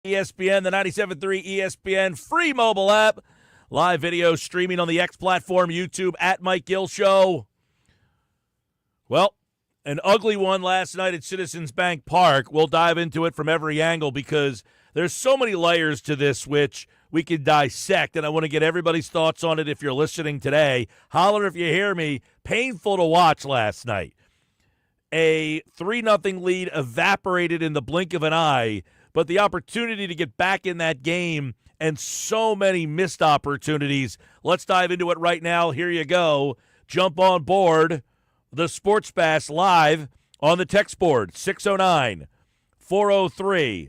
ESPN, the 97.3 ESPN free mobile app. Live video streaming on the X platform, YouTube, at Mike Gill Show. Well, an ugly one last night at Citizens Bank Park. We'll dive into it from every angle because there's so many layers to this which we could dissect, and I want to get everybody's thoughts on it if you're listening today. Holler if you hear me. Painful to watch last night. A 3-0 lead evaporated in the blink of an eye, but the opportunity to get back in that game and so many missed opportunities. Let's dive into it right now. Here you go. Jump on board the Sports Bash live on the text board, 609-403-0973,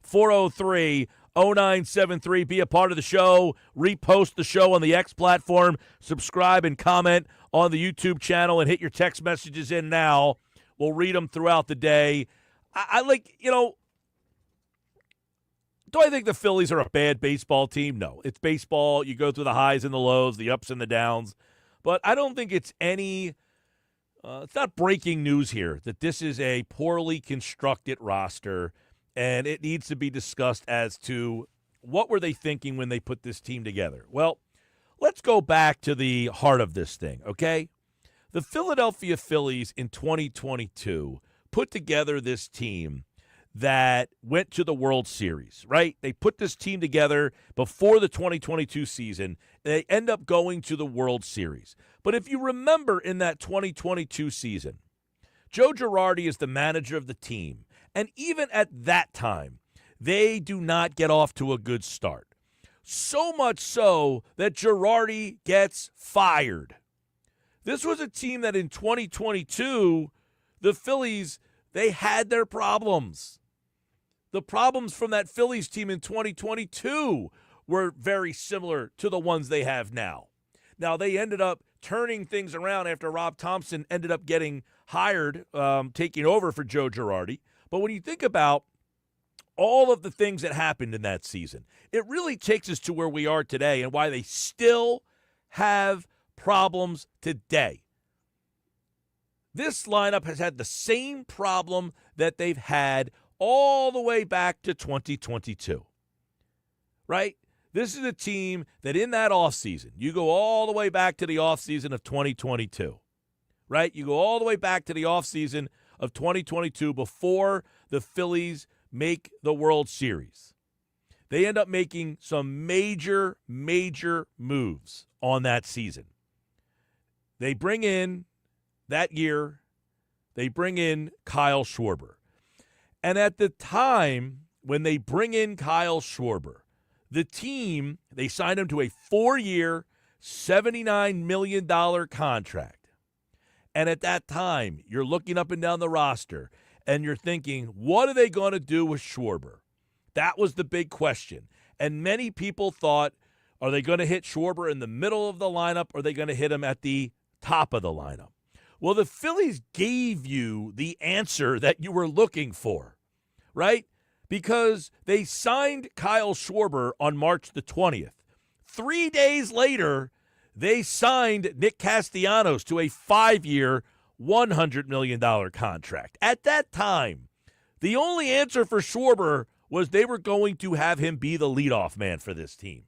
609-403-0973. Be a part of the show. Repost the show on the X platform. Subscribe and comment on the YouTube channel and hit your text messages in now. We'll read them throughout the day. Do I think the Phillies are a bad baseball team? No. It's baseball. You go through the highs and the lows, the ups and the downs. But I don't think it's it's not breaking news here that this is a poorly constructed roster, and it needs to be discussed as to what were they thinking when they put this team together. Well, let's go back to the heart of this thing, okay? The Philadelphia Phillies in 2022 put together this team that went to the World Series, right? They put this team together before the 2022 season. They end up going to the World Series. But if you remember in that 2022 season, Joe Girardi is the manager of the team. And even at that time, they do not get off to a good start. So much so that Girardi gets fired. This was a team that in 2022, the Phillies, they had their problems. The problems from that Phillies team in 2022 were very similar to the ones they have now. Now, they ended up turning things around after Rob Thompson ended up getting hired, taking over for Joe Girardi. But when you think about all of the things that happened in that season, it really takes us to where we are today and why they still have problems today. This lineup has had the same problem that they've had all the way back to 2022, right? This is a team that in that offseason, you go all the way back to the offseason of 2022, right? You go all the way back to the offseason of 2022 before the Phillies make the World Series. They end up making some major, major moves on that season. They bring in, that year, they bring in Kyle Schwarber. And at the time when they bring in Kyle Schwarber, the team, they signed him to a 4-year, $79 million contract. And at that time, you're looking up and down the roster, and you're thinking, what are they going to do with Schwarber? That was the big question. And many people thought, are they going to hit Schwarber in the middle of the lineup, or are they going to hit him at the top of the lineup? Well, the Phillies gave you the answer that you were looking for, right? Because they signed Kyle Schwarber on March the 20th. 3 days later, they signed Nick Castellanos to a 5-year, $100 million contract. At that time, the only answer for Schwarber was they were going to have him be the leadoff man for this team.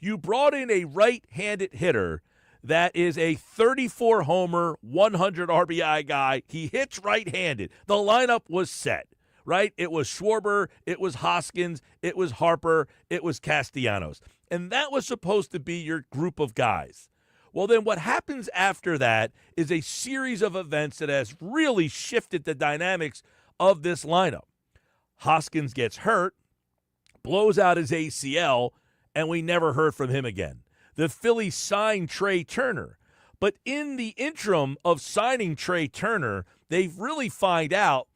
You brought in a right-handed hitter that is a 34-homer, 100 RBI guy. He hits right-handed. The lineup was set, right? It was Schwarber, it was Hoskins, it was Harper, it was Castellanos. And that was supposed to be your group of guys. Well, then what happens after that is a series of events that has really shifted the dynamics of this lineup. Hoskins gets hurt, blows out his ACL, and we never heard from him again. The Phillies signed Trey Turner. But in the interim of signing Trey Turner, they really find out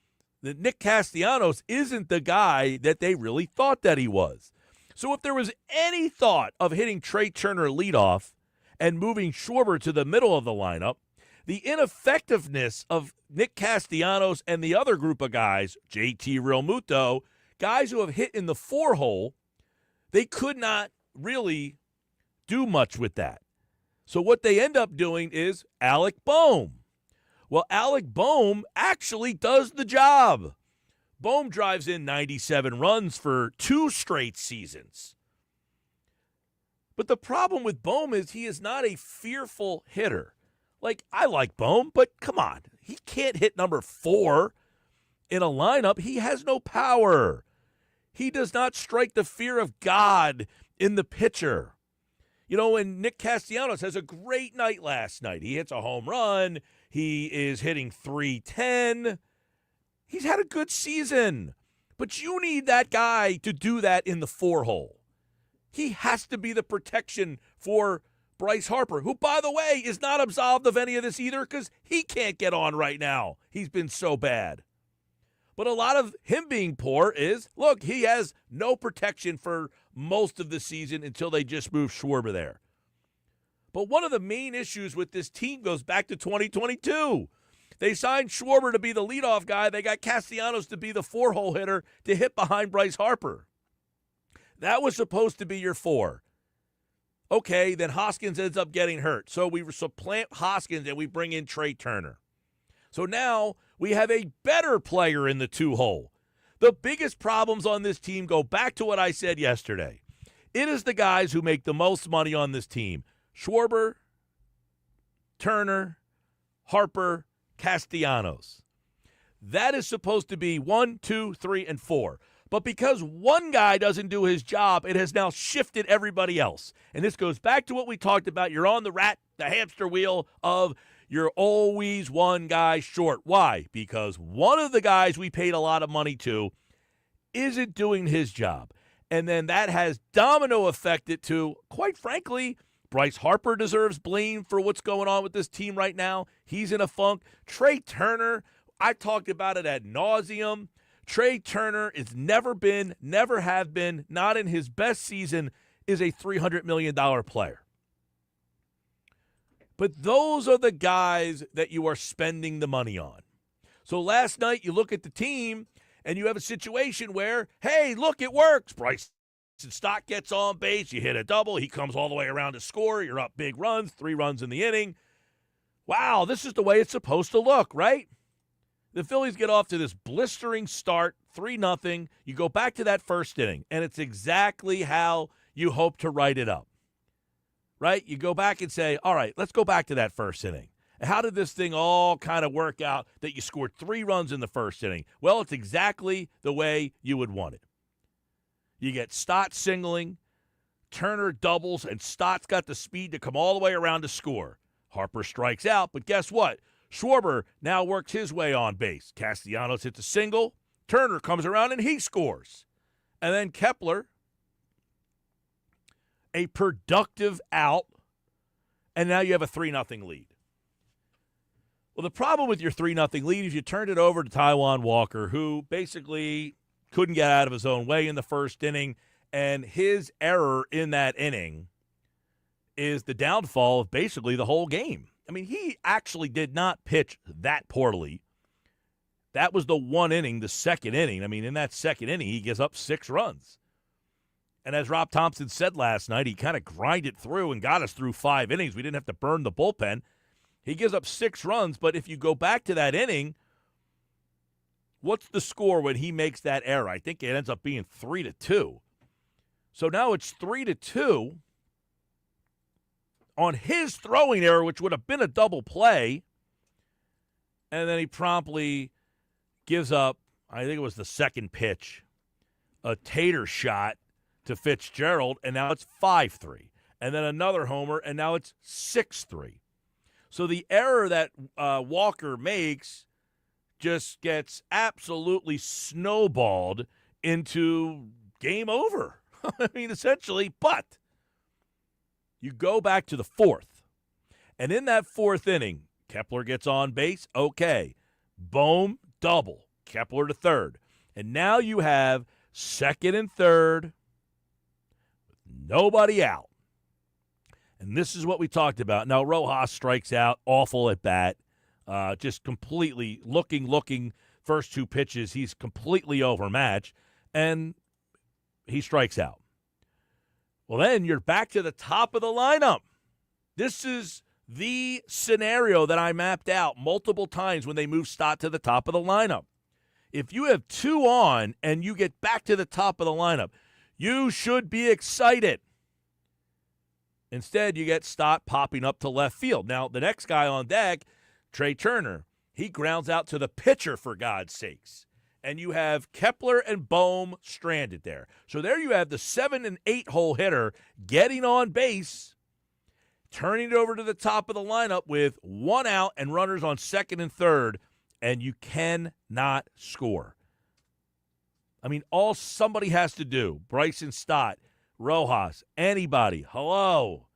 that Nick Castellanos isn't the guy that they really thought that he was. So if there was any thought of hitting Trey Turner leadoff and moving Schwarber to the middle of the lineup, the ineffectiveness of Nick Castellanos and the other group of guys, JT Realmuto, guys who have hit in the 4-hole, they could not really do much with that. So what they end up doing is Alec Bohm. Well, Alec Bohm actually does the job. Bohm drives in 97 runs for 2 straight seasons. But the problem with Bohm is he is not a fearful hitter. Like, I like Bohm, but come on. He can't hit number 4 in a lineup. He has no power. He does not strike the fear of God in the pitcher. You know, and Nick Castellanos has a great night last night. He hits a home run. He is hitting .310. He's had a good season. But you need that guy to do that in the 4-hole. He has to be the protection for Bryce Harper, who, by the way, is not absolved of any of this either because he can't get on right now. He's been so bad. But a lot of him being poor is, look, he has no protection for most of the season until they just move Schwarber there. But one of the main issues with this team goes back to 2022. They signed Schwarber to be the leadoff guy. They got Castellanos to be the 4-hole hitter to hit behind Bryce Harper. That was supposed to be your 4. Okay, then Hoskins ends up getting hurt. So we supplant Hoskins and we bring in Trey Turner. So now we have a better player in the 2-hole. The biggest problems on this team go back to what I said yesterday. It is the guys who make the most money on this team. Schwarber, Turner, Harper, Castellanos. That is supposed to be 1, 2, 3, and 4. But because one guy doesn't do his job, it has now shifted everybody else. And this goes back to what we talked about. You're on the hamster wheel of you're always one guy short. Why? Because one of the guys we paid a lot of money to isn't doing his job. And then that has domino affected to, quite frankly, Bryce Harper deserves blame for what's going on with this team right now. He's in a funk. Trey Turner, I talked about it ad nauseum. Trey Turner is never have been, not in his best season, is a $300 million player. But those are the guys that you are spending the money on. So last night you look at the team and you have a situation where, hey, look, it works. Bryce Stott gets on base. You hit a double. He comes all the way around to score. You're up big runs, 3 runs in the inning. Wow, this is the way it's supposed to look, right? The Phillies get off to this blistering start, 3-0. You go back to that first inning, and it's exactly how you hope to write it up, right? You go back and say, all right, let's go back to that first inning. How did this thing all kind of work out that you scored 3 runs in the first inning? Well, it's exactly the way you would want it. You get Stott singling, Turner doubles, and Stott's got the speed to come all the way around to score. Harper strikes out, but guess what? Schwarber now works his way on base. Castellanos hits a single. Turner comes around and he scores. And then Kepler, a productive out, and now you have a 3-0 lead. Well, the problem with your 3-0 lead is you turned it over to Taijuan Walker, who basically couldn't get out of his own way in the first inning, and his error in that inning is the downfall of basically the whole game. I mean, he actually did not pitch that poorly. That was the one inning, the second inning. I mean, in that second inning, he gives up 6 runs. And as Rob Thompson said last night, he kind of grinded through and got us through 5 innings. We didn't have to burn the bullpen. He gives up 6 runs, but if you go back to that inning, what's the score when he makes that error? I think it ends up being 3-2. So now it's 3-2 on his throwing error, which would have been a double play. And then he promptly gives up, I think it was the second pitch, a tater shot to Fitzgerald, and now it's 5-3. And then another homer, and now it's 6-3. So the error that Walker makes just gets absolutely snowballed into game over. I mean, essentially, but you go back to the 4th. And in that 4th inning, Kepler gets on base. Okay. Bohm, double. Kepler to third. And now you have second and third with nobody out. And this is what we talked about. Now, Rojas strikes out, awful at bat. Just completely looking, first 2 pitches, he's completely overmatched, and he strikes out. Well, then you're back to the top of the lineup. This is the scenario that I mapped out multiple times when they moved Stott to the top of the lineup. If you have 2 on and you get back to the top of the lineup, you should be excited. Instead, you get Stott popping up to left field. Now, the next guy on deck, Trey Turner, he grounds out to the pitcher, for God's sakes. And you have Kepler and Bohm stranded there. So there you have the 7 and 8 hole hitter getting on base, turning it over to the top of the lineup with 1 out and runners on second and third, and you cannot score. I mean, all somebody has to do, Bryson Stott, Rojas, anybody, hello,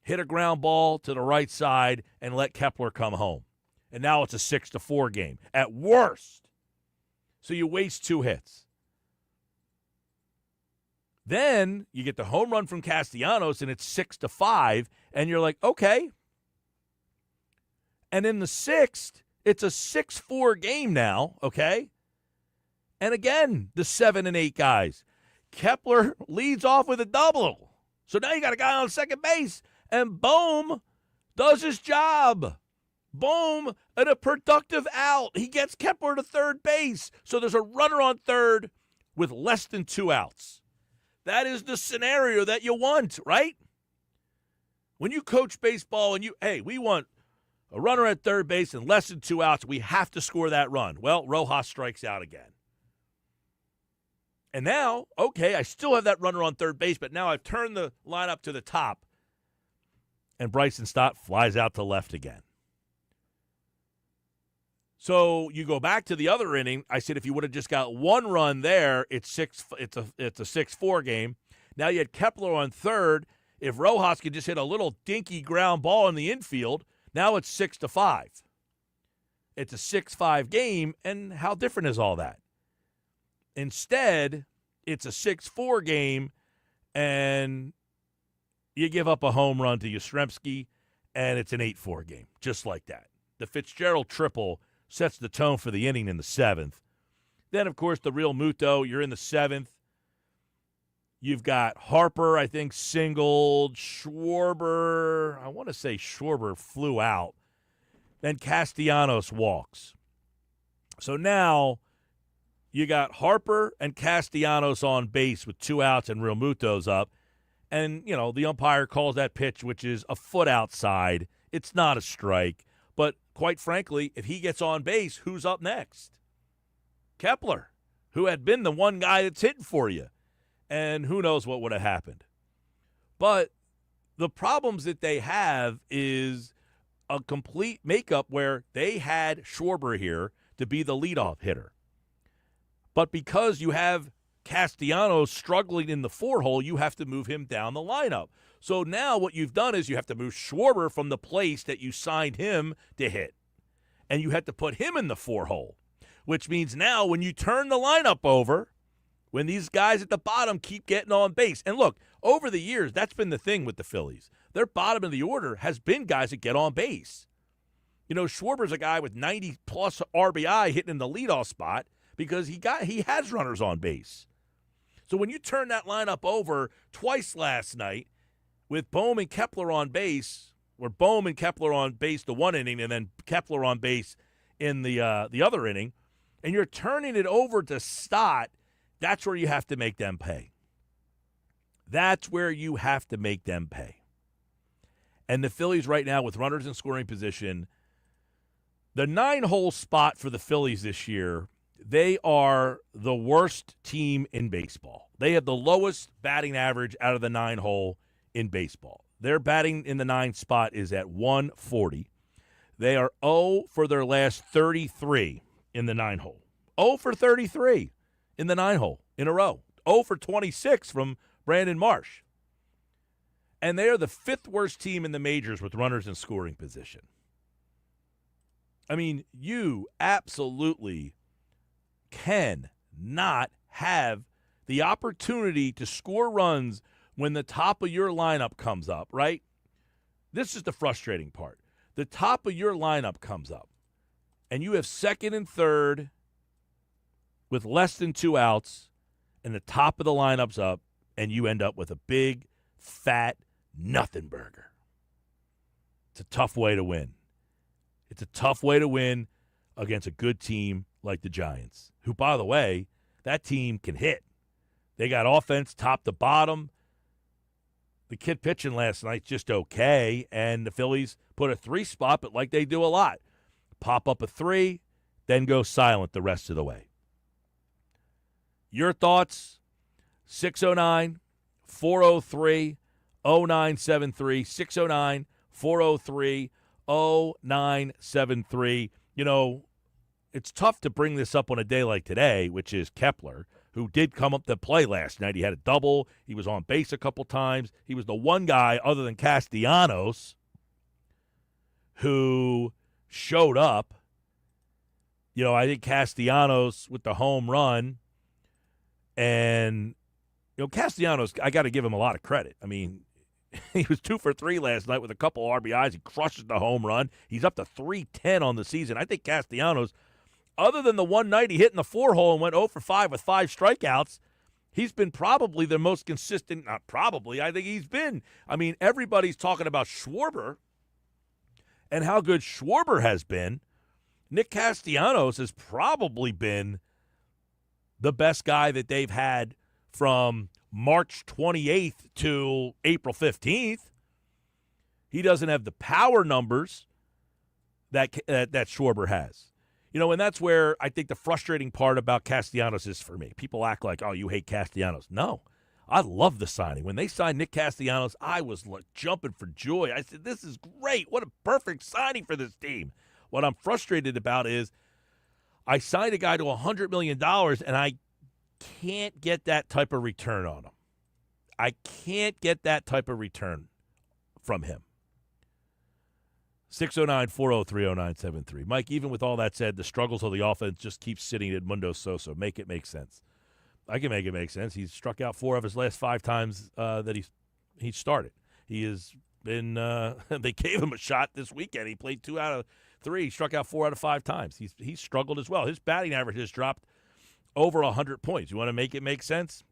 hit a ground ball to the right side and let Kepler come home. And now it's a 6-4 game at worst. So you waste 2 hits. Then you get the home run from Castellanos and it's 6-5, and you're like, okay. And in the 6th, it's a 6-4 game now, okay? And again, the 7 and 8 guys. Kepler leads off with a double. So now you got a guy on second base, and Bohm does his job. Bohm at a productive out. He gets Kepler to third base. So there's a runner on third with less than 2 outs. That is the scenario that you want, right? When you coach baseball and we want a runner at third base and less than 2 outs, we have to score that run. Well, Rojas strikes out again. And now, okay, I still have that runner on third base, but now I've turned the lineup to the top, and Bryson Stott flies out to left again. So you go back to the other inning. I said if you would have just got 1 run there, it's a 6-4 game. Now you had Kepler on third. If Rojas could just hit a little dinky ground ball in the infield, now it's 6-5. It's a 6-5 game, and how different is all that? Instead, it's a 6-4 game, and you give up a home run to Yastrzemski, and it's an 8-4 game, just like that. The Fitzgerald triple sets the tone for the inning in the 7th. Then, of course, the real Muto, you're in the 7th. You've got Harper, I think, singled. Schwarber, I want to say Schwarber flew out. Then Castellanos walks. So now you got Harper and Castellanos on base with 2 outs and Real Muto's up. And, the umpire calls that pitch, which is a foot outside. It's not a strike. But quite frankly, if he gets on base, who's up next? Kepler, who had been the one guy that's hitting for you. And who knows what would have happened. But the problems that they have is a complete makeup where they had Schwarber here to be the leadoff hitter. But because you have Castellanos struggling in the 4-hole, you have to move him down the lineup. So now what you've done is you have to move Schwarber from the place that you signed him to hit. And you have to put him in the 4-hole, which means now when you turn the lineup over, when these guys at the bottom keep getting on base. And look, over the years, that's been the thing with the Phillies. Their bottom of the order has been guys that get on base. Schwarber's a guy with 90-plus RBI hitting in the leadoff spot because he has runners on base. So when you turn that lineup over twice last night with Bohm and Kepler on base, or Bohm and Kepler on base the 1 inning and then Kepler on base in the other inning, and you're turning it over to Stott, that's where you have to make them pay. That's where you have to make them pay. And the Phillies right now with runners in scoring position, the 9-hole spot for the Phillies this year, they are the worst team in baseball. They have the lowest batting average out of the 9-hole in baseball. Their batting in the 9 spot is at 140. They are 0 for their last 33 in the 9-hole. 0 for 33 in the 9-hole in a row. 0 for 26 from Brandon Marsh. And they are the 5th worst team in the majors with runners in scoring position. I mean, you absolutely cannot have the opportunity to score runs when the top of your lineup comes up, right? This is the frustrating part. The top of your lineup comes up, and you have second and third with less than 2 outs, and the top of the lineup's up, and you end up with a big, fat nothing burger. It's a tough way to win. It's a tough way to win against a good team like the Giants, who, by the way, that team can hit. They got offense top to bottom. The kid pitching last night just okay, and the Phillies put a 3 spot, but like they do a lot, pop up a 3, then go silent the rest of the way. Your thoughts? 609-403-0973, 609-403-0973. You know, it's tough to bring this up on a day like today, which is Kepler, who did come up to play last night. He had a double. He was on base a couple times. He was the one guy other than Castellanos who showed up. You know, I think Castellanos with the home run, and, you know, Castellanos, I got to give him a lot of credit. I mean, he was 2 for 3 last night with a couple RBIs. He crushes the home run. He's up to 310 on the season. I think Castellanos, other than the one night he hit in the 4-hole and went 0 for 5 with 5 strikeouts, he's been probably the most consistent. Not probably. I think he's been. I mean, everybody's talking about Schwarber and how good Schwarber has been. Nick Castellanos has probably been the best guy that they've had from March 28th to April 15th. He doesn't have the power numbers that Schwarber has. You know, and that's where I think the frustrating part about Castellanos is for me. People act like, oh, you hate Castellanos. No, I love the signing. When they signed Nick Castellanos, I was like jumping for joy. I said, this is great. What a perfect signing for this team. What I'm frustrated about is I signed a guy to $100 million, and I can't get that type of return on him. I can't get that type of return from him. 609-403-0973. Mike, even with all that said, the struggles of the offense just keep sitting at Mundo Sosa. Make it make sense. I can make it make sense. He's struck out 4 of his last 5 times that he started. He has been they gave him a shot this weekend. He played 2 out of 3. He struck out 4 out of 5 times. He's struggled as well. His batting average has dropped over 100 points. You want to make it make sense?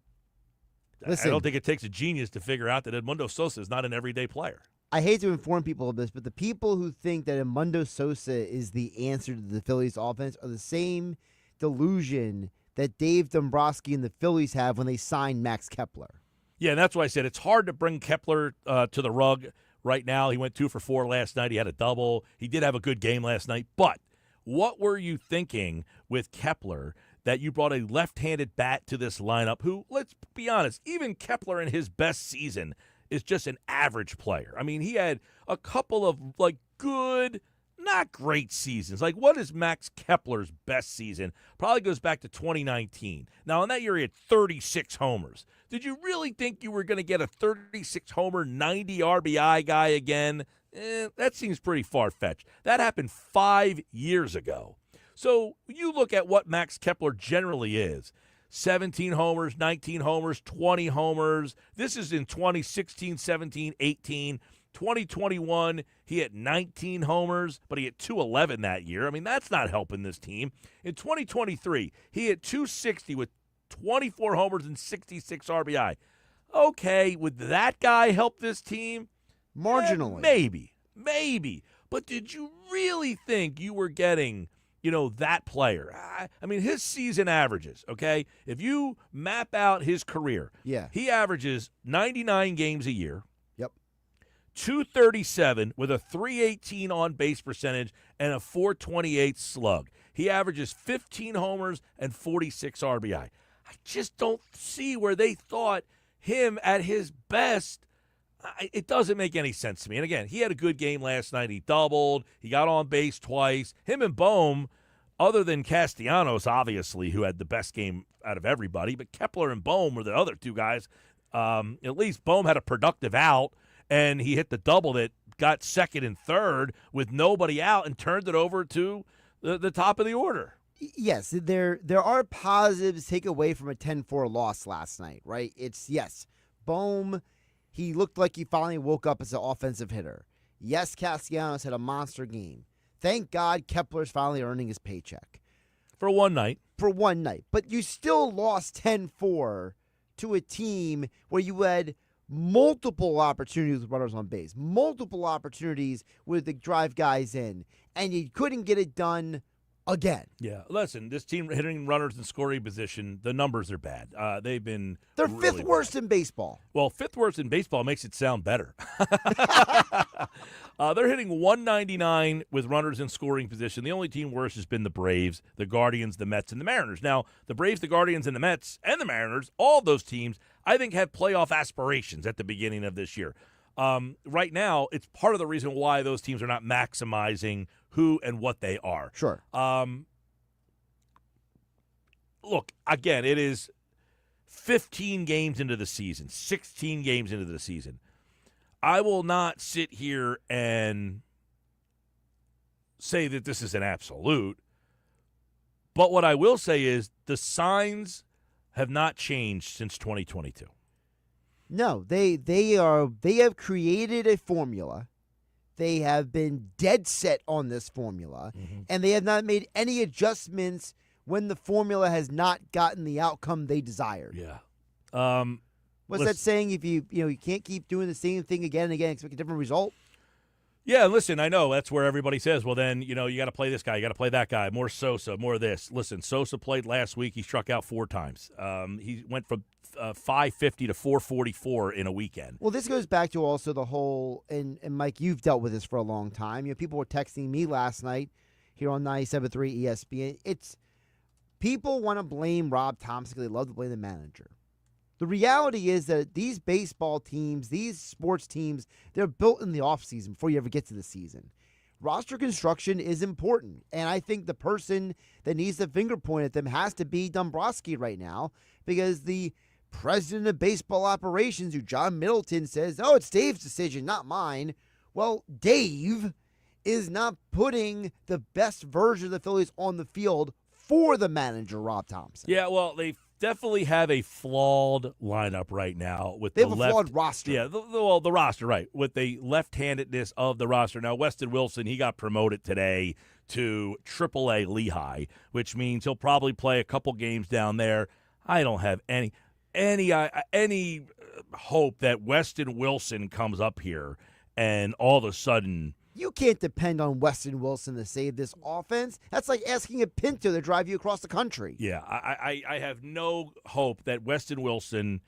Listen, I don't think it takes a genius to figure out that Edmundo Sosa is not an everyday player. I hate to inform people of this, but the people who think that Edmundo Sosa is the answer to the Phillies offense are the same delusion that Dave Dombrowski and the Phillies have when they signed Max Kepler. Yeah, and that's why I said it's hard to bring Kepler to the rug right now. He went 2 for 4 last night. He had a double. He did have a good game last night. But what were you thinking with Kepler that you brought a left-handed bat to this lineup who, let's be honest, even Kepler in his best season is just an average player. I mean, he had a couple of, like, good, not great seasons. Like, what is Max Kepler's best season? Probably goes back to 2019. Now, in that year, he had 36 homers. Did you really think you were going to get a 36-homer, 90 RBI guy again? That seems pretty far-fetched. That happened 5 years ago. So you look at what Max Kepler generally is. 17 homers, 19 homers, 20 homers. This is in 2016, 17, 18. 2021, he had 19 homers, but he had 211 that year. I mean, that's not helping this team. In 2023, he had 260 with 24 homers and 66 RBI. Okay, would that guy help this team? Marginally. Maybe. But did you really think you were getting, that player? I mean, his season averages, okay? If you map out his career, he averages 99 games a year. Yep. 237 with a 318 on-base percentage and a 428 slug. He averages 15 homers and 46 RBI. I just don't see where they thought him at his best. It doesn't make any sense to me. And again, he had a good game last night. He doubled. He got on base twice. Him and Bohm, other than Castellanos, obviously, who had the best game out of everybody, but Kepler and Bohm were the other 2 guys. At least Bohm had a productive out, and he hit the double that got second and third with nobody out and turned it over to the top of the order. Yes, there are positives to take away from a 10-4 loss last night, right? Bohm, he looked like he finally woke up as an offensive hitter. Yes, Castellanos had a monster game. Thank God Kepler's finally earning his paycheck. For one night. But you still lost 10-4 to a team where you had multiple opportunities with runners on base, multiple opportunities with the drive guys in, and you couldn't get it done again. Yeah, listen, this team hitting runners in scoring position, the numbers are bad. They've been They're really fifth worst bad. in baseball. Well, fifth worst in baseball makes it sound better. They're hitting 199 with runners in scoring position. The only team worse has been the Braves, the Guardians, the Mets, and the Mariners. Now, the Braves, the Guardians, and the Mets, and the Mariners, all of those teams, I think, had playoff aspirations at the beginning of this year. Right now, it's part of the reason why those teams are not maximizing who and what they are. Sure. Look, again, it is 15 games into the season, 16 games into the season. I will not sit here and say that this is an absolute, but what I will say is the signs have not changed since 2022. No, they have created a formula. They have been dead set on this formula, and they have not made any adjustments when the formula has not gotten the outcome they desired. Yeah. What's that saying? If you can't keep doing the same thing again and again and expect a different result? Yeah, listen, I know that's where everybody says, well, then, you got to play this guy, you got to play that guy, more Sosa, more this. Listen, Sosa played last week. He struck out 4 times. He went from 550 to 444 in a weekend. Well, this goes back to also the whole, and Mike, you've dealt with this for a long time. People were texting me last night here on 97.3 ESPN. It's people want to blame Rob Thompson because they love to blame the manager. The reality is that these baseball teams, these sports teams, they're built in the offseason before you ever get to the season. Roster construction is important, and I think the person that needs to finger point at them has to be Dombrowski right now, because the president of baseball operations, who John Middleton says, oh, it's Dave's decision, not mine. Well, Dave is not putting the best version of the Phillies on the field for the manager, Rob Thompson. Yeah, well, they definitely have a flawed lineup right now with they have a flawed roster. Yeah, the roster, right, with the left-handedness of the roster. Now, Weston Wilson, he got promoted today to AAA Lehigh, which means he'll probably play a couple games down there. I don't have any hope that Weston Wilson comes up here and all of a sudden. You can't depend on Weston Wilson to save this offense. That's like asking a Pinto to drive you across the country. Yeah, I have no hope that Weston Wilson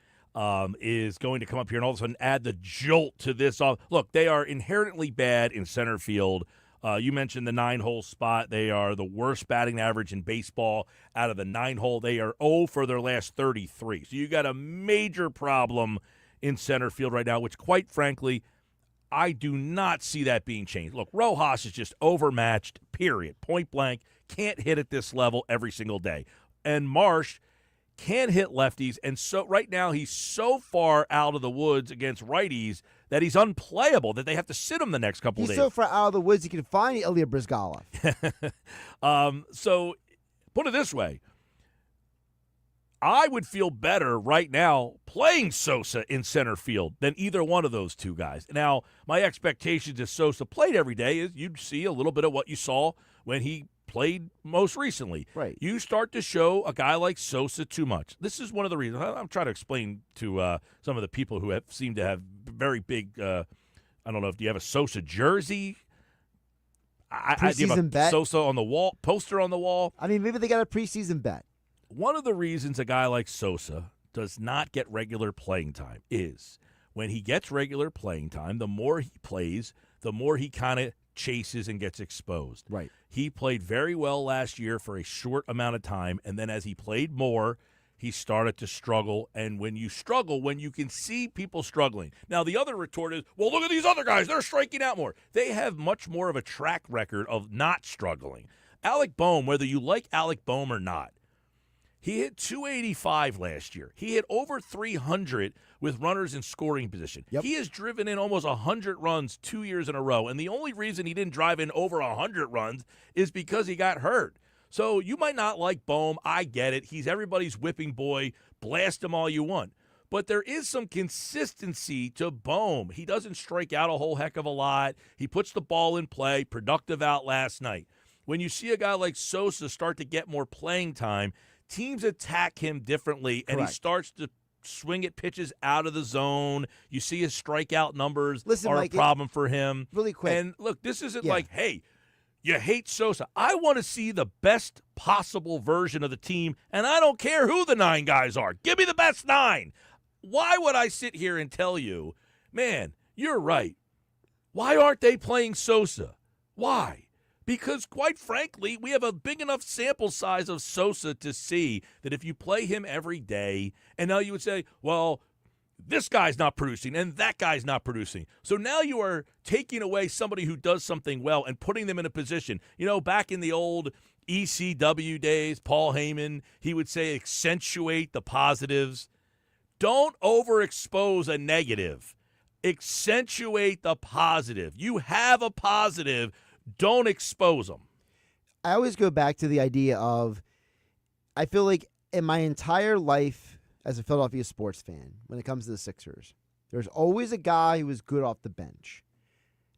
is going to come up here and all of a sudden add the jolt to this. Look, they are inherently bad in center field. You mentioned the 9-hole spot. They are the worst batting average in baseball out of the 9-hole. They are 0 for their last 33. So you got a major problem in center field right now, which quite frankly, I do not see that being changed. Look, Rojas is just overmatched, period. Point blank. Can't hit at this level every single day. And Marsh can't hit lefties. And so right now he's so far out of the woods against righties that he's unplayable, that they have to sit him the next couple of days. He's so far out of the woods you can find Ilya Brizgalov. So put it this way. I would feel better right now playing Sosa in center field than either one of those two guys. Now, my expectations if Sosa played every day is you'd see a little bit of what you saw when he played most recently. Right. You start to show a guy like Sosa too much. This is one of the reasons. I'm trying to explain to some of the people who seem to have very big, I don't know, do you have a Sosa jersey? Do you have a bet? Sosa on the wall, poster on the wall? I mean, maybe they got a preseason bet. One of the reasons a guy like Sosa does not get regular playing time is when he gets regular playing time, the more he plays, the more he kind of chases and gets exposed. Right. He played very well last year for a short amount of time, and then as he played more, he started to struggle. And when you struggle, when you can see people struggling. Now, the other retort is, well, look at these other guys. They're striking out more. They have much more of a track record of not struggling. Alec Boehm, whether you like Alec Boehm or not, he hit 285 last year. He hit over 300 with runners in scoring position. Yep. He has driven in almost 100 runs 2 years in a row, and the only reason he didn't drive in over 100 runs is because he got hurt. So you might not like Boehm. I get it. He's everybody's whipping boy. Blast him all you want. But there is some consistency to Boehm. He doesn't strike out a whole heck of a lot. He puts the ball in play, productive out last night. When you see a guy like Sosa start to get more playing time, teams attack him differently, and Correct. he starts to swing at pitches out of the zone. You see his strikeout numbers are Mike, a problem for him. Really quick. And look, this isn't Yeah. like, hey, you hate Sosa. I want to see the best possible version of the team, and I don't care who the 9 guys are. Give me the best 9. Why would I sit here and tell you, man, you're right. Why aren't they playing Sosa? Why? Because, quite frankly, we have a big enough sample size of Sosa to see that if you play him every day, and now you would say, well, this guy's not producing and that guy's not producing. So now you are taking away somebody who does something well and putting them in a position. You know, back in the old ECW days, Paul Heyman, he would say accentuate the positives. Don't overexpose a negative. Accentuate the positive. You have a positive. Don't expose them. I always go back to the idea of, I feel like in my entire life as a Philadelphia sports fan, when it comes to the Sixers, there's always a guy who is good off the bench.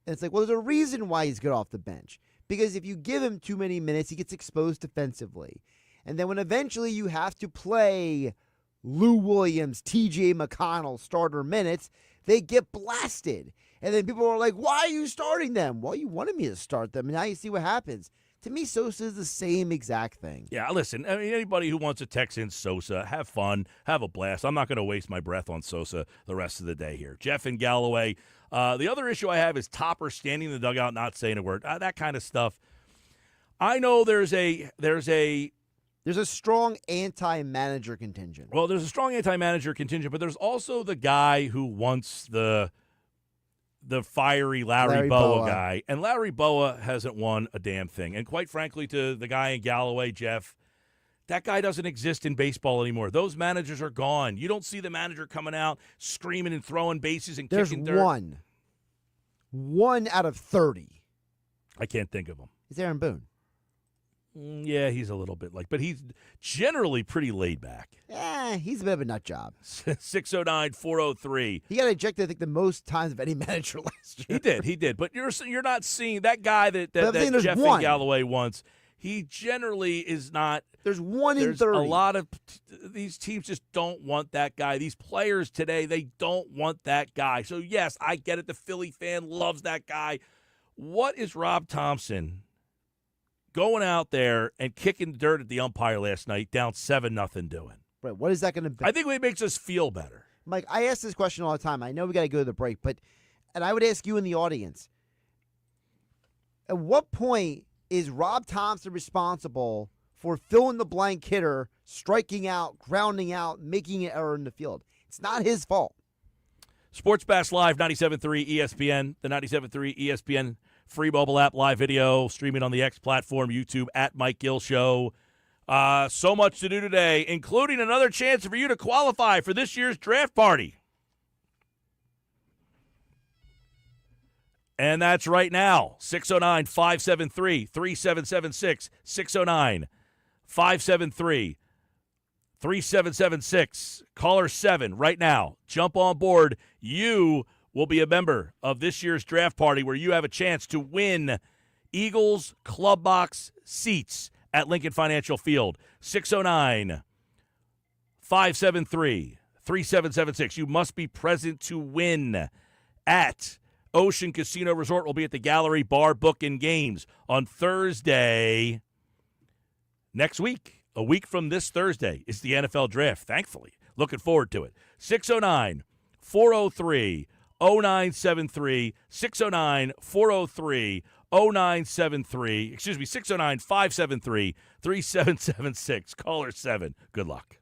And it's like, well, there's a reason why he's good off the bench. Because if you give him too many minutes, he gets exposed defensively. And then when eventually you have to play Lou Williams, TJ McConnell starter minutes, they get blasted. And then people are like, why are you starting them? Well, you wanted me to start them, and now you see what happens. To me, Sosa is the same exact thing. Yeah, listen, I mean, anybody who wants to text in Sosa, have fun, have a blast. I'm not going to waste my breath on Sosa the rest of the day here. Jeff and Galloway. The other issue I have is Topper standing in the dugout, not saying a word. That kind of stuff. I know there's a strong anti-manager contingent. Well, there's a strong anti-manager contingent, but there's also the guy who wants the fiery Larry Boa guy. And Larry Boa hasn't won a damn thing. And quite frankly, to the guy in Galloway, Jeff, that guy doesn't exist in baseball anymore. Those managers are gone. You don't see the manager coming out screaming and throwing bases and kicking dirt. There's one out of 30. I can't think of him. It's Aaron Boone. Yeah, he's a little bit but he's generally pretty laid back. Yeah, he's a bit of a nut job. 609-403. He got ejected, I think, the most times of any manager last year. He did. But you're not seeing that guy that Jeff and Galloway wants. He generally is not. There's 1 in 30. There's a lot of these teams just don't want that guy. These players today, they don't want that guy. So, yes, I get it. The Philly fan loves that guy. What is Rob Thompson going out there and kicking dirt at the umpire last night, down 7-0 doing? Right. What is that going to be? I think it makes us feel better. Mike, I ask this question all the time. I know we got to go to the break, and I would ask you in the audience, at what point is Rob Thompson responsible for fill-in-the-blank hitter striking out, grounding out, making an error in the field? It's not his fault. Sports Bash Live, 97.3 ESPN, the 97.3 ESPN free mobile app, live video, streaming on the X platform, YouTube, at Mike Gill Show. So much to do today, including another chance for you to qualify for this year's draft party. And that's right now, 609-573-3776, 609-573-3776. Caller 7 right now. Jump on board. You will be a member of this year's draft party where you have a chance to win Eagles Club Box seats at Lincoln Financial Field. 609-573-3776. You must be present to win at Ocean Casino Resort. Will be at the Gallery Bar, Book, and Games on Thursday next week. A week from this Thursday is the NFL Draft, thankfully. Looking forward to it. 609-403-0973, 609-403-0973. Excuse me, 609-573-3776. Caller 7. Good luck.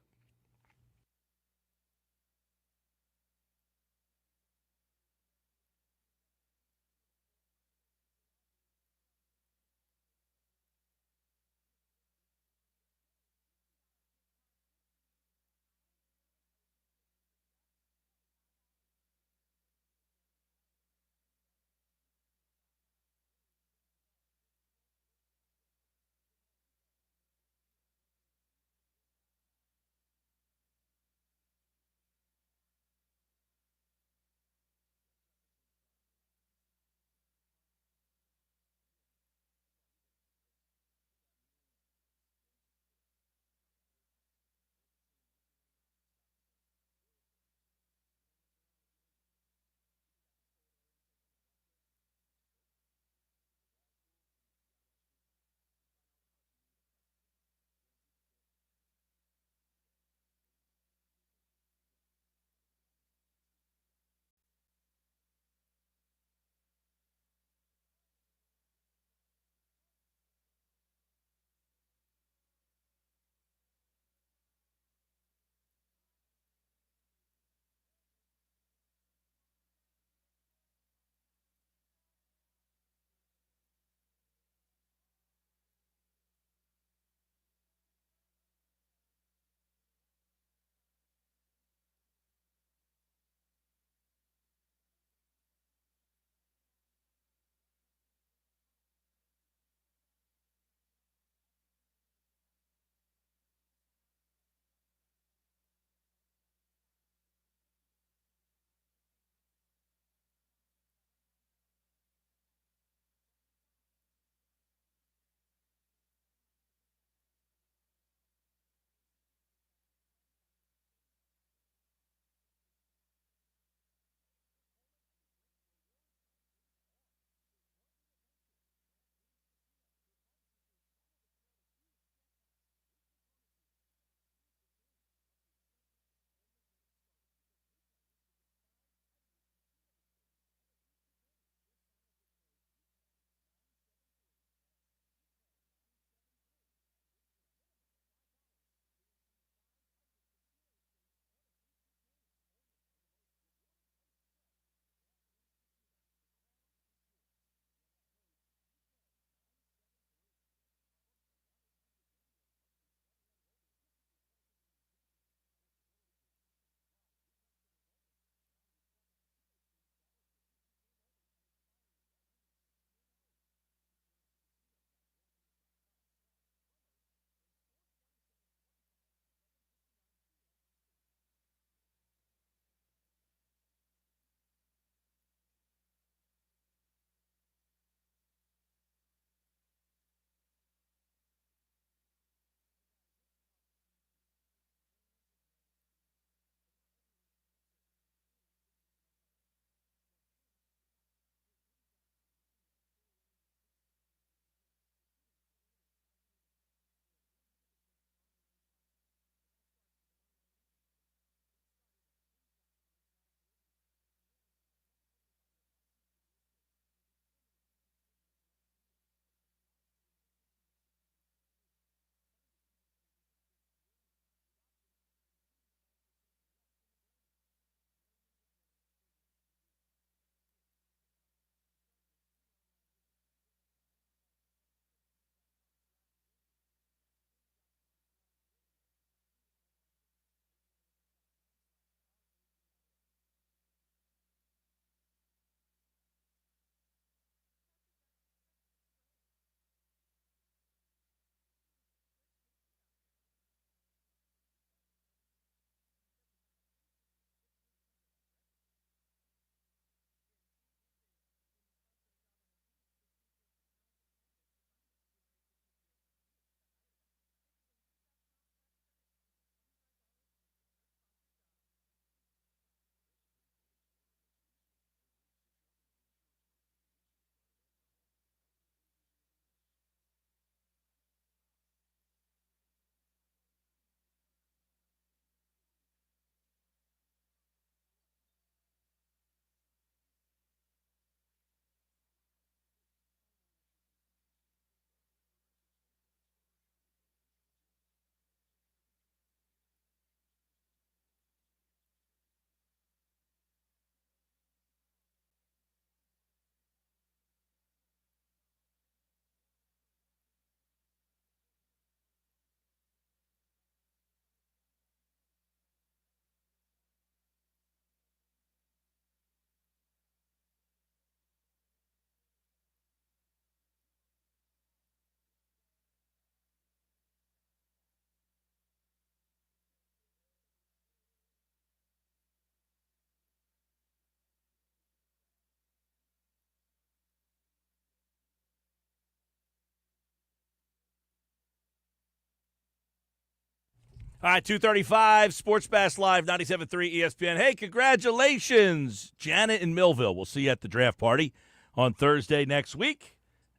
All right, 2:35, Sports Bash Live, 97.3 ESPN. Hey, congratulations, Janet in Millville. We'll see you at the draft party on Thursday next week.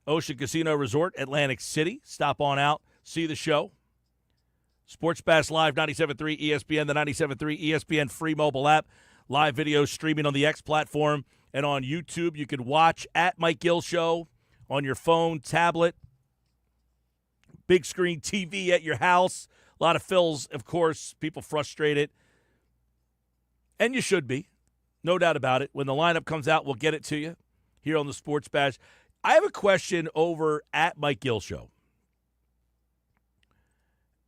Ocean Casino Resort, Atlantic City. Stop on out, see the show. Sports Bash Live, 97.3 ESPN, the 97.3 ESPN free mobile app. Live video streaming on the X platform and on YouTube. You can watch at Mike Gill Show on your phone, tablet, big screen TV at your house. A lot of fills, of course, people frustrated. And you should be. No doubt about it. When the lineup comes out, we'll get it to you here on the Sports Bash. I have a question over at Mike Gill Show.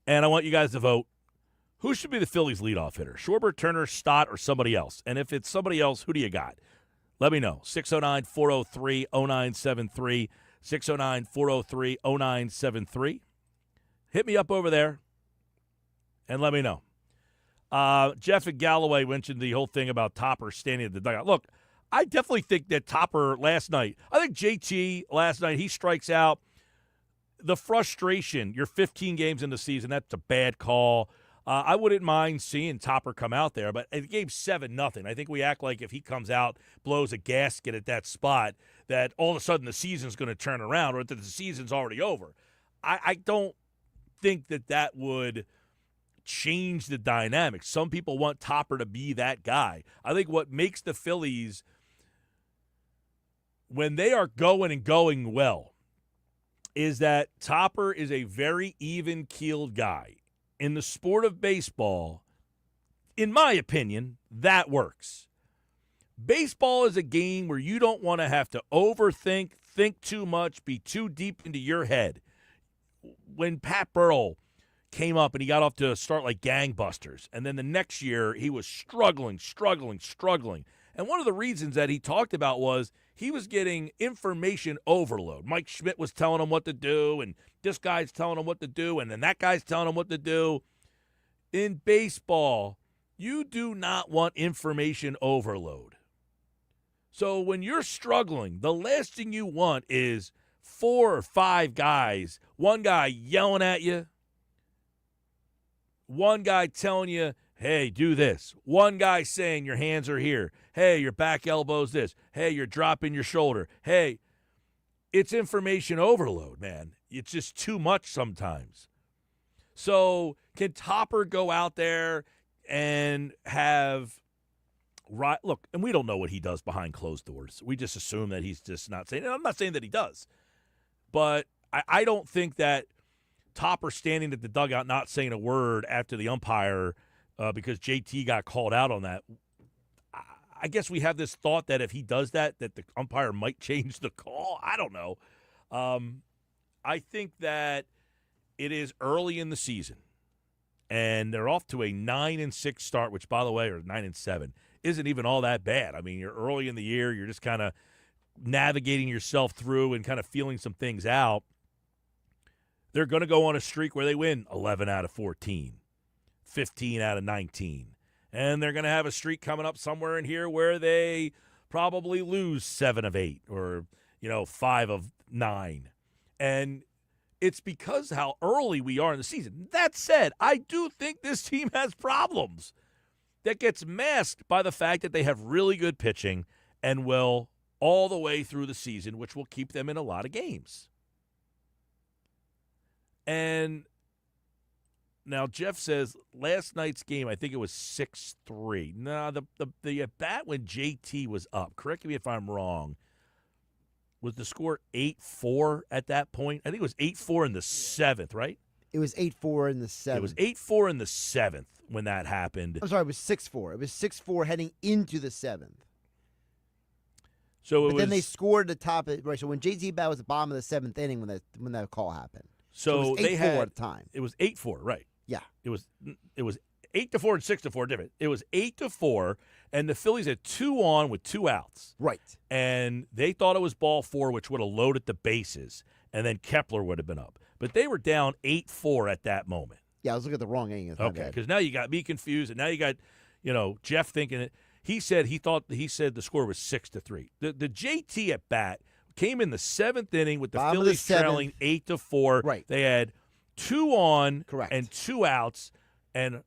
And I want you guys to vote. Who should be the Phillies leadoff hitter? Schwarber, Turner, Stott, or somebody else? And if it's somebody else, who do you got? Let me know. 609-403-0973. 609-403-0973. Hit me up over there and let me know. Jeff and Galloway mentioned the whole thing about Topper standing at the dugout. Look, I definitely think that Topper last night, I think JT last night, he strikes out. The frustration, you're 15 games in the season, that's a bad call. I wouldn't mind seeing Topper come out there, but it gave 7-0. I think we act like if he comes out, blows a gasket at that spot, that all of a sudden the season's going to turn around or that the season's already over. I don't think that would change the dynamic. Some people want Topper to be that guy. I think what makes the Phillies, when they are going and going well, is that Topper is a very even-keeled guy. In the sport of baseball, in my opinion, that works. Baseball is a game where you don't want to have to overthink, think too much, be too deep into your head. When Pat Burrell came up and he got off to a start like gangbusters, and then the next year he was struggling. And one of the reasons that he talked about was he was getting information overload. Mike Schmidt was telling him what to do, and this guy's telling him what to do, and then that guy's telling him what to do. In baseball, you do not want information overload. So when you're struggling, the last thing you want is 4 or 5 guys, one guy yelling at you, one guy telling you, hey, do this. One guy saying your hands are here. Hey, your back elbow's this. Hey, you're dropping your shoulder. Hey, it's information overload, man. It's just too much sometimes. So can Topper go out there and have right? Look, and we don't know what he does behind closed doors. We just assume that he's just not saying. And I'm not saying that he does, but I don't think that Topper standing at the dugout not saying a word after the umpire because JT got called out on that. I guess we have this thought that if he does that the umpire might change the call. I don't know. I think that it is early in the season, and they're off to a 9-6 start, which, by the way, or 9-7, isn't even all that bad. I mean, you're early in the year. You're just kind of navigating yourself through and kind of feeling some things out. They're going to go on a streak where they win 11 out of 14, 15 out of 19. And they're going to have a streak coming up somewhere in here where they probably lose 7 of 8 or, 5 of 9. And it's because how early we are in the season. That said, I do think this team has problems that gets masked by the fact that they have really good pitching and will all the way through the season, which will keep them in a lot of games. And now Jeff says last night's game, I think it was 6-3. No, the at bat when JT was up, correct me if I'm wrong, was the score 8-4 at that point? I think it was 8-4 in the 7th, right? It was 8-4 in the 7th. It was 8-4 in the 7th when that happened. I'm sorry, it was 6-4. It was 6-4 heading into the 7th. So then they scored the top of right. So when JT bat was the bottom of the 7th inning when that call happened. So it was 8-4 they had at the time. It was 8-4, right? Yeah. It was 8-4 and 6-4 different. It was 8-4, and the Phillies had 2 on with 2 outs. Right. And they thought it was ball 4, which would have loaded the bases, and then Kepler would have been up. But they were down 8-4 at that moment. Yeah, I was looking at the wrong inning. Okay, because now you got me confused, and now you got, Jeff thinking it. He said the score was 6-3. The JT at bat came in the 7th inning with the Bottom of Phillies the 7th. trailing 8-4. Right. They had 2 on Correct. and 2 outs, and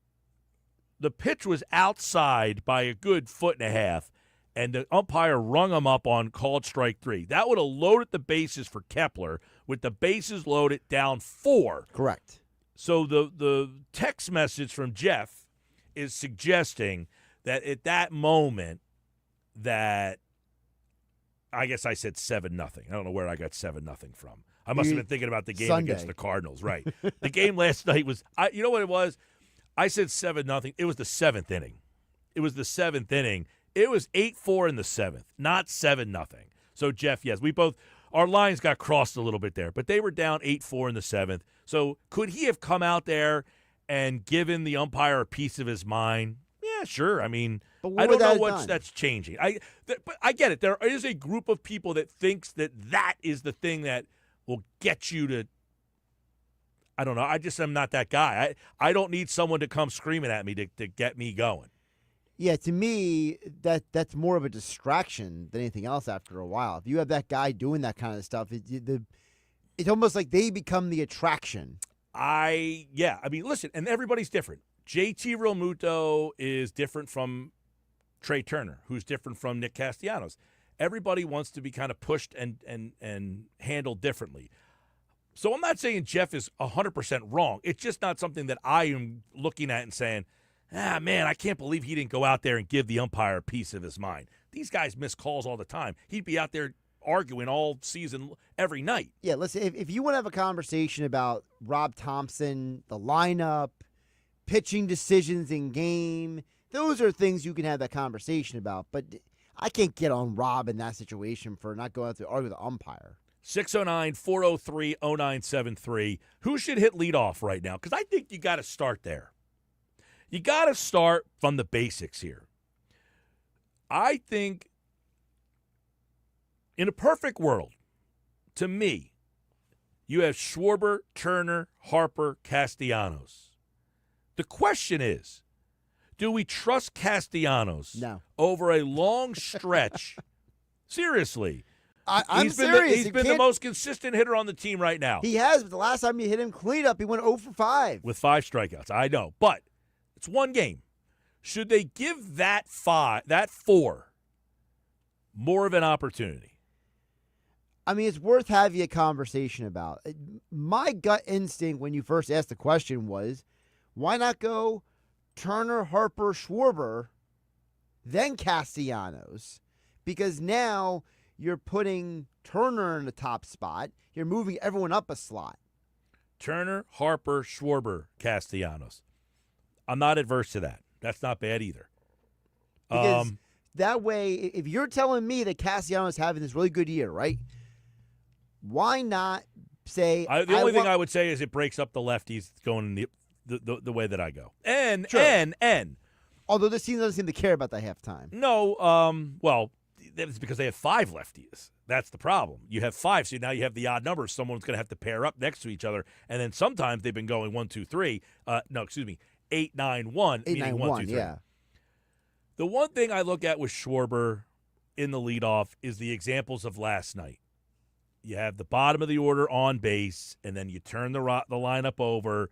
the pitch was outside by a good foot and a half, and the umpire rung him up on called strike 3. That would have loaded the bases for Kepler with the bases loaded down 4. Correct. So the text message from Jeff is suggesting that at that moment that I guess I said 7-0. I don't know where I got 7-0 from. I must have been thinking about the game Sunday against the Cardinals, right? The game last night was you know what it was? I said 7-0. It was the 7th inning. It was the 7th inning. It was 8-4 in the 7th, not 7-0. So Jeff, yes, our lines got crossed a little bit there, but they were down 8-4 in the 7th. So could he have come out there and given the umpire a piece of his mind? Yeah, sure. I mean, I don't know what that's changing. But I get it. There is a group of people that thinks that is the thing that will get you to. I don't know. I just am not that guy. I don't need someone to come screaming at me to get me going. Yeah, to me, that's more of a distraction than anything else after a while. If you have that guy doing that kind of stuff, it's almost like they become the attraction. I mean, listen, and everybody's different. JT Realmuto is different from Trey Turner, who's different from Nick Castellanos. Everybody wants to be kind of pushed and handled differently. So I'm not saying Jeff is 100% wrong. It's just not something that I am looking at and saying, man, I can't believe he didn't go out there and give the umpire a piece of his mind. These guys miss calls all the time. He'd be out there arguing all season, every night. Yeah, listen, if you want to have a conversation about Rob Thompson, the lineup, pitching decisions in game, those are things you can have that conversation about. But I can't get on Rob in that situation for not going out to argue with the umpire. 609-403-0973. Who should hit leadoff right now? Because I think you got to start there. You got to start from the basics here. I think in a perfect world, to me, you have Schwarber, Turner, Harper, Castellanos. The question is, do we trust Castellanos over a long stretch? Seriously. I'm serious. He's been the most consistent hitter on the team right now. He has, but the last time you hit him cleanup, he went 0 for 5. With 5 strikeouts. I know. But it's one game. Should they give that 4 more of an opportunity? I mean, it's worth having a conversation about. My gut instinct when you first asked the question was, why not go Turner, Harper, Schwarber, then Castellanos? Because now you're putting Turner in the top spot. You're moving everyone up a slot. Turner, Harper, Schwarber, Castellanos. I'm not adverse to that. That's not bad either. Because that way, if you're telling me that Castellanos is having this really good year, right? Why not say the only thing I would say is it breaks up the lefties going the way that I go. And although this team doesn't seem to care about that halftime. No, well, that's because they have 5 lefties. That's the problem. You have 5, so now you have the odd number. Someone's going to have to pair up next to each other, and then sometimes they've been going 1, 2, 3. 8, 9, 1. 8, 9, 1, 2, 3. yeah. The one thing I look at with Schwarber in the leadoff is the examples of last night. You have the bottom of the order on base, and then you turn the lineup over,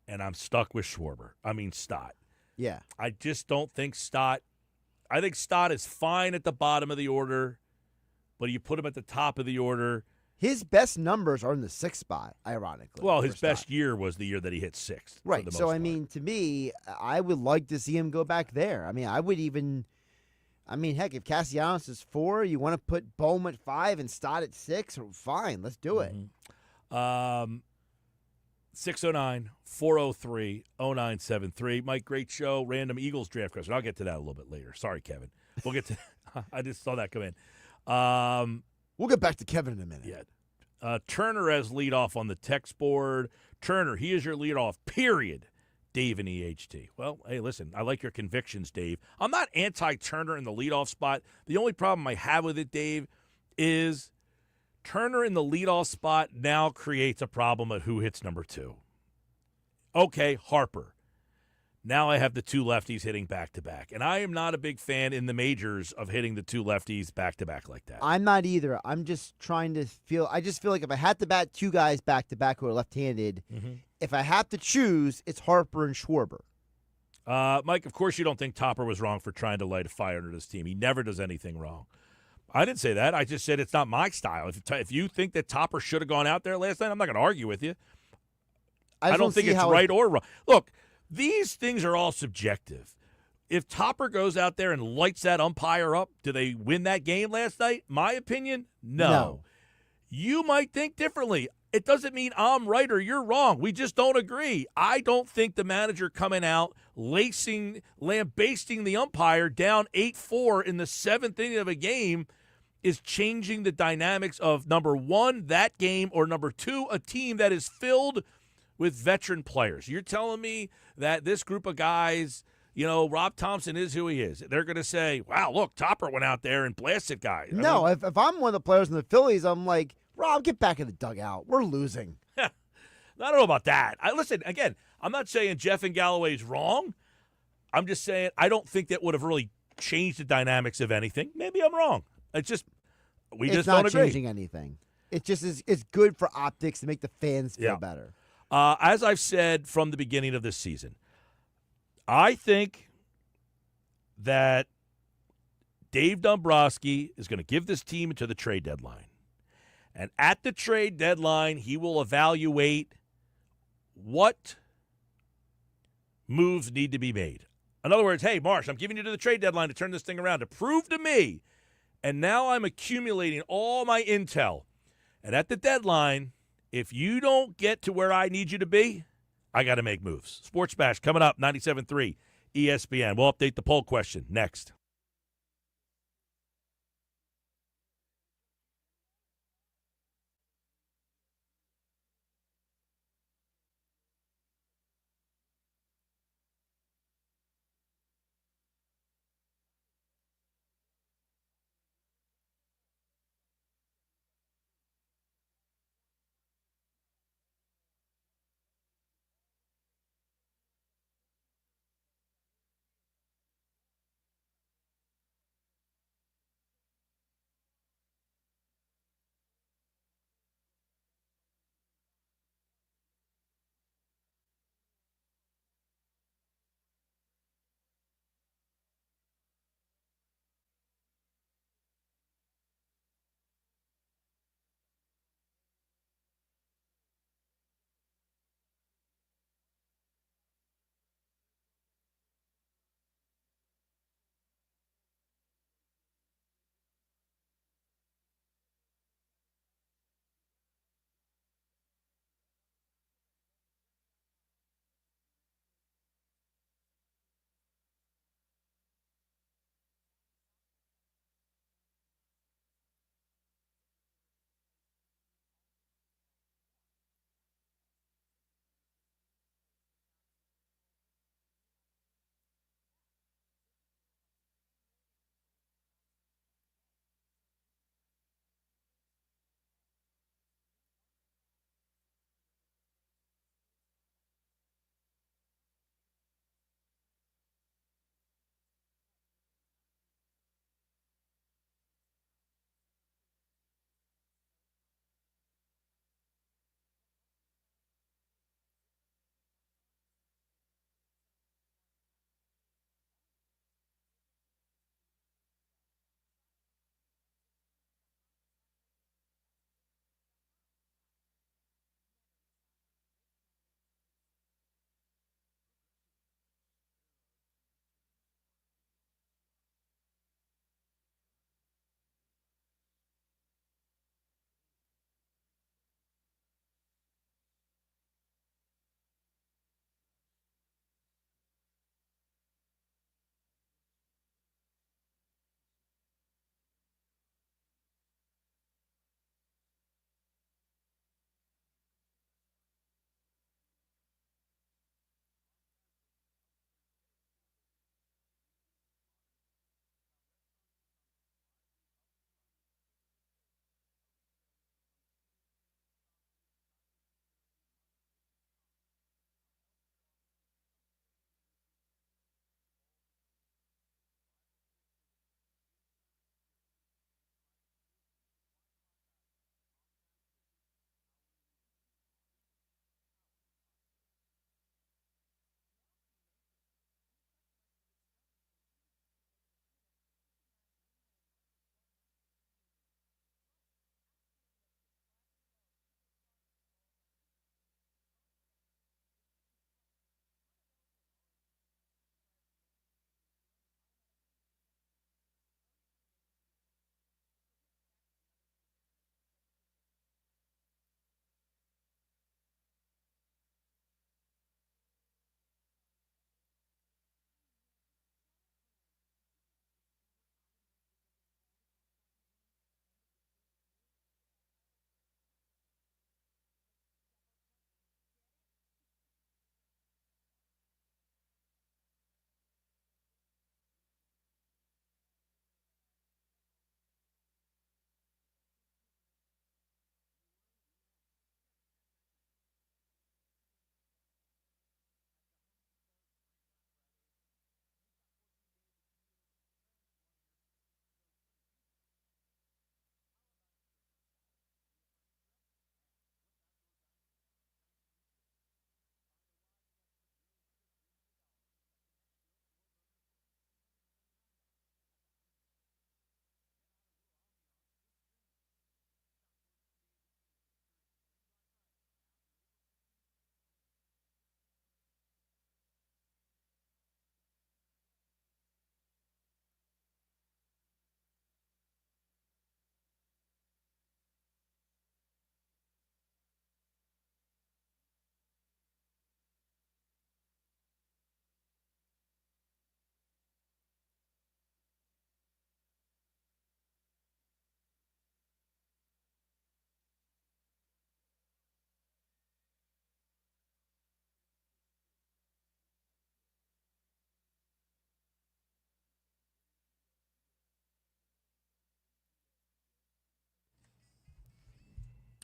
and I'm stuck with Stott. Yeah. I just don't think Stott – I think Stott is fine at the bottom of the order, but you put him at the top of the order. His best numbers are in the 6th spot, ironically. Well, his best year was the year that he hit 6th. Right. So, I mean, to me, I would like to see him go back there. I mean, heck, if Castellanos is 4, you want to put Bohm at 5 and Stott at 6, fine, let's do it. 609-403-0973. Mike, great show. Random Eagles draft question. I'll get to that a little bit later. Sorry, Kevin. We'll get to I just saw that come in. We'll get back to Kevin in a minute. Yeah. Turner as leadoff on the text board. Turner, he is your leadoff, period. Dave in EHT. Well, hey, listen, I like your convictions, Dave. I'm not anti-Turner in the leadoff spot. The only problem I have with it, Dave, is Turner in the leadoff spot now creates a problem of who hits number 2. Okay, Harper. Now I have the 2 lefties hitting back-to-back. And I am not a big fan in the majors of hitting the 2 lefties back-to-back like that. I'm not either. I just feel like if I had to bat 2 guys back-to-back who are left-handed, if I have to choose, it's Harper and Schwarber. Mike, of course you don't think Topper was wrong for trying to light a fire under this team. He never does anything wrong. I didn't say that. I just said it's not my style. If you think that Topper should have gone out there last night, I'm not going to argue with you. I don't think it's right or wrong. Look, these things are all subjective. If Topper goes out there and lights that umpire up, do they win that game last night? My opinion, no. You might think differently. It doesn't mean I'm right or you're wrong. We just don't agree. I don't think the manager coming out, lambasting the umpire down 8-4 in the seventh inning of a game is changing the dynamics of, number one, that game, or number two, a team that is filled with veteran players. You're telling me that this group of guys, Rob Thompson is who he is. They're going to say, wow, look, Topper went out there and blasted guys. No, if I'm one of the players in the Phillies, I'm like, Rob, get back in the dugout. We're losing. I don't know about that. Listen, again, I'm not saying Jeff and Galloway's wrong. I'm just saying I don't think that would have really changed the dynamics of anything. Maybe I'm wrong. It's just we just don't agree. It's not changing anything. It just is. It's good for optics to make the fans feel better. As I've said from the beginning of this season, I think that Dave Dombrowski is going to give this team to the trade deadline. And at the trade deadline, he will evaluate what moves need to be made. In other words, hey, Marsh, I'm giving you to the trade deadline to turn this thing around, to prove to me. And now I'm accumulating all my intel. And at the deadline, if you don't get to where I need you to be, I got to make moves. Sports Bash coming up, 97.3 ESPN. We'll update the poll question next.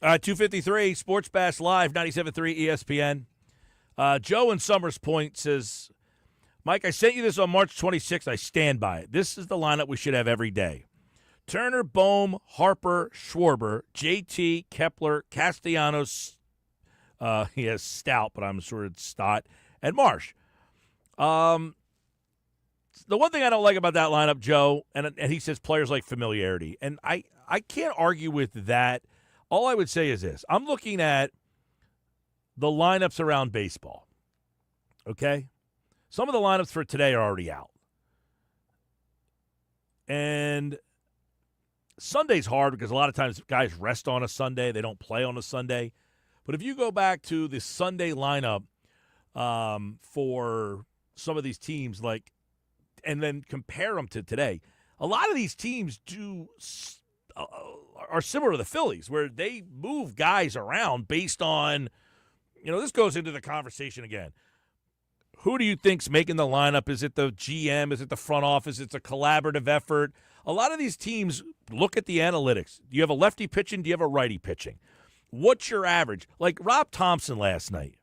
253, Sports Bash Live, 97.3 ESPN. Joe in Summers Point says, Mike, I sent you this on March 26th. I stand by it. This is the lineup we should have every day. Turner, Bohm, Harper, Schwarber, JT, Kepler, Castellanos. He has Stout, but I'm sure it's Stott, and Marsh. The one thing I don't like about that lineup, Joe, and he says players like familiarity, and I can't argue with that. All I would say is this. I'm looking at the lineups around baseball, okay? Some of the lineups for today are already out. And Sunday's hard because a lot of times guys rest on a Sunday. They don't play on a Sunday. But if you go back to the Sunday lineup for some of these teams, and then compare them to today, a lot of these teams are similar to the Phillies, where they move guys around based on, this goes into the conversation again. Who do you think's making the lineup? Is it the GM? Is it the front office? It's a collaborative effort. A lot of these teams look at the analytics. Do you have a lefty pitching? Do you have a righty pitching? What's your average? Like Rob Thompson last night,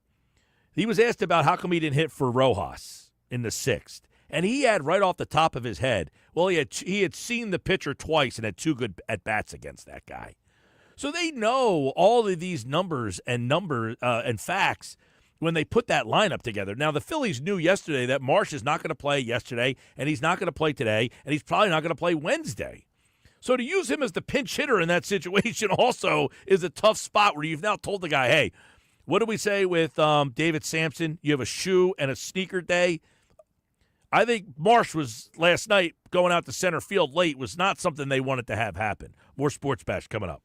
he was asked about how come he didn't hit for Rojas in the 6th. And he had right off the top of his head, well, he had seen the pitcher twice and had 2 good at-bats against that guy. So they know all of these numbers and facts when they put that lineup together. Now, the Phillies knew yesterday that Marsh is not going to play yesterday, and he's not going to play today, and he's probably not going to play Wednesday. So to use him as the pinch hitter in that situation also is a tough spot where you've now told the guy, hey, what do we say with David Sampson? You have a shoe and a sneaker day. I think Marsh was last night going out to center field late was not something they wanted to have happen. More Sports Bash coming up.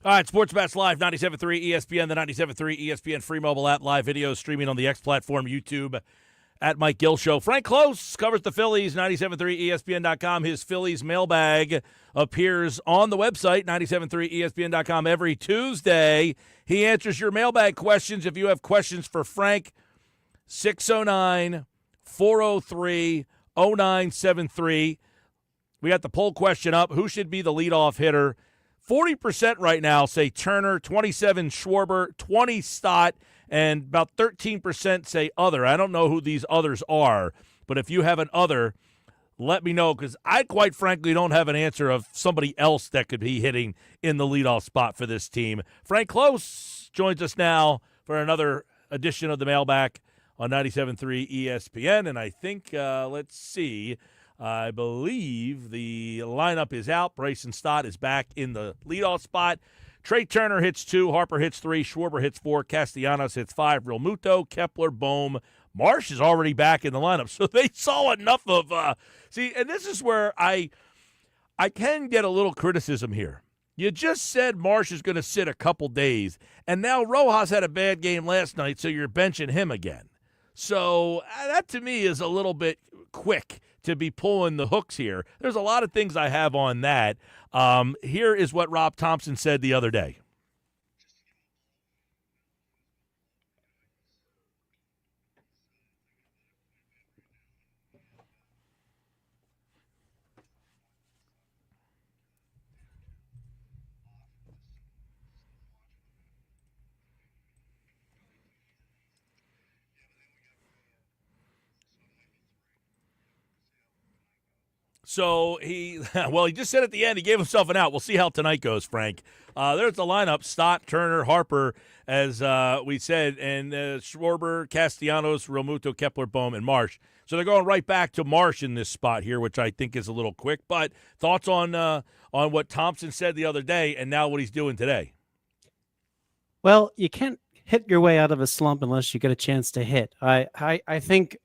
All right, Sports Bats Live, 97.3 ESPN, the 97.3 ESPN free mobile app, live video streaming on the X platform, YouTube, at Mike Gill Show. Frank Klose covers the Phillies, 97.3 ESPN.com. His Phillies mailbag appears on the website, 97.3 ESPN.com, every Tuesday. He answers your mailbag questions. If you have questions for Frank, 609-403-0973. We got the poll question up. Who should be the leadoff hitter? 40% right now say Turner, 27 Schwarber, 20 Stott, and about 13% say other. I don't know who these others are, but if you have an other, let me know, because I quite frankly don't have an answer of somebody else that could be hitting in the leadoff spot for this team. Frank Klose joins us now for another edition of the Mailback on 97.3 ESPN, and I think, let's see, I believe the lineup is out. Bryson Stott is back in the leadoff spot. Trey Turner hits 2, Harper hits 3, Schwarber hits 4, Castellanos hits 5, Realmuto, Kepler, Bohm. Marsh is already back in the lineup, so they saw enough of see, and this is where I can get a little criticism here. You just said Marsh is going to sit a couple days, and now Rojas had a bad game last night, so you're benching him again. So that to me is a little bit quick to be pulling the hooks here. There's a lot of things I have on that. Here is what Rob Thompson said the other day. So he just said at the end he gave himself an out. We'll see how tonight goes, Frank. There's the lineup: Stott, Turner, Harper, as we said, and Schwarber, Castellanos, Realmuto, Kepler, Bohm, and Marsh. So they're going right back to Marsh in this spot here, which I think is a little quick. But thoughts on what Thompson said the other day and now what he's doing today? Well, you can't hit your way out of a slump unless you get a chance to hit. I think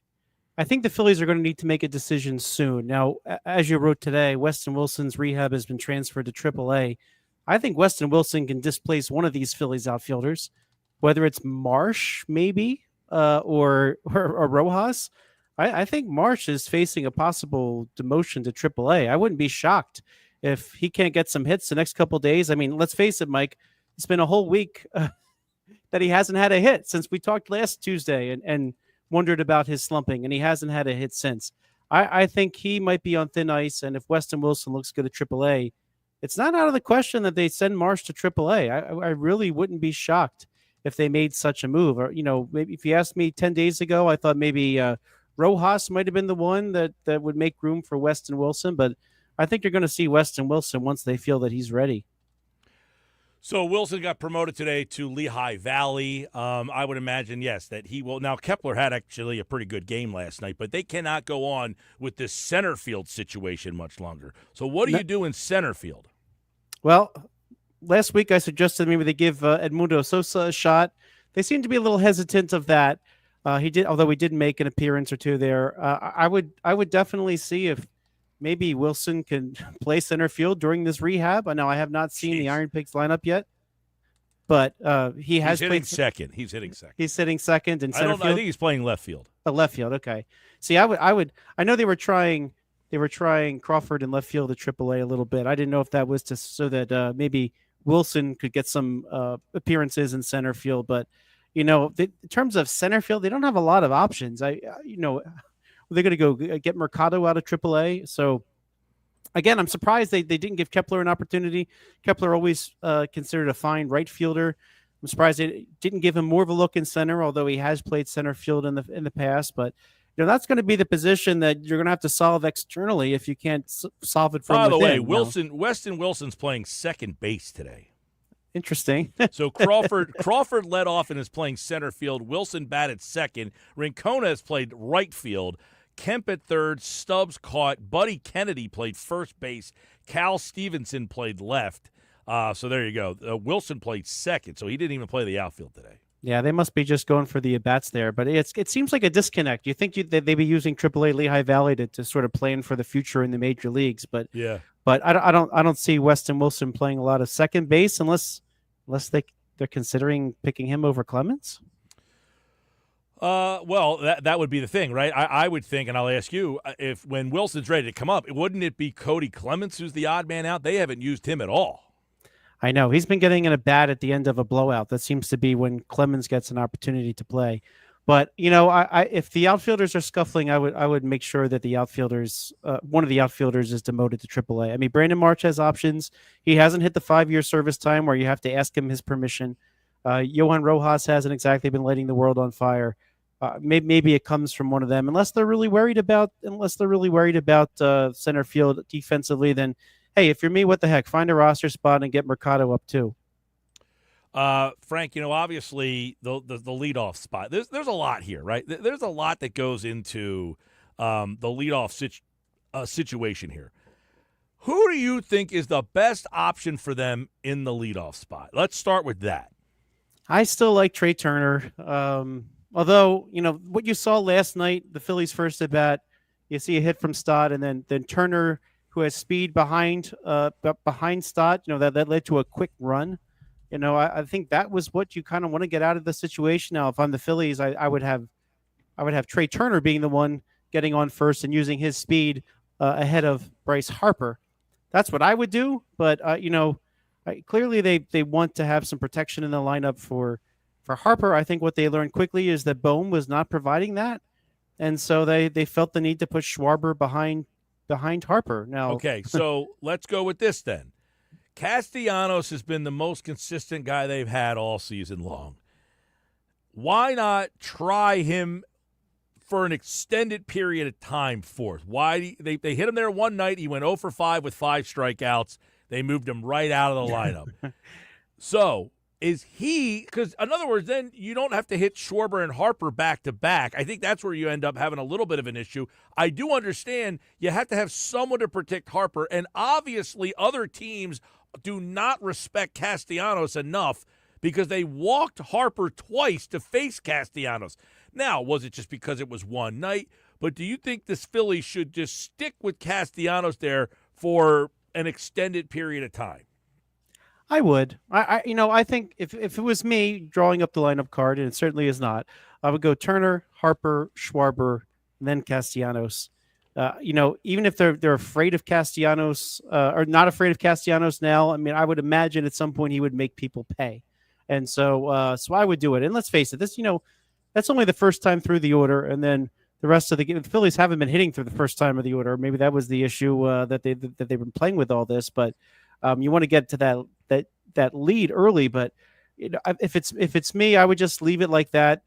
the Phillies are going to need to make a decision soon. Now, as you wrote today, Weston Wilson's rehab has been transferred to AAA. I think Weston Wilson can displace one of these Phillies outfielders, whether it's Marsh maybe or Rojas. I think Marsh is facing a possible demotion to AAA. I wouldn't be shocked if he can't get some hits the next couple of days. I mean, let's face it, Mike, it's been a whole week that he hasn't had a hit since we talked last Tuesday and wondered about his slumping, and he hasn't had a hit since. I think he might be on thin ice, and if Weston Wilson looks good at AAA, it's not out of the question that they send Marsh to AAA. I really wouldn't be shocked if they made such a move. Or, maybe if you asked me 10 days ago, I thought maybe Rojas might have been the one that would make room for Weston Wilson, but I think you're going to see Weston Wilson once they feel that he's ready. So Wilson got promoted today to Lehigh Valley. I would imagine, yes, that he will. Now, Kepler had actually a pretty good game last night, but they cannot go on with this center field situation much longer. So what do you do in center field? Well, last week I suggested maybe they give Edmundo Sosa a shot. They seem to be a little hesitant of that. Although he did make an appearance or two there. I would definitely see if maybe Wilson can play center field during this rehab. I know I have not seen the Iron Pigs lineup yet, but he's played second. He's hitting second. He's hitting second in center field. I think he's playing left field. Left field. Okay. See, I know they were trying Crawford in left field at AAA a little bit. I didn't know if that was so that maybe Wilson could get some appearances in center field, but in terms of center field, they don't have a lot of options. They're going to go get Mercado out of AAA. So, again, I'm surprised they didn't give Kepler an opportunity. Kepler always considered a fine right fielder. I'm surprised they didn't give him more of a look in center, although he has played center field in the past. But that's going to be the position that you're going to have to solve externally if you can't solve it from within. By the way, Weston Wilson's playing second base today. Interesting. So Crawford led off and is playing center field. Wilson batted second. Rincona has played right field. Kemp at third, Stubbs caught. Buddy Kennedy played first base. Cal Stevenson played left. So there you go. Wilson played second, so he didn't even play the outfield today. Yeah, they must be just going for the at-bats there. But it seems like a disconnect. You think they'd be using AAA Lehigh Valley to sort of plan for the future in the major leagues. But yeah. But I don't see Weston Wilson playing a lot of second base unless unless they're considering picking him over Clemens. Well, that would be the thing, right? I would think, and I'll ask you, if when Wilson's ready to come up, wouldn't it be Cody Clemens who's the odd man out? They haven't used him at all. I know he's been getting in a bat at the end of a blowout. That seems to be when Clemens gets an opportunity to play. But I if the outfielders are scuffling, I would make sure that the outfielders, one of the outfielders, is demoted to AAA. I mean, Brandon March has options. He hasn't hit the 5-year service time where you have to ask him his permission. Johan Rojas hasn't exactly been lighting the world on fire. Maybe it comes from one of them, unless they're really worried about center field defensively. Then, hey, if you're me, what the heck? Find a roster spot and get Mercado up too. Frank, obviously the leadoff spot. There's a lot here, right? There's a lot that goes into the leadoff situation here. Who do you think is the best option for them in the leadoff spot? Let's start with that. I still like Trey Turner. Although, what you saw last night, the Phillies' first at bat, you see a hit from Stott, and then Turner, who has speed behind Stott, that led to a quick run. I think that was what you kind of want to get out of the situation. Now, if I'm the Phillies, I would have Trey Turner being the one getting on first and using his speed ahead of Bryce Harper. That's what I would do. But clearly they want to have some protection in the lineup for Harper. I think what they learned quickly is that Bohm was not providing that, and so they felt the need to put Schwarber behind Harper. Now, okay, so let's go with this then. Castellanos has been the most consistent guy they've had all season long. Why not try him for an extended period of time fourth? Why they hit him there one night. He went 0 for 5 with 5 strikeouts. They moved him right out of the lineup. So is he – because in other words, then you don't have to hit Schwarber and Harper back-to-back. I think that's where you end up having a little bit of an issue. I do understand you have to have someone to protect Harper, and obviously other teams do not respect Castellanos enough because they walked Harper twice to face Castellanos. Now, was it just because it was one night? But do you think this Philly should just stick with Castellanos there for an extended period of time? I would. I think if it was me drawing up the lineup card, and it certainly is not, I would go Turner, Harper, Schwarber, and then Castellanos. Even if they're afraid of Castellanos or not afraid of Castellanos now, I mean, I would imagine at some point he would make people pay, and so I would do it. And let's face it, this that's only the first time through the order, and then the rest of the Phillies haven't been hitting through the first time of the order. Maybe that was the issue that they've been playing with all this, but you want to get to that lead early. But if it's me, I would just leave it like that.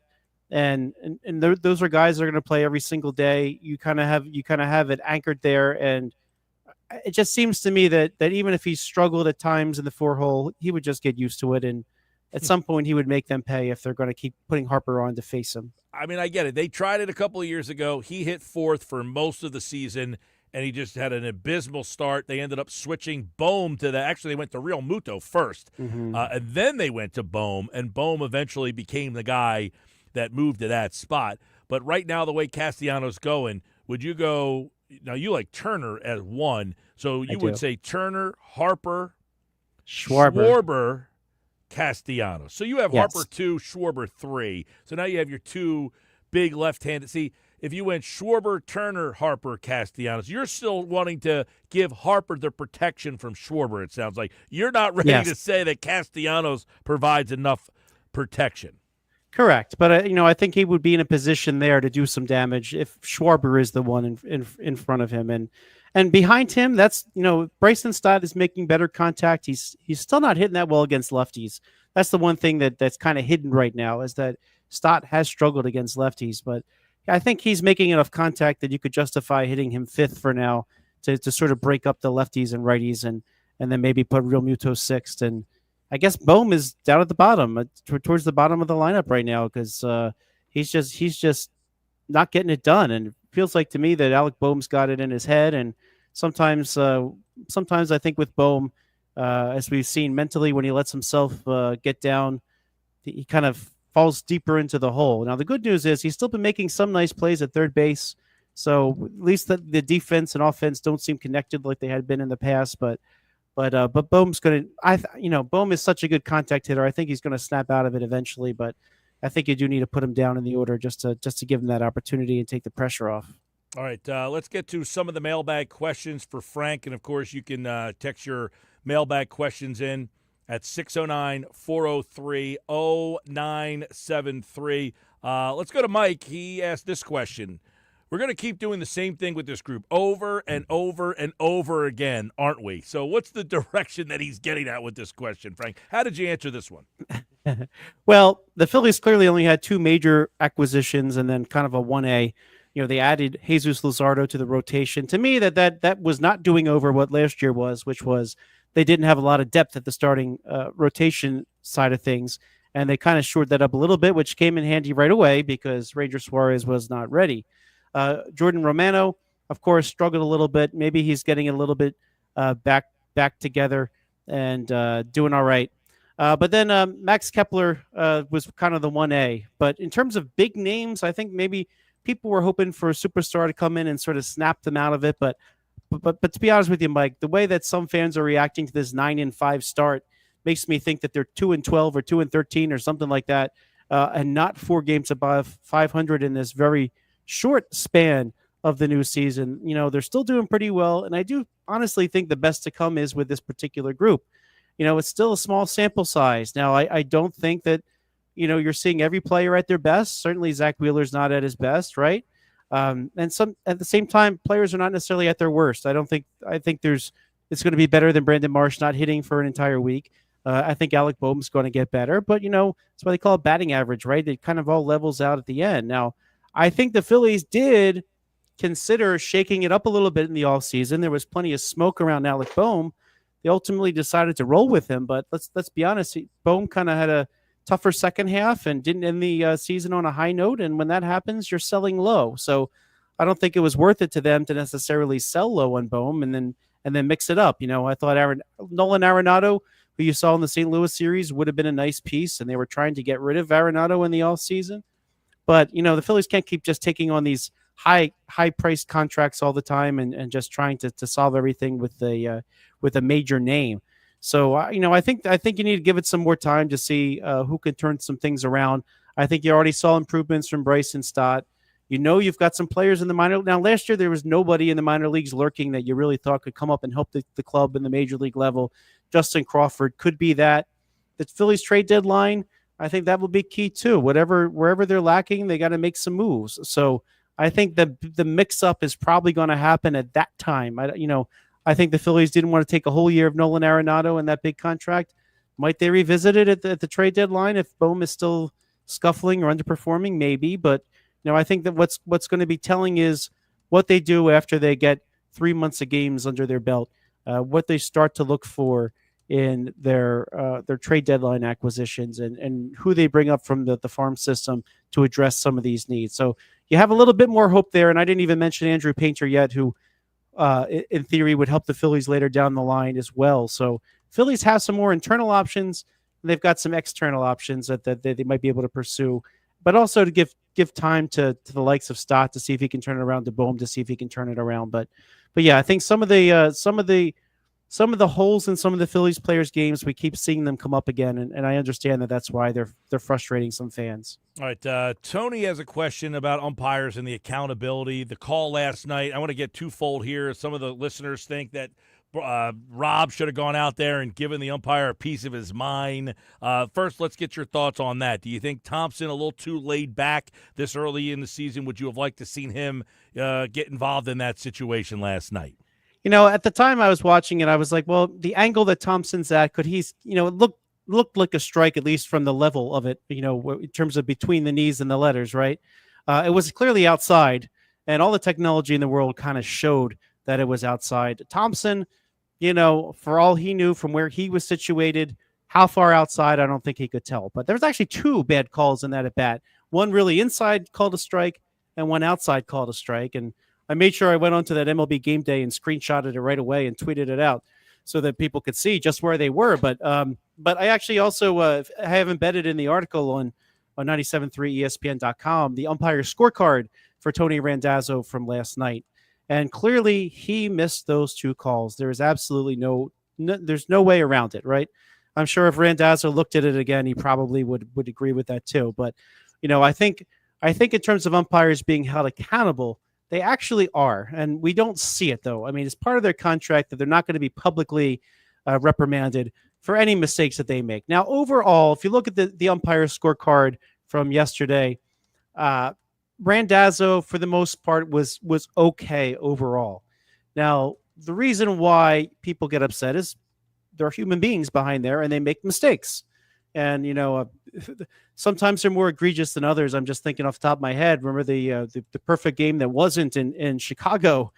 And those are guys that are going to play every single day. You kind of have it anchored there, and it just seems to me that even if he struggled at times in the 4-hole, he would just get used to it, and at some point he would make them pay if they're going to keep putting Harper on to face him. I mean, I get it. They tried it a couple of years ago. He hit fourth for most of the season, and he just had an abysmal start. They ended up switching Bohm to actually they went to Real Muto first, and then they went to Bohm, and Bohm eventually became the guy that moved to that spot. But right now, the way Castellanos going, would you go – now you like Turner as one, so you would say Turner, Harper, Schwarber, Castellanos. So you have Harper 2, Schwarber 3. So now you have your two big left-handed – see, if you went Schwarber, Turner, Harper, Castellanos, you're still wanting to give Harper the protection from Schwarber, it sounds like. You're not ready to say that Castellanos provides enough protection. Correct, but I think he would be in a position there to do some damage if Schwarber is the one in front of him, and behind him, that's Bryson Stott is making better contact. He's still not hitting that well against lefties. That's the one thing that's kind of hidden right now, is that Stott has struggled against lefties, but I think he's making enough contact that you could justify hitting him fifth for now to sort of break up the lefties and righties, and then maybe put Real Muto sixth. And I guess Bohm is down at the bottom, towards the bottom of the lineup right now, because he's just not getting it done. And it feels like to me that Alec Bohm's got it in his head. And sometimes I think with Bohm, as we've seen mentally, when he lets himself get down, he kind of falls deeper into the hole. Now, the good news is he's still been making some nice plays at third base. So at least the defense and offense don't seem connected like they had been in the past. But But Bohm's going to, Bohm is such a good contact hitter. I think he's going to snap out of it eventually, but I think you do need to put him down in the order just to give him that opportunity and take the pressure off. All right, let's get to some of the mailbag questions for Frank. And, of course, you can text your mailbag questions in at 609-403-0973. Let's go to Mike. He asked this question. We're going to keep doing the same thing with this group over and over and over again, aren't we? So what's the direction that he's getting at with this question, Frank? How did you answer this one? Well, the Phillies clearly only had two major acquisitions and then kind of a 1A. They added Jesus Luzardo to the rotation. To me, that was not doing over what last year was, which was they didn't have a lot of depth at the starting rotation side of things, and they kind of shored that up a little bit, which came in handy right away because Ranger Suarez was not ready. Jordan Romano, of course, struggled a little bit. Maybe he's getting a little bit back together and doing all right. But then Max Kepler was kind of the 1A. But in terms of big names, I think maybe people were hoping for a superstar to come in and sort of snap them out of it. But to be honest with you, Mike, the way that some fans are reacting to this 9-5 start makes me think that they're 2-12 or 2-13 or something like that, and not 4 games above 500 in this very short span of the new season. They're still doing pretty well, and I do honestly think the best to come is with this particular group. It's still a small sample size. Now, I don't think that you're seeing every player at their best. Certainly Zach Wheeler's not at his best, right? And some at the same time, players are not necessarily at their worst. I think it's going to be better than Brandon Marsh not hitting for an entire week. I think Alec Boehm's going to get better, but that's why they call it batting average, right? It kind of all levels out at the end. Now, I think the Phillies did consider shaking it up a little bit in the offseason. There was plenty of smoke around Alec Boehm. They ultimately decided to roll with him, but let's be honest, Boehm kind of had a tougher second half and didn't end the season on a high note. And when that happens, you're selling low. So I don't think it was worth it to them to necessarily sell low on Boehm and then mix it up. I thought Nolan Arenado, who you saw in the St. Louis series, would have been a nice piece, and they were trying to get rid of Arenado in the offseason. But, the Phillies can't keep just taking on these high-priced contracts all the time and just trying to solve everything with a major name. So, I think you need to give it some more time to see who can turn some things around. I think you already saw improvements from Bryson Stott. You've got some players in the minor. Now, last year there was nobody in the minor leagues lurking that you really thought could come up and help the club in the major league level. Justin Crawford could be that. The Phillies trade deadline, I think that will be key too. Wherever they're lacking, they got to make some moves. So I think the mix-up is probably going to happen at that time. I think the Phillies didn't want to take a whole year of Nolan Arenado and that big contract. Might they revisit it at the trade deadline if Boehm is still scuffling or underperforming? Maybe, but I think that what's going to be telling is what they do after they get 3 months of games under their belt, what they start to look for in their trade deadline acquisitions and who they bring up from the farm system to address some of these needs. So you have a little bit more hope there. And I didn't even mention Andrew Painter yet, who in theory would help the Phillies later down the line as well. So Phillies have some more internal options, and they've got some external options that they might be able to pursue, but also to give time to the likes of Stott to see if he can turn it around, to Boehm to see if he can turn it around. But yeah, I think some of the holes in some of the Phillies players' games, we keep seeing them come up again, and I understand that's why they're frustrating some fans. All right, Tony has a question about umpires and the accountability. The call last night, I want to get twofold here. Some of the listeners think that Rob should have gone out there and given the umpire a piece of his mind. First, let's get your thoughts on that. Do you think Thompson a little too laid back this early in the season? Would you have liked to seen him get involved in that situation last night? At the time I was watching it, I was like, well, the angle that Thompson's at, it looked like a strike, at least from the level of it, in terms of between the knees and the letters, right? It was clearly outside, and all the technology in the world kind of showed that it was outside. Thompson, for all he knew from where he was situated, how far outside, I don't think he could tell. But there was actually 2 bad calls in that at bat. One really inside called a strike, and one outside called a strike. And I made sure I went onto that MLB Game Day and screenshotted it right away and tweeted it out so that people could see just where they were. But I actually also have embedded in the article on 97.3ESPN.com the umpire scorecard for Tony Randazzo from last night. And clearly he missed those 2 calls. There is absolutely no there's no way around it, right? I'm sure if Randazzo looked at it again, he probably would agree with that too. But I think in terms of umpires being held accountable, they actually are, and we don't see it though. I mean, it's part of their contract that they're not going to be publicly reprimanded for any mistakes that they make. Now, overall, if you look at the umpire scorecard from yesterday, Randazzo for the most part was okay overall. Now, the reason why people get upset is there are human beings behind there, and they make mistakes. And sometimes they're more egregious than others. I'm just thinking off the top of my head. Remember the perfect game that wasn't in Chicago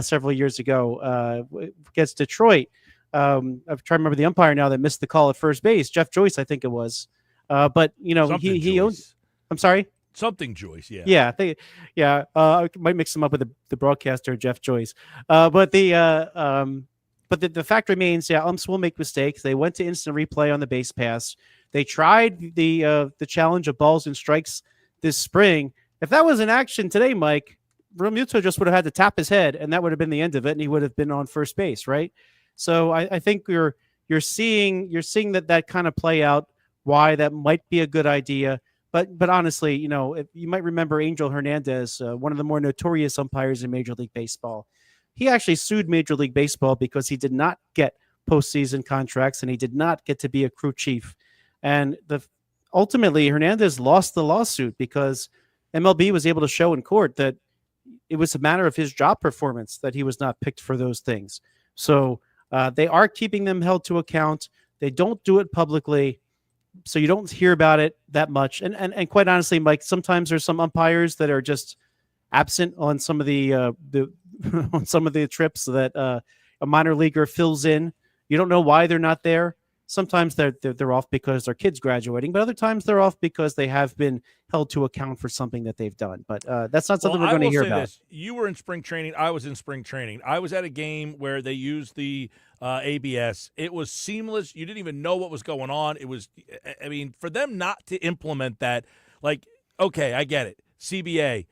several years ago against Detroit. I'm trying to remember the umpire now that missed the call at first base. Jeff Joyce, I think it was. But he owned. I'm sorry. Something Joyce, yeah. Yeah, I might mix him up with the broadcaster Jeff Joyce. But the fact remains, umps will make mistakes. They went to instant replay on the base pass. They tried the challenge of balls and strikes this spring. If that was in action today, Mike, Realmuto just would have had to tap his head, and that would have been the end of it, and he would have been on first base, right? So I think you're seeing that kind of play out. Why that might be a good idea. But honestly, if you might remember Angel Hernandez, one of the more notorious umpires in Major League Baseball. He actually sued Major League Baseball because he did not get postseason contracts and he did not get to be a crew chief. And ultimately, Hernandez lost the lawsuit because MLB was able to show in court that it was a matter of his job performance that he was not picked for those things. So they are keeping them held to account. They don't do it publicly, so you don't hear about it that much. And quite honestly, Mike, sometimes there's some umpires that are just absent on some of the on some of the trips that a minor leaguer fills in. You don't know why they're not there. Sometimes they're off because their kid's graduating, but other times they're off because they have been held to account for something that they've done. But that's not something we're going to hear about. You were in spring training. I was in spring training. I was at a game where they used the ABS. It was seamless. You didn't even know what was going on. It was, I mean, for them not to implement that, like, okay, I get it. CBA,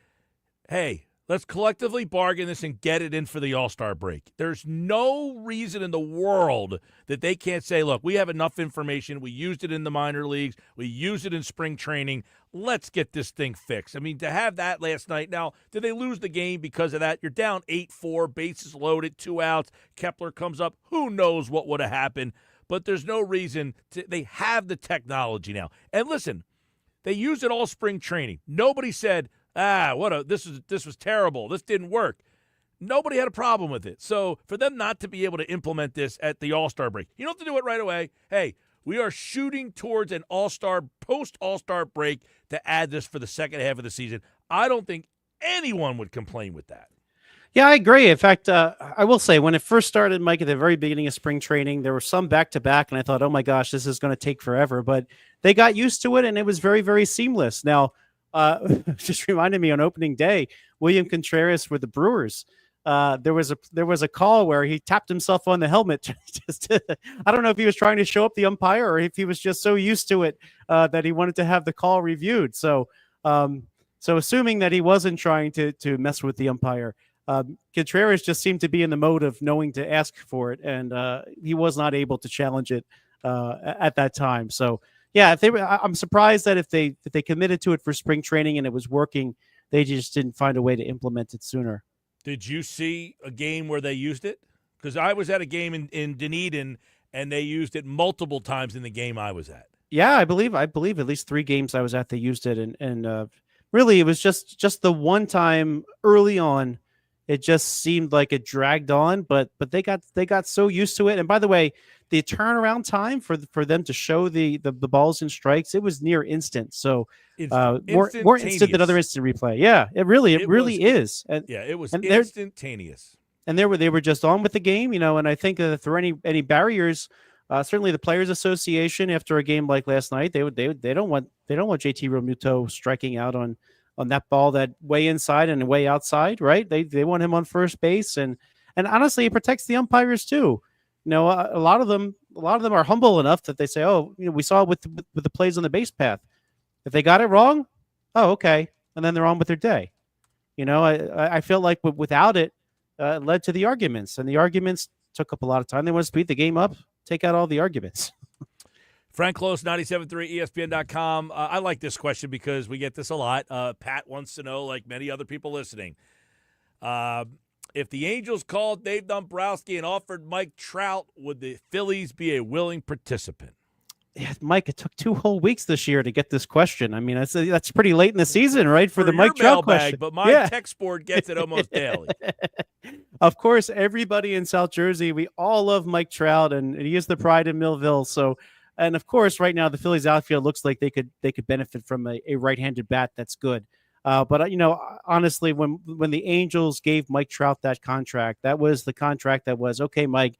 hey, let's collectively bargain this and get it in for the All-Star break. There's no reason in the world that they can't say, look, we have enough information. We used it in the minor leagues. We used it in spring training. Let's get this thing fixed. I mean, to have that last night. Now, did they lose the game because of that? You're down 8-4, bases loaded, 2 outs. Kepler comes up. Who knows what would have happened? But there's no reason they have the technology now. And listen, they used it all spring training. Nobody said, this was terrible. This didn't work. Nobody had a problem with it. So for them not to be able to implement this at the All-Star break, you don't have to do it right away. Hey, we are shooting towards an post-All-Star break to add this for the second half of the season. I don't think anyone would complain with that. Yeah, I agree. In fact, I will say when it first started, Mike, at the very beginning of spring training, there were some back-to-back, and I thought, oh my gosh, this is going to take forever. But they got used to it, and it was very, very seamless. Now, just reminded me on opening day, William Contreras with the Brewers. There was a call where he tapped himself on the helmet. I don't know if he was trying to show up the umpire or if he was just so used to it that he wanted to have the call reviewed. So assuming that he wasn't trying to mess with the umpire, Contreras just seemed to be in the mode of knowing to ask for it, and he was not able to challenge it at that time. So. Yeah, I'm surprised that if they committed to it for spring training and it was working, they just didn't find a way to implement it sooner. Did you see a game where they used it? Because I was at a game in Dunedin, and they used it multiple times in the game I was at. Yeah, I believe at least 3 games I was at, they used it, and really it was just the one time early on. It just seemed like it dragged on, but they got so used to it. And by the way, the turnaround time for them to show the balls and strikes, it was near instant. So more instant than other instant replay. Yeah, it really is. And, yeah, it was instantaneous. And they were just on with the game, And I think that if there are any barriers, certainly the Players Association after a game like last night, they don't want JT Realmuto striking out on that ball that way inside and way outside, right? They want him on first base, and honestly, it protects the umpires too. A lot of them are humble enough that they say, "Oh, we saw it with the plays on the base path. If they got it wrong, oh, okay," and then they're on with their day. I felt like without it, it led to the arguments, and the arguments took up a lot of time. They want to speed the game up, take out all the arguments. Frank Klose, 97.3 ESPN.com. I like this question because we get this a lot. Pat wants to know, like many other people listening, if the Angels called Dave Dombrowski and offered Mike Trout, would the Phillies be a willing participant? Yeah, Mike, it took 2 whole weeks this year to get this question. I mean, that's pretty late in the season, right? For the Mike Trout question. But my text board gets it almost daily. Of course, everybody in South Jersey, we all love Mike Trout, and he is the pride in Millville. So, and of course, right now the Phillies outfield looks like they could benefit from a right-handed bat that's good. But honestly, when the Angels gave Mike Trout that contract, that was the contract that was, okay, Mike,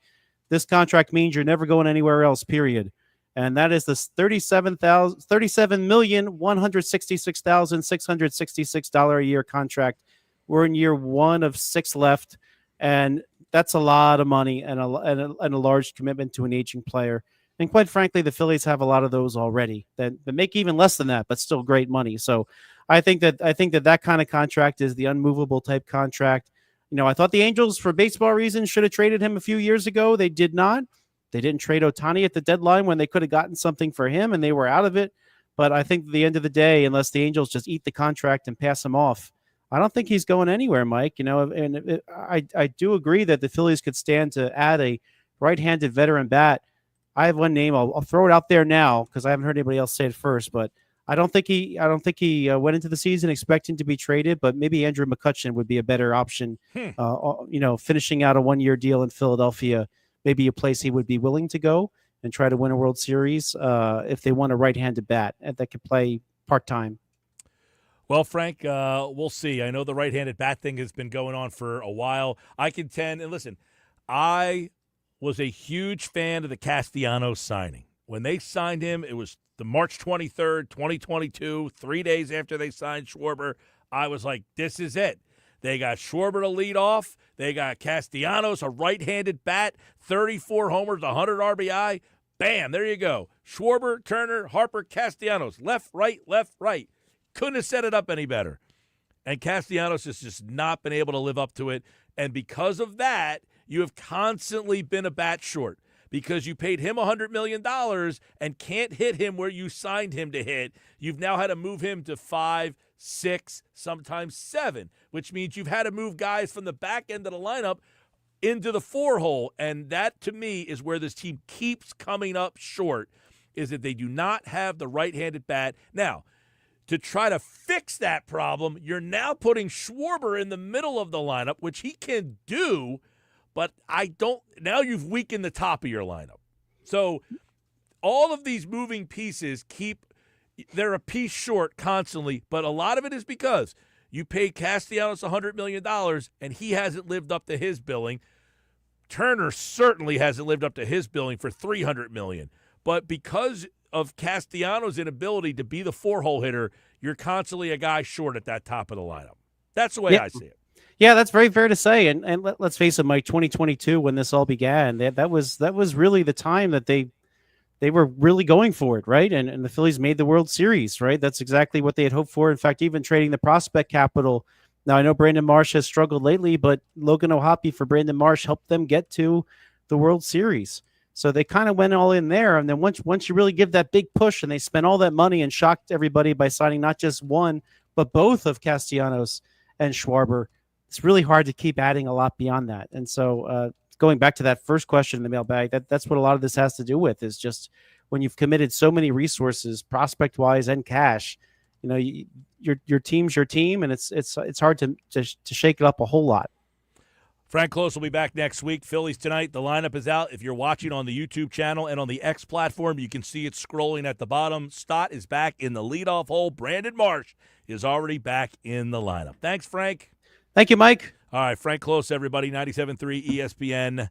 this contract means you're never going anywhere else, period. And that is this $37,166,666 a year contract. We're in year 1 of 6 left, and that's a lot of money and a large commitment to an aging player. And quite frankly, the Phillies have a lot of those already that make even less than that, but still great money. So I think that kind of contract is the unmovable type contract. I thought the Angels, for baseball reasons, should have traded him a few years ago. They did not. They didn't trade Ohtani at the deadline when they could have gotten something for him, and they were out of it. But I think at the end of the day, unless the Angels just eat the contract and pass him off, I don't think he's going anywhere, Mike. I do agree that the Phillies could stand to add a right-handed veteran bat. I have one name. I'll throw it out there now because I haven't heard anybody else say it first. But I don't think he went into the season expecting to be traded. But maybe Andrew McCutchen would be a better option. Finishing out a 1-year deal in Philadelphia, maybe a place he would be willing to go and try to win a World Series if they want a right-handed bat that could play part-time. Well, Frank, we'll see. I know the right-handed bat thing has been going on for a while. I contend, and listen, I was a huge fan of the Castellanos signing. When they signed him, it was the March 23rd, 2022, 3 days after they signed Schwarber. I was like, this is it. They got Schwarber to lead off. They got Castellanos, a right-handed bat, 34 homers, 100 RBI. Bam, there you go. Schwarber, Turner, Harper, Castellanos. Left, right, left, right. Couldn't have set it up any better. And Castellanos has just not been able to live up to it. And because of that, you have constantly been a bat short because you paid him $100 million and can't hit him where you signed him to hit. You've now had to move him to 5, 6, sometimes 7, which means you've had to move guys from the back end of the lineup into the 4 hole. And that, to me, is where this team keeps coming up short, is that they do not have the right-handed bat. Now, to try to fix that problem, you're now putting Schwarber in the middle of the lineup, which he can do, but now you've weakened the top of your lineup. So all of these moving pieces they're a piece short constantly, but a lot of it is because you paid Castellanos $100 million, and he hasn't lived up to his billing. Turner certainly hasn't lived up to his billing for $300 million. But because of Castellanos' inability to be the 4-hole hitter, you're constantly a guy short at that top of the lineup. That's the way I see it. Yeah, that's very fair to say. And let's face it, Mike, 2022, when this all began, that was really the time that they were really going for it, right? And the Phillies made the World Series, right? That's exactly what they had hoped for. In fact, even trading the prospect capital. Now, I know Brandon Marsh has struggled lately, but Logan O'Hoppe for Brandon Marsh helped them get to the World Series. So they kind of went all in there. And then once you really give that big push and they spent all that money and shocked everybody by signing not just one, but both of Castellanos and Schwarber, it's really hard to keep adding a lot beyond that. And so going back to that first question in the mailbag, that's what a lot of this has to do with, is just when you've committed so many resources, prospect-wise and cash, your team's your team, and it's hard to shake it up a whole lot. Frank Klose will be back next week. Phillies tonight. The lineup is out. If you're watching on the YouTube channel and on the X platform, you can see it scrolling at the bottom. Stott is back in the leadoff hole. Brandon Marsh is already back in the lineup. Thanks, Frank. Thank you, Mike. All right, Frank Klose, everybody, 97.3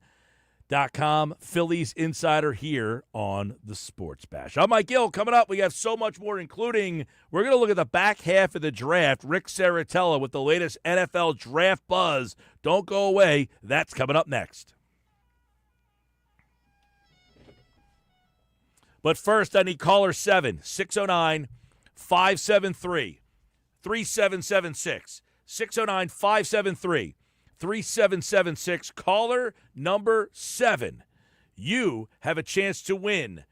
ESPN.com. Phillies Insider here on the Sports Bash. I'm Mike Gill. Coming up, we have so much more, including we're going to look at the back half of the draft. Ric Serritella with the latest NFL draft buzz. Don't go away. That's coming up next. But first, I need caller 7, 609-573-3776. 609-573-3776. 3776. Caller number 7. You have a chance to win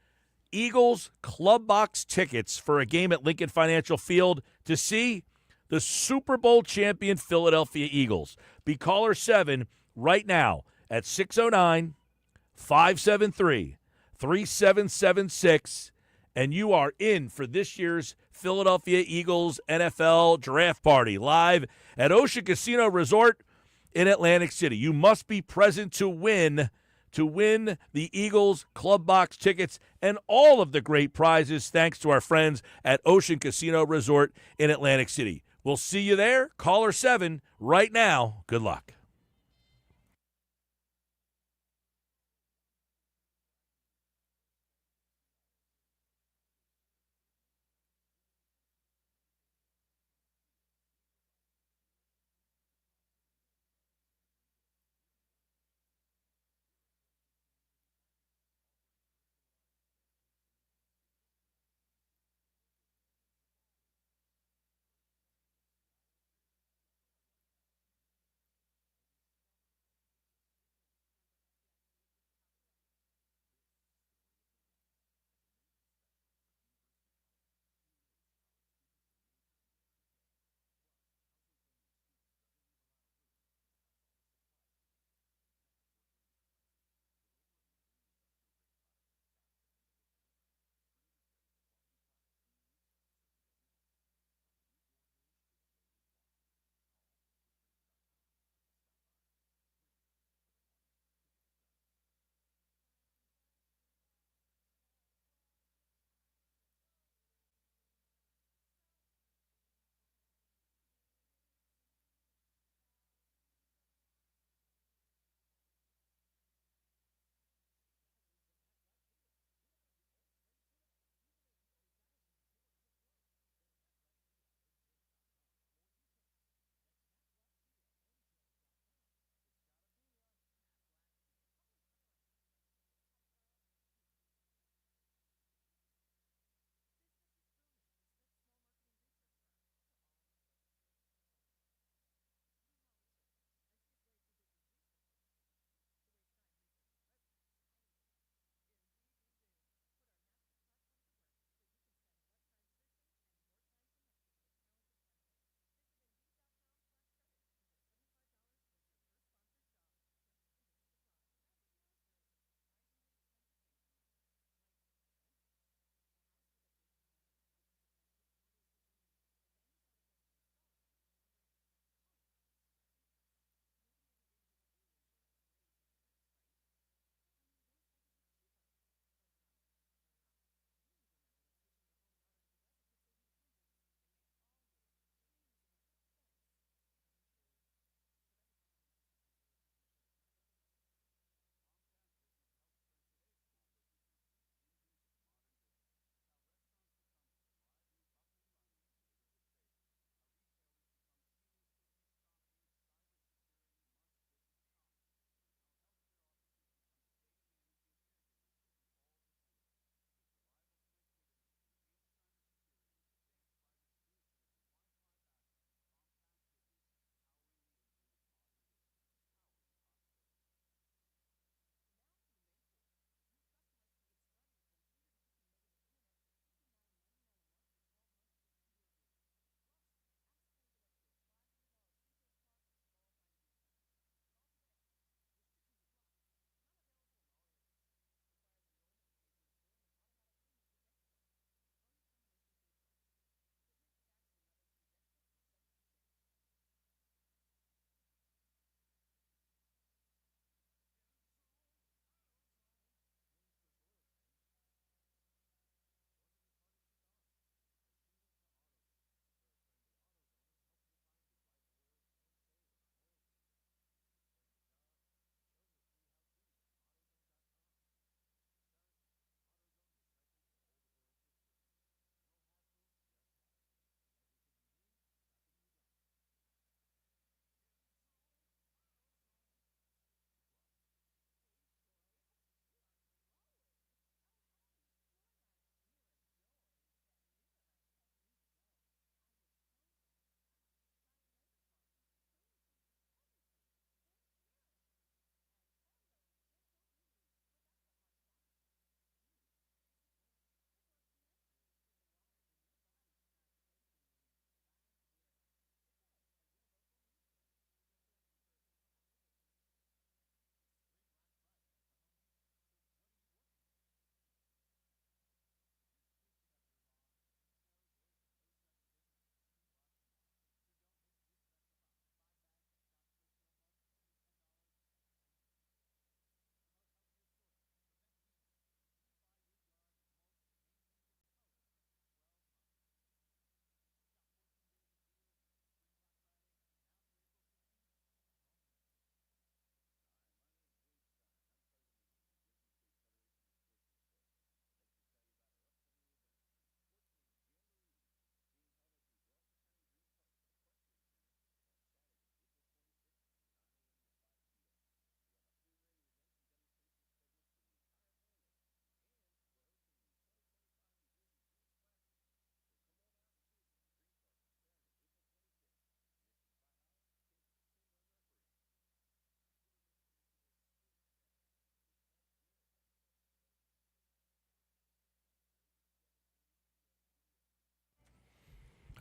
Eagles Club Box tickets for a game at Lincoln Financial Field to see the Super Bowl champion Philadelphia Eagles. Be caller 7 right now at 609-573-3776, and you are in for this year's Philadelphia Eagles NFL Draft Party live at Ocean Casino Resort in Atlantic City. You must be present to win the Eagles Club Box tickets and all of the great prizes thanks to our friends at Ocean Casino Resort in Atlantic City. We'll see you there. Caller 7 right now. Good luck.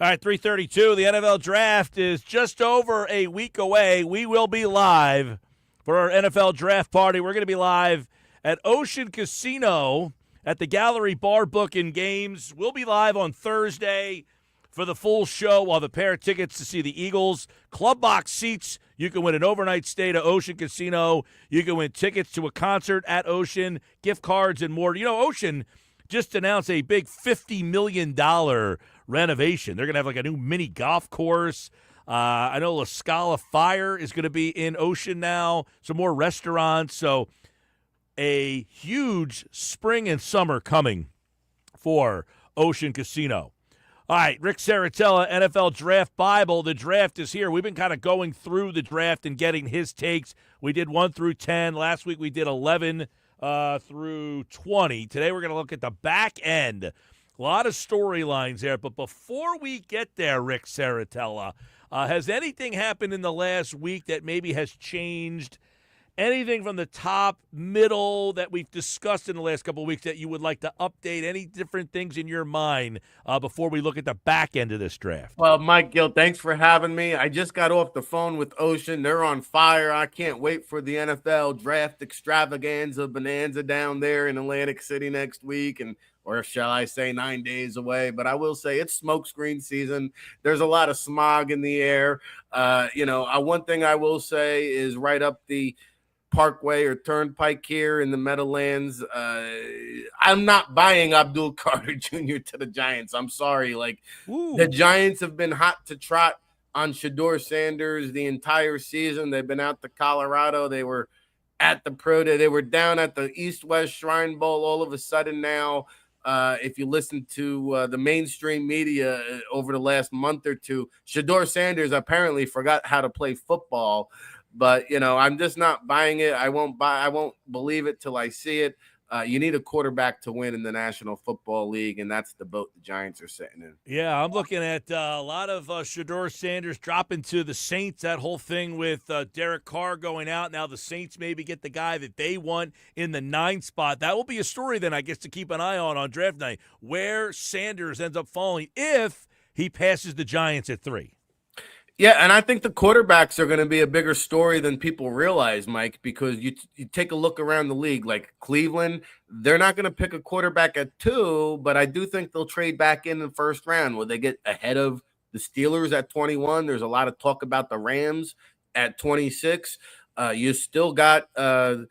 All right, 3:32. The NFL Draft is just over a week away. We will be live for our NFL Draft Party. We're going to be live at Ocean Casino at the Gallery Bar Book and Games. We'll be live on Thursday for the full show. We'll have a pair of tickets to see the Eagles. Club box seats. You can win an overnight stay to Ocean Casino. You can win tickets to a concert at Ocean, gift cards, and more. You know, Ocean just announced a big $50 million renovation. They're going to have like a new mini golf course. I know La Scala Fire is going to be in Ocean now. Some more restaurants. So a huge spring and summer coming for Ocean Casino. All right, Ric Serritella, NFL Draft Bible. The draft is here. We've been kind of going through the draft and getting his takes. We did 1 through 10. Last week we did 11 through 20. Today we're going to look at the back end. A lot of storylines there. But before we get there, Ric Serritella, has anything happened in the last week that maybe has changed? Anything from the top, middle that we've discussed in the last couple of weeks that you would like to update? Any different things in your mind before we look at the back end of this draft? Well, Mike Gill, thanks for having me. I just got off the phone with Ocean. They're on fire. I can't wait for the NFL draft extravaganza bonanza down there in Atlantic City next week, or shall I say 9 days away. But I will say it's smokescreen season. There's a lot of smog in the air. One thing I will say is right up the Parkway or Turnpike here in the Meadowlands. I'm not buying Abdul Carter Jr. to the Giants. I'm sorry. The Giants have been hot to trot on Shedeur Sanders the entire season. They've been out to Colorado. They were at the Pro Day. They were down at the East-West Shrine Bowl. All of a sudden now, if you listen to the mainstream media over the last month or two, Shedeur Sanders apparently forgot how to play football. But, I'm just not buying it. I won't believe it till I see it. You need a quarterback to win in the National Football League, and that's the boat the Giants are sitting in. Yeah, I'm looking at a lot of Shedeur Sanders dropping to the Saints, that whole thing with Derek Carr going out. Now the Saints maybe get the guy that they want in the 9th spot. That will be a story then, I guess, to keep an eye on draft night, where Sanders ends up falling if he passes the Giants at 3. Yeah, and I think the quarterbacks are going to be a bigger story than people realize, Mike, because you take a look around the league, like Cleveland, they're not going to pick a quarterback at 2, but I do think they'll trade back in the first round. Will they get ahead of the Steelers at 21? There's a lot of talk about the Rams at 26. You still got the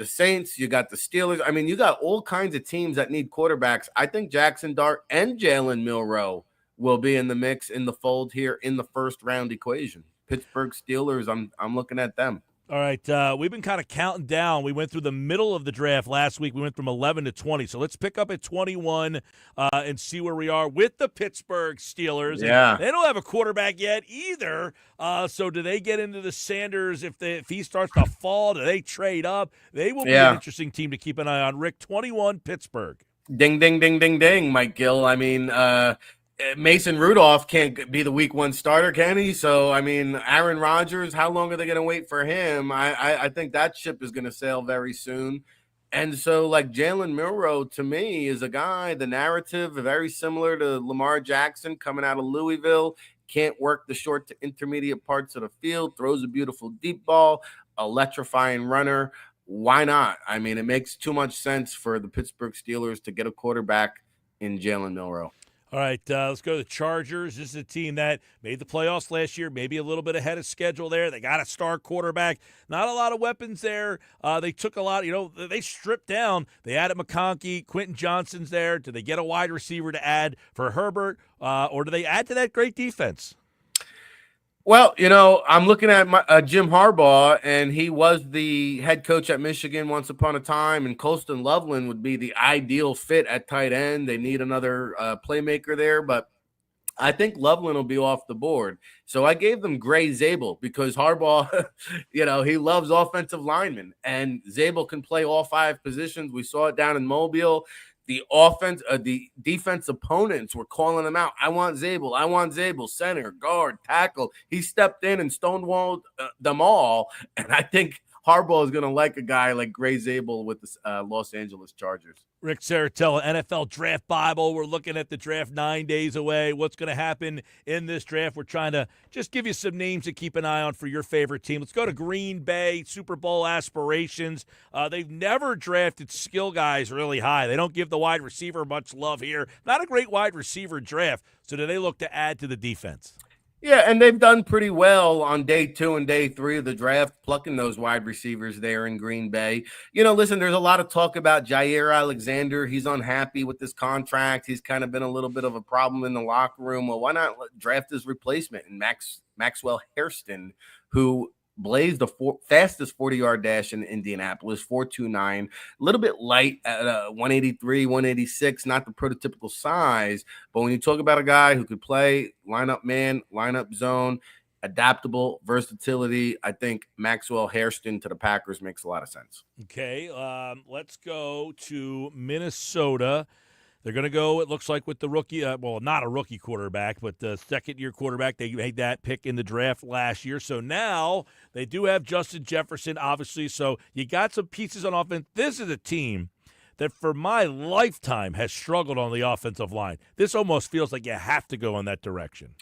Saints, you got the Steelers. I mean, you got all kinds of teams that need quarterbacks. I think Jackson Dart and Jalen Milroe will be in the mix, in the fold here in the first round equation. Pittsburgh Steelers, I'm looking at them. All right, we've been kind of counting down. We went through the middle of the draft last week. We went from 11 to 20. So let's pick up at 21 and see where we are with the Pittsburgh Steelers. Yeah. And they don't have a quarterback yet either. So do they get into the Sanders? If he starts to fall, do they trade up? They will be an interesting team to keep an eye on. Rick, 21, Pittsburgh. Ding, ding, ding, ding, ding, Mike Gill. I mean, Mason Rudolph can't be the week 1 starter, can he? So, I mean, Aaron Rodgers, how long are they going to wait for him? I think that ship is going to sail very soon. And so, Jalen Milroe, to me, is a guy, the narrative, very similar to Lamar Jackson coming out of Louisville, can't work the short to intermediate parts of the field, throws a beautiful deep ball, electrifying runner. Why not? I mean, it makes too much sense for the Pittsburgh Steelers to get a quarterback in Jalen Milroe. All right, let's go to the Chargers. This is a team that made the playoffs last year, maybe a little bit ahead of schedule there. They got a star quarterback. Not a lot of weapons there. They took a lot, they stripped down. They added McConkey. Quentin Johnston's there. Do they get a wide receiver to add for Herbert, or do they add to that great defense? Well, I'm looking at Jim Harbaugh, and he was the head coach at Michigan once upon a time, and Colston Loveland would be the ideal fit at tight end. They need another playmaker there, but I think Loveland will be off the board. So I gave them Gray Zabel because Harbaugh, he loves offensive linemen, and Zabel can play all 5 positions. We saw it down in Mobile. The defense opponents were calling him out. I want Zabel, center, guard, tackle. He stepped in and stonewalled them all. And I think Harbaugh is going to like a guy like Gray Zabel with the Los Angeles Chargers. Ric Serritella, NFL Draft Bible. We're looking at the draft 9 days away. What's going to happen in this draft? We're trying to just give you some names to keep an eye on for your favorite team. Let's go to Green Bay, Super Bowl aspirations. They've never drafted skill guys really high. They don't give the wide receiver much love here. Not a great wide receiver draft. So do they look to add to the defense? Yeah, and they've done pretty well on day 2 and day 3 of the draft, plucking those wide receivers there in Green Bay. Listen, there's a lot of talk about Jair Alexander. He's unhappy with this contract. He's kind of been a little bit of a problem in the locker room. Well, why not draft his replacement in Maxwell Hairston, who blazed the fastest 40-yard dash in Indianapolis, 4.29, a little bit light at 183, 186, not the prototypical size. But when you talk about a guy who could play lineup man, lineup zone, adaptable, versatility, I think Maxwell Hairston to the Packers makes a lot of sense. Okay, let's go to Minnesota. They're going to go, it looks like, with the rookie, not a rookie quarterback, but the second-year quarterback. They made that pick in the draft last year. So now they do have Justin Jefferson, obviously. So you got some pieces on offense. This is a team that for my lifetime has struggled on the offensive line. This almost feels like you have to go in that direction.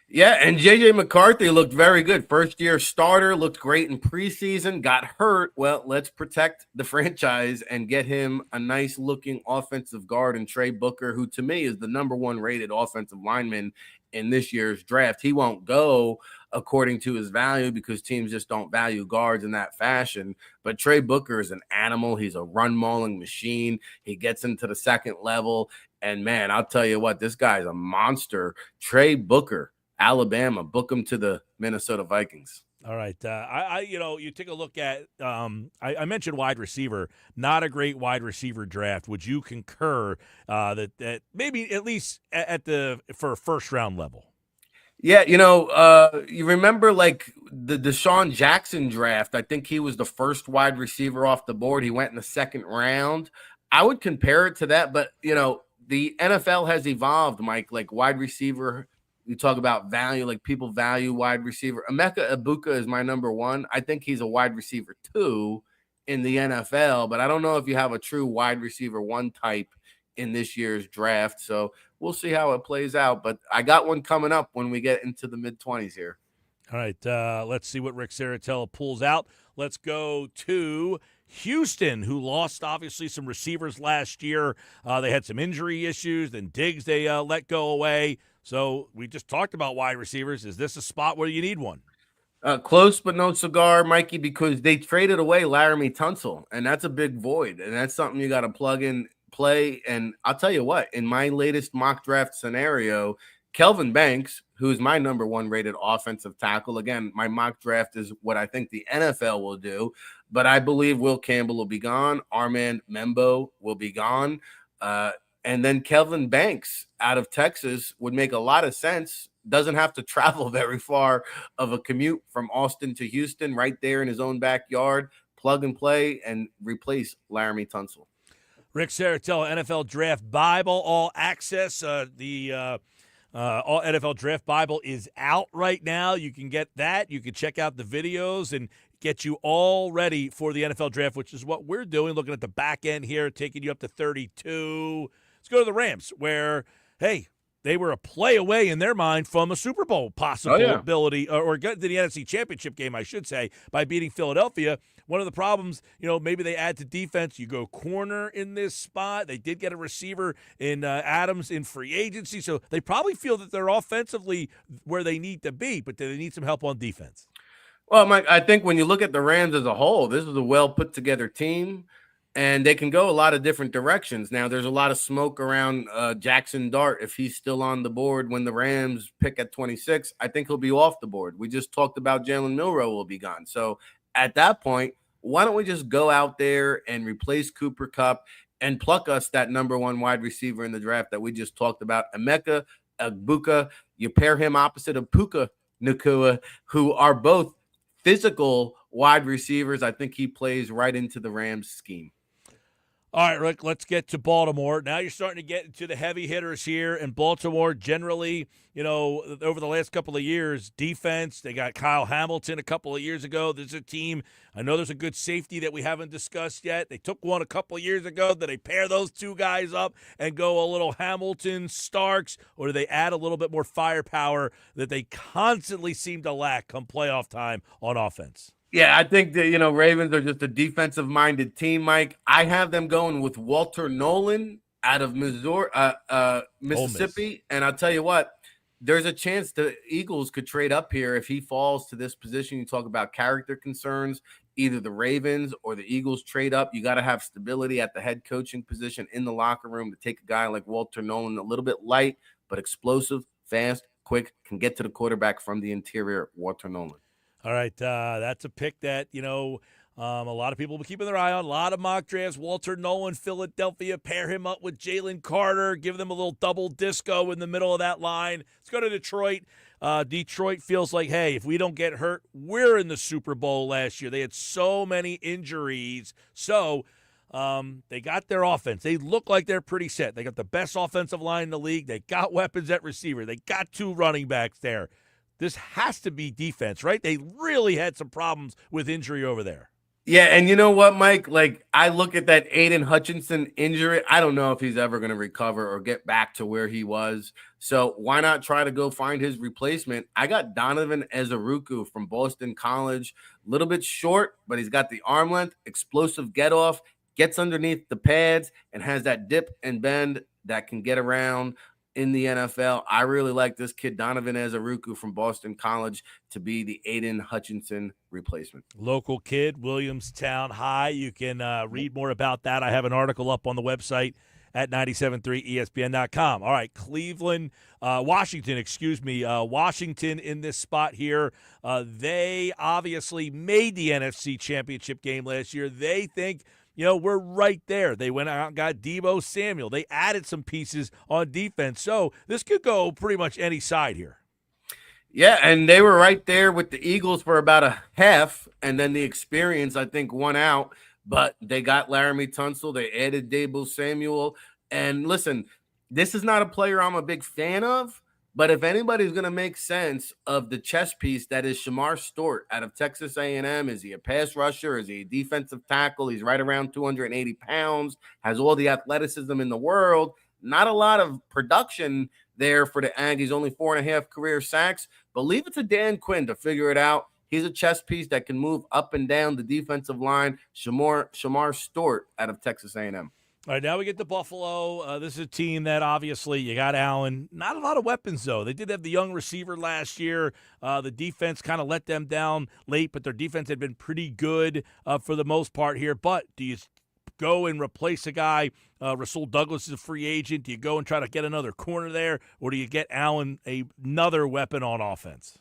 Yeah, and J.J. McCarthy looked very good. First-year starter, looked great in preseason, got hurt. Well, let's protect the franchise and get him a nice-looking offensive guard in Trey Booker, who to me is the number 1 rated offensive lineman in this year's draft. He won't go according to his value because teams just don't value guards in that fashion. But Trey Booker is an animal. He's a run-mauling machine. He gets into the second level. And, man, I'll tell you what, this guy's a monster. Trey Booker, Alabama, book him to the Minnesota Vikings. All right. You take a look at, I mentioned wide receiver, not a great wide receiver draft. Would you concur that maybe at least for first round level? Yeah. You remember like the Deshaun Jackson draft. I think he was the first wide receiver off the board. He went in the second round. I would compare it to that, but the NFL has evolved, Mike, like wide receiver. You talk about value, like people value wide receiver. Emeka Egbuka is my number 1. I think he's a wide receiver 2 in the NFL, but I don't know if you have a true wide receiver 1 type in this year's draft. So we'll see how it plays out. But I got one coming up when we get into the mid-20s here. All right, let's see what Ric Serritella pulls out. Let's go to Houston, who lost, obviously, some receivers last year. They had some injury issues. Then Diggs, they let go away. So we just talked about wide receivers. Is this a spot where you need one? Close but no cigar, Mikey, because they traded away Laramie Tunsil, and that's a big void, and that's something you got to plug in, play. And I'll tell you what, in my latest mock draft scenario, Kelvin Banks, who's my number 1 rated offensive tackle, again, my mock draft is what I think the NFL will do, but I believe Will Campbell will be gone. Armand Membo will be gone. And then Kelvin Banks out of Texas would make a lot of sense. Doesn't have to travel very far of a commute from Austin to Houston, right there in his own backyard. Plug and play and replace Laramie Tunsil. Ric Serritella, NFL Draft Bible, all access. The all NFL Draft Bible is out right now. You can get that. You can check out the videos and get you all ready for the NFL Draft, which is what we're doing, looking at the back end here, taking you up to 32. Let's go to the Rams, where, hey, they were a play away in their mind from a Super Bowl possibility, or get to the NFC Championship game, I should say, by beating Philadelphia. One of the problems, maybe they add to defense. You go corner in this spot. They did get a receiver in Adams in free agency, so they probably feel that they're offensively where they need to be, but they need some help on defense. Well, Mike, I think when you look at the Rams as a whole, this is a well put together team. And they can go a lot of different directions. Now, there's a lot of smoke around Jackson Dart. If he's still on the board when the Rams pick at 26, I think he'll be off the board. We just talked about Jalen Milroe will be gone. So at that point, why don't we just go out there and replace Cooper Kupp and pluck us that number 1 wide receiver in the draft that we just talked about, Emeka Egbuka. You pair him opposite of Puka Nacua, who are both physical wide receivers. I think he plays right into the Rams scheme. All right, Rick, let's get to Baltimore. Now you're starting to get into the heavy hitters here. And Baltimore generally, over the last couple of years, defense, they got Kyle Hamilton a couple of years ago. There's a team. I know there's a good safety that we haven't discussed yet. They took one a couple of years ago. Do they pair those two guys up and go a little Hamilton, Starks, or do they add a little bit more firepower that they constantly seem to lack come playoff time on offense? Yeah, I think that, Ravens are just a defensive-minded team, Mike. I have them going with Walter Nolan out of Missouri, Mississippi. And I'll tell you what, there's a chance the Eagles could trade up here if he falls to this position. You talk about character concerns. Either the Ravens or the Eagles trade up. You got to have stability at the head coaching position in the locker room to take a guy like Walter Nolan, a little bit light, but explosive, fast, quick, can get to the quarterback from the interior, Walter Nolan. All right, that's a pick that, a lot of people will be keeping their eye on. A lot of mock drafts. Walter Nolan, Philadelphia, pair him up with Jalen Carter, give them a little double disco in the middle of that line. Let's go to Detroit. Detroit feels like, hey, if we don't get hurt, we're in the Super Bowl last year. They had so many injuries. So they got their offense. They look like they're pretty set. They got the best offensive line in the league. They got weapons at receiver. They got 2 running backs there. This has to be defense, right? They really had some problems with injury over there. Yeah, and you know what, Mike? Like, I look at that Aiden Hutchinson injury. I don't know if he's ever going to recover or get back to where he was. So why not try to go find his replacement? I got Donovan Ezeruku from Boston College. A little bit short, but he's got the arm length, explosive get-off, gets underneath the pads, and has that dip and bend that can get around in the NFL. I really like this kid, Donovan Ezeruku from Boston College, to be the Aiden Hutchinson replacement. Local kid, Williamstown High. You can read more about that. I have an article up on the website at 973ESPN.com. All right, Washington in this spot here. They obviously made the NFC Championship game last year. They think, we're right there. They went out and got Deebo Samuel. They added some pieces on defense. So this could go pretty much any side here. Yeah, and they were right there with the Eagles for about a half, and then the experience, I think, won out. But they got Laramie Tunsil. They added Deebo Samuel. And listen, this is not a player I'm a big fan of, but if anybody's going to make sense of the chess piece that is Shamar Stewart out of Texas A&M, is he a pass rusher? Is he a defensive tackle? He's right around 280 pounds, has all the athleticism in the world. Not a lot of production there for the Aggies, only 4.5 career sacks. But leave it to Dan Quinn to figure it out. He's a chess piece that can move up and down the defensive line. Shamar Stewart out of Texas A&M. All right, now we get to Buffalo. This is a team that obviously you got Allen. Not a lot of weapons, though. They did have the young receiver last year. The defense kind of let them down late, but their defense had been pretty good for the most part here. But do you go and replace a guy? Rasul Douglas is a free agent. Do you go and try to get another corner there, or do you get Allen another weapon on offense?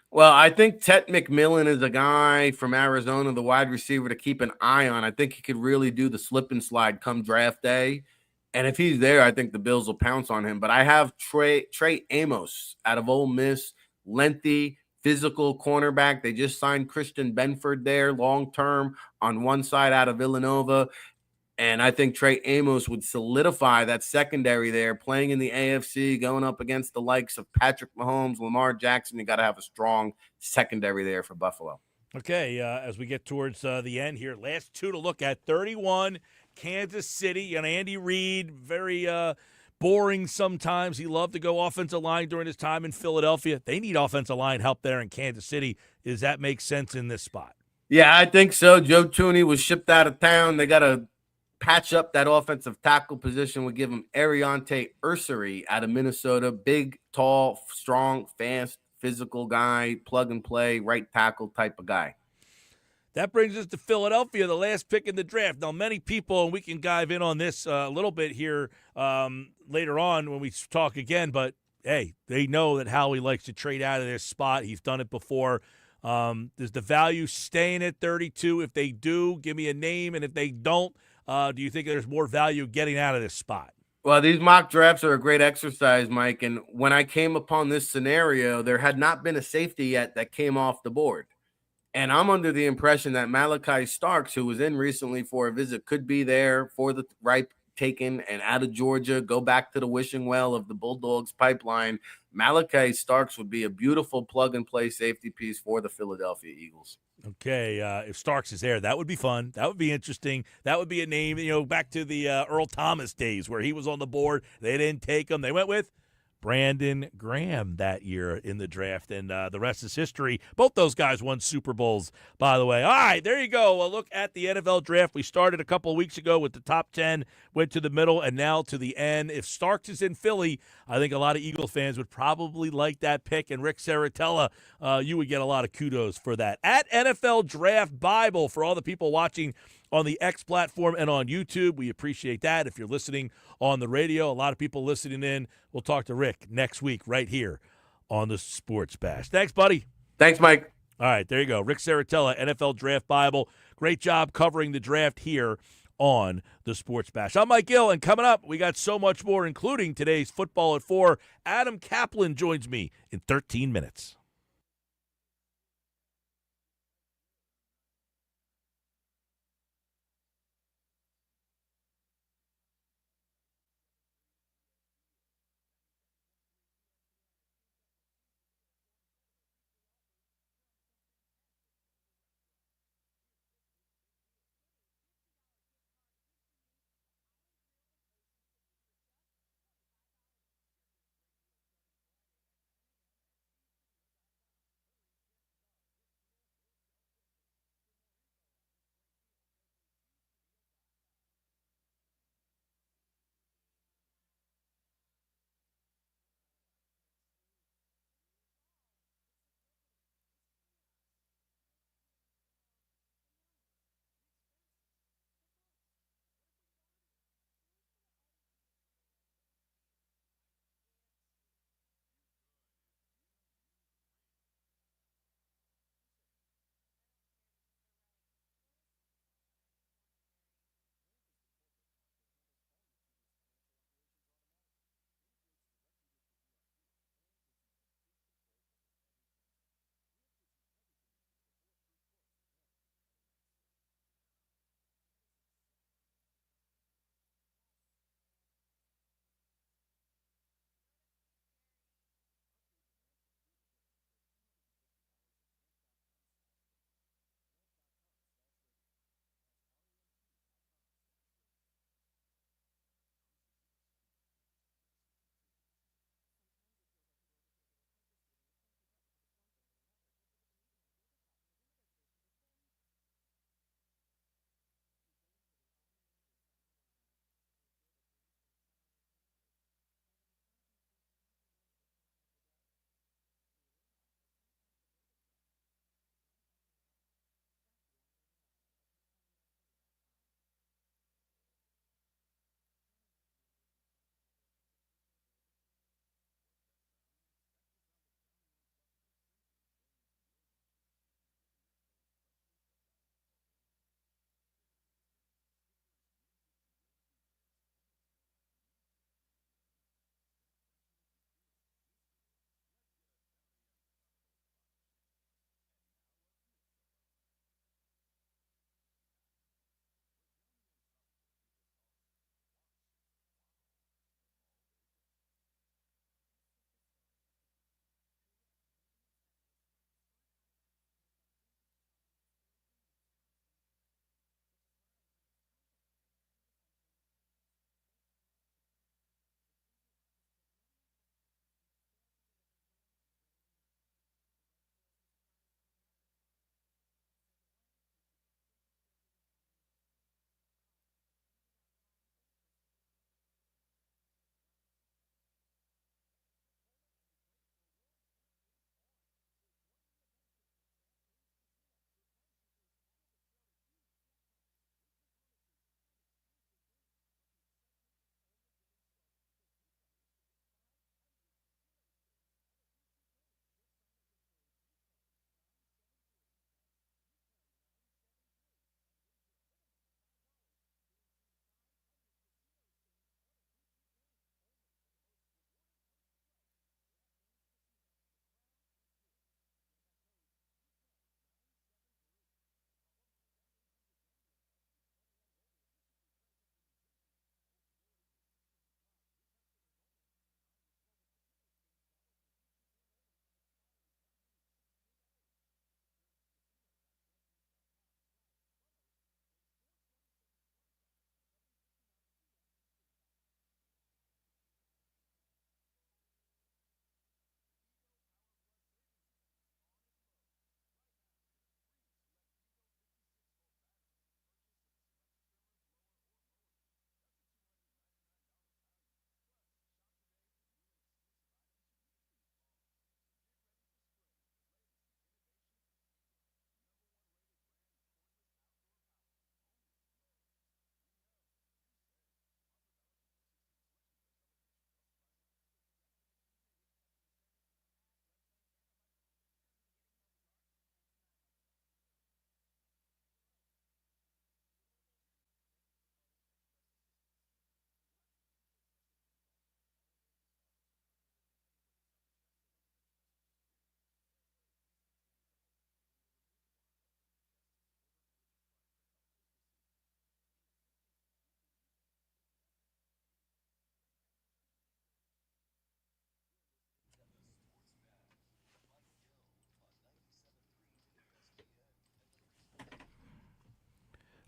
Well, I think Tet McMillan is a guy from Arizona, the wide receiver to keep an eye on. I think he could really do the slip and slide come draft day. And if he's there, I think the Bills will pounce on him. But I have Trey Amos out of Ole Miss, lengthy, physical cornerback. They just signed Christian Benford there long-term on one side out of Villanova. And I think Trey Amos would solidify that secondary there, playing in the AFC, going up against the likes of Patrick Mahomes, Lamar Jackson. You got to have a strong secondary there for Buffalo. Okay, as we get towards the end here, last 2 to look at. 31, Kansas City, and Andy Reid, very boring sometimes. He loved to go offensive line during his time in Philadelphia. They need offensive line help there in Kansas City. Does that make sense in this spot? Yeah, I think so. Joe Thuney was shipped out of town. They got to patch up that offensive tackle position. Would give him Ariante Ursary out of Minnesota. Big, tall, strong, fast, physical guy, plug and play, right tackle type of guy. That brings us to Philadelphia, the last pick in the draft. Now, many people, and we can dive in on this a little bit here later on when we talk again, but hey, they know that Howie likes to trade out of this spot. He's done it before. Does the value staying at 32? If they do, give me a name, and if they don't, do you think there's more value getting out of this spot? Well, these mock drafts are a great exercise, Mike. And when I came upon this scenario, there had not been a safety yet that came off the board. And I'm under the impression that Malachi Starks, who was in recently for a visit, could be there for the right taken and out of Georgia, go back to the wishing well of the Bulldogs pipeline. Malachi Starks would be a beautiful plug-and-play safety piece for the Philadelphia Eagles. Okay, if Starks is there, that would be fun. That would be interesting. That would be a name, back to the Earl Thomas days where he was on the board. They didn't take him. They went with Brandon Graham that year in the draft, and the rest is history. Both those guys won Super Bowls, by the way. All right, there you go. A look at the NFL draft. We started a couple of weeks ago with the top 10, went to the middle, and now to the end. If Starks is in Philly, I think a lot of Eagle fans would probably like that pick, and Ric Serritella, you would get a lot of kudos for that. At NFL Draft Bible, for all the people watching on the X platform and on YouTube, we appreciate that. If you're listening on the radio, a lot of people listening in. We'll talk to Rick next week right here on the Sports Bash. Thanks, buddy. Thanks, Mike. All right, there you go. Ric Serritella, NFL Draft Bible. Great job covering the draft here on the Sports Bash. I'm Mike Gill, and coming up, we got so much more, including today's Football at 4. Adam Caplan joins me in 13 minutes.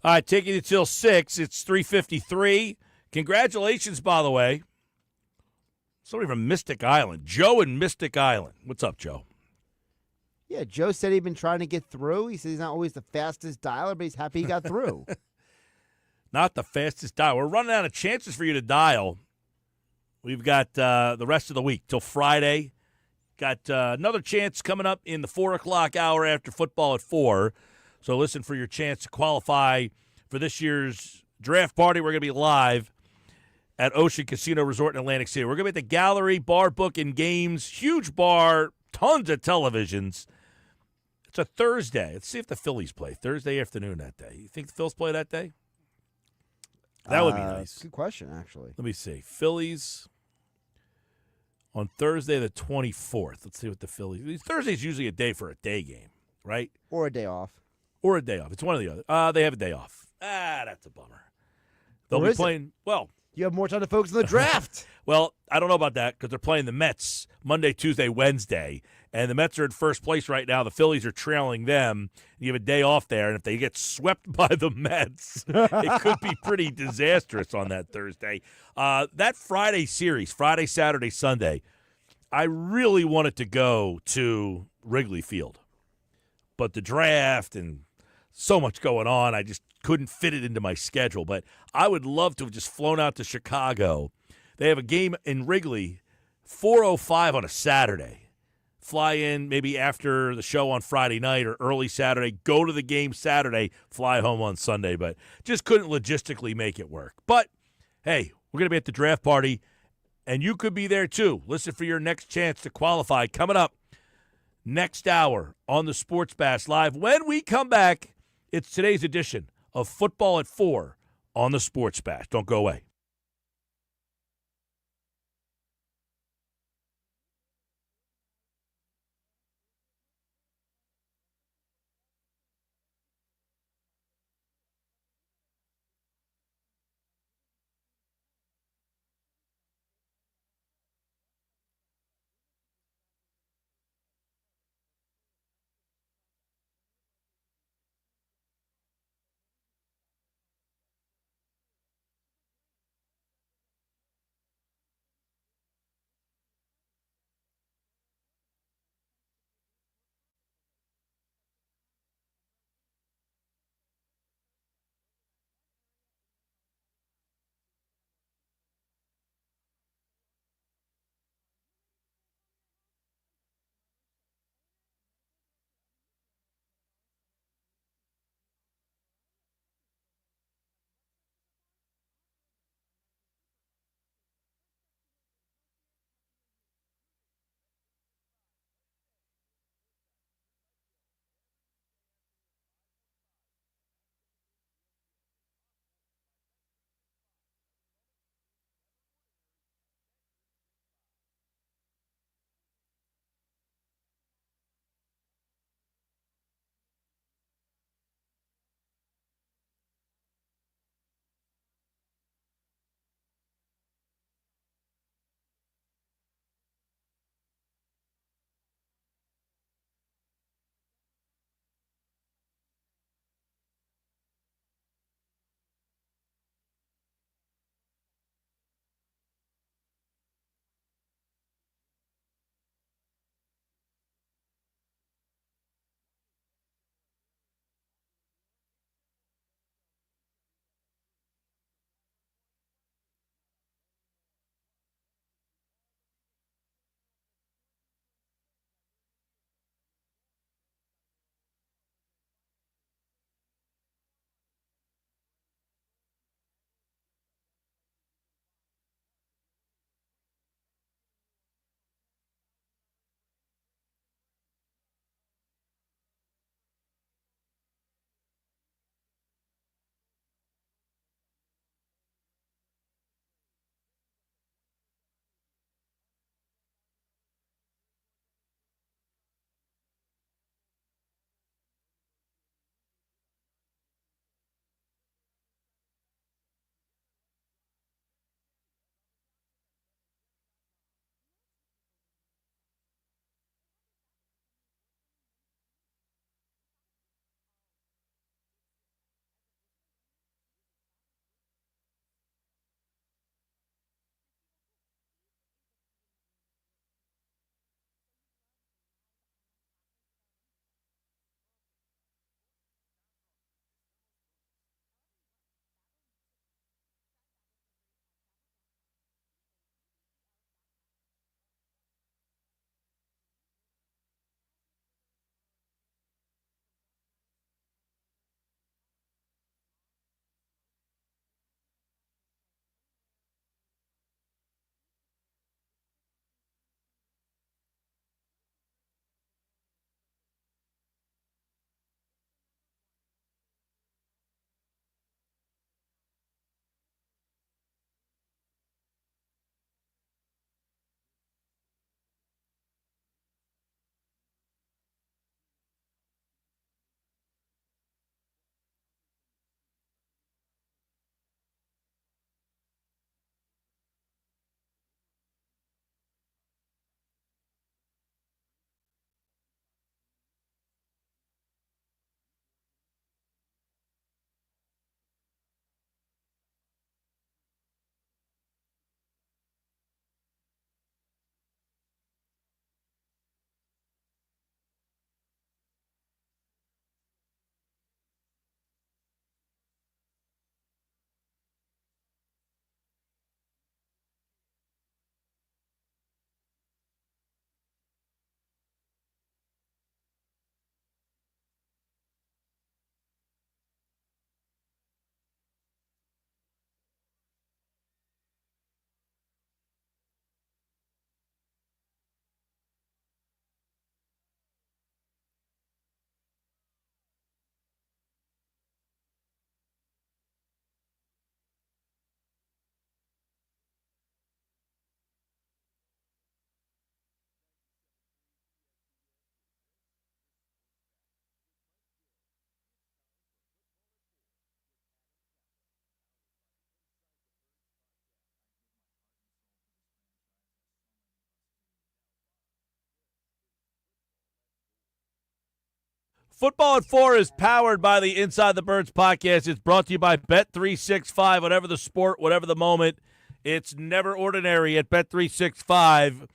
All right, taking it till 6. It's 3:53. Congratulations, by the way. Somebody from Mystic Island. Joe in Mystic Island. What's up, Joe? Yeah, Joe said he'd been trying to get through. He says he's not always the fastest dialer, but he's happy he got through. Not the fastest dial. We're running out of chances for you to dial. We've got the rest of the week till Friday. Got another chance coming up in the 4 o'clock hour after football at 4. So listen for your chance to qualify for this year's draft party. We're going to be live at Ocean Casino Resort in Atlantic City. We're going to be at the Gallery, bar, book, and games. Huge bar, tons of televisions. It's a Thursday. Let's see if the Phillies play Thursday afternoon that day. You think the Phillies play that day? That would be nice. Good question, actually. Let me see. Phillies on Thursday the 24th. Let's see what the Phillies. Thursday's usually a day for a day game, right? Or a day off. Or a day off. It's one or the other. They have a day off. That's a bummer. They'll be playing. Well, you have more time to focus on the draft. Well, I don't know about that because they're playing the Mets Monday, Tuesday, Wednesday. And the Mets are in first place right now. The Phillies are trailing them. You have a day off there. And if they get swept by the Mets, it could be pretty disastrous on that Thursday. That Friday series, Friday, Saturday, Sunday, I really wanted to go to Wrigley Field. But the draft and so much going on, I just couldn't fit it into my schedule. But I would love to have just flown out to Chicago. They have a game in Wrigley, 4:05 on a Saturday. Fly in maybe after the show on Friday night or early Saturday, go to the game Saturday, fly home on Sunday. But just couldn't logistically make it work. But, hey, we're going to be at the draft party, and you could be there too. Listen for your next chance to qualify. Coming up next hour on the Sports Bash Live. When we come back, it's today's edition of Football at 4 on the Sports Bash. Don't go away. Football at 4 is powered by the Inside the Birds podcast. It's brought to you by Bet365. Whatever the sport, whatever the moment, it's never ordinary at Bet365.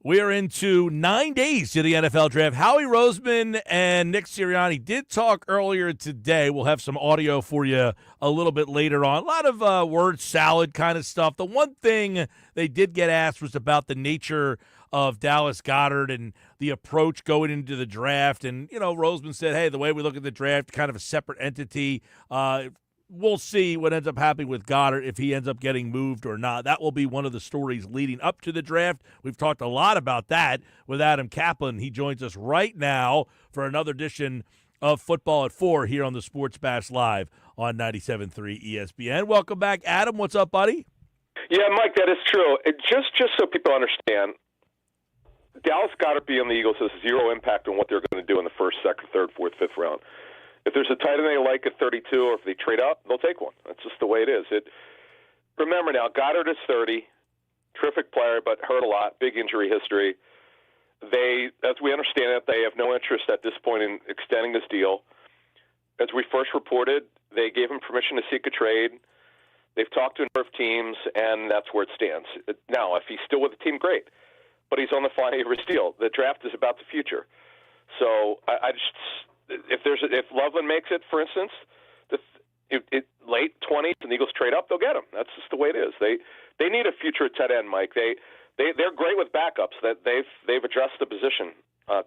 We are into 9 days to the NFL draft. Howie Roseman and Nick Sirianni did talk earlier today. We'll have some audio for you a little bit later on. A lot of word salad kind of stuff. The one thing they did get asked was about the nature of Dallas Goedert and the approach going into the draft. And, you know, Roseman said, hey, the way we look at the draft, kind of a separate entity. We'll see what ends up happening with Goddard, if he ends up getting moved or not. That will be one of the stories leading up to the draft. We've talked a lot about that with Adam Caplan. He joins us right now for another edition of Football at 4 here on the Sports Bash Live on 97.3 ESPN. Welcome back, Adam. What's up, buddy? Yeah, Mike, that is true. Just so people understand, Dallas Goedert being the Eagles has zero impact on what they're going to do in the first, second, third, fourth, fifth round. If there's a tight end they like at 32, or if they trade up, they'll take one. That's just the way it is. Remember now, Goddard is 30, terrific player, but hurt a lot, big injury history. They, as we understand it, they have no interest at this point in extending this deal. As we first reported, they gave him permission to seek a trade. They've talked to a number of teams, and that's where it stands. Now, if he's still with the team, great. But he's on the final year of his deal. The draft is about the future. So I just... If Loveland makes it, for instance, late 20s and the Eagles trade up, they'll get him. That's just the way it is. They need a future tight end, Mike. They're great with backups. That they've addressed the position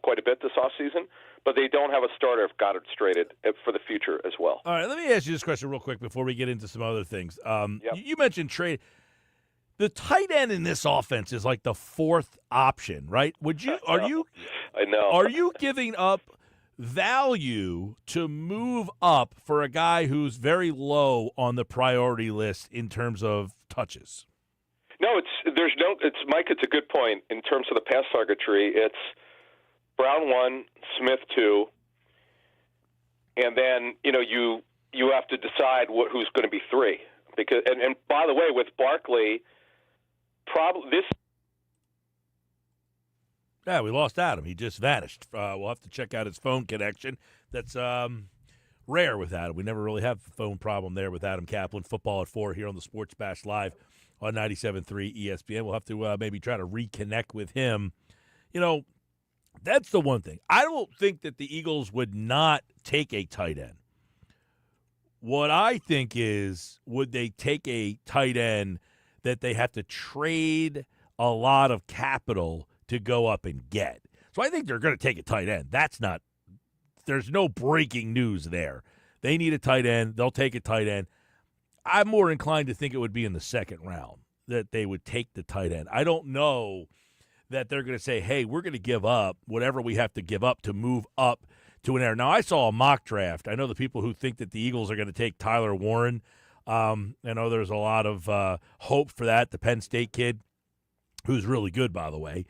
quite a bit this offseason, but they don't have a starter if Goddard's traded for the future as well. All right, let me ask you this question real quick before we get into some other things. You mentioned trade. The tight end in this offense is like the fourth option, right? I know. Are you giving up value to move up for a guy who's very low on the priority list in terms of touches? No, it's Mike, it's a good point in terms of the pass target tree. It's Brown 1, Smith 2, and then, you have to decide who's going to be 3. Because and by the way, with Barkley, Yeah, we lost Adam. He just vanished. We'll have to check out his phone connection. That's rare with Adam. We never really have a phone problem there with Adam Caplan. Football at 4 here on the Sports Bash Live on 97.3 ESPN. We'll have to maybe try to reconnect with him. That's the one thing. I don't think that the Eagles would not take a tight end. What I think is, would they take a tight end that they have to trade a lot of capital to go up and get? So I think they're going to take a tight end. There's no breaking news there. They need a tight end. They'll take a tight end. I'm more inclined to think it would be in the second round that they would take the tight end. I don't know that they're going to say, hey, we're going to give up whatever we have to give up to move up to an area. Now, I saw a mock draft. I know the people who think that the Eagles are going to take Tyler Warren. I know there's a lot of hope for that, the Penn State kid, who's really good, by the way.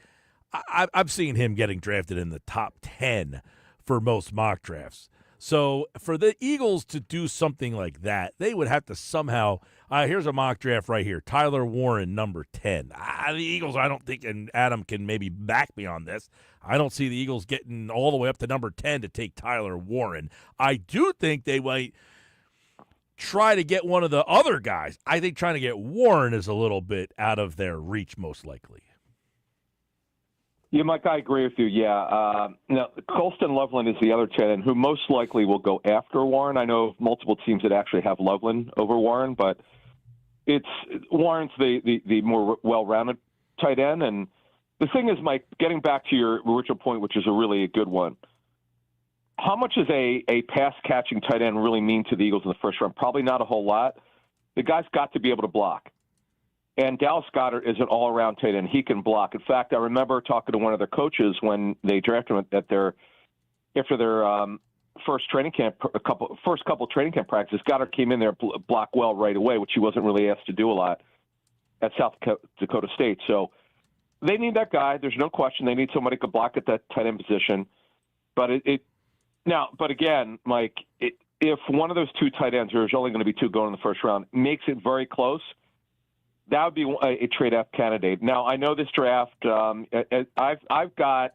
I've seen him getting drafted in the top 10 for most mock drafts. So for the Eagles to do something like that, they would have to somehow here's a mock draft right here. Tyler Warren, number 10. The Eagles, I don't think, and Adam can maybe back me on this, I don't see the Eagles getting all the way up to number 10 to take Tyler Warren. I do think they might try to get one of the other guys. I think trying to get Warren is a little bit out of their reach, most likely. Yeah, Mike, I agree with you. Yeah. Now, Colston Loveland is the other tight end who most likely will go after Warren. I know of multiple teams that actually have Loveland over Warren, but Warren's the more well-rounded tight end. And the thing is, Mike, getting back to your original point, which is a really good one, how much does a pass-catching tight end really mean to the Eagles in the first round? Probably not a whole lot. The guy's got to be able to block. And Dallas Goedert is an all-around tight end. He can block. In fact, I remember talking to one of their coaches when they drafted him after their first couple training camp practices. Goedert came in there, block well right away, which he wasn't really asked to do a lot at South Dakota State. So they need that guy. There's no question. They need somebody who can block at that tight end position. But but again, Mike, if one of those two tight ends, there's only going to be two going in the first round, makes it very close, that would be a trade-up candidate. Now, I know this draft, I've got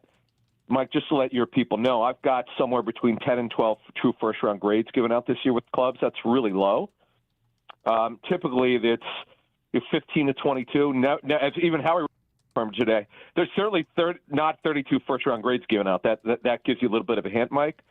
Mike, just to let your people know, I've got somewhere between 10 and 12 true first-round grades given out this year with clubs. That's really low. Typically, it's 15 to 22. Now, as even Howie confirmed today, there's certainly not 32 first-round grades given out. That gives you a little bit of a hint, Mike.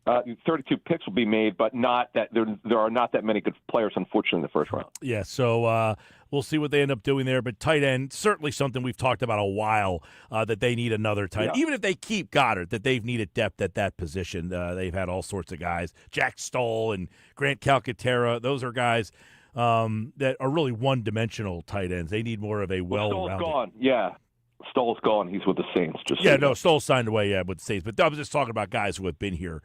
32 picks will be made, but not that there are not that many good players, unfortunately, in the first round. Yeah, so we'll see what they end up doing there. But tight end, certainly something we've talked about a while, that they need another tight end. Even if they keep Goddard, that they've needed depth at that position. They've had all sorts of guys. Jack Stoll and Grant Calcaterra. Those are guys that are really one-dimensional tight ends. They need more of a well-rounded. Stoll's gone, yeah. Stoll's gone. He's with the Saints. Stoll signed away with the Saints. But I was just talking about guys who have been here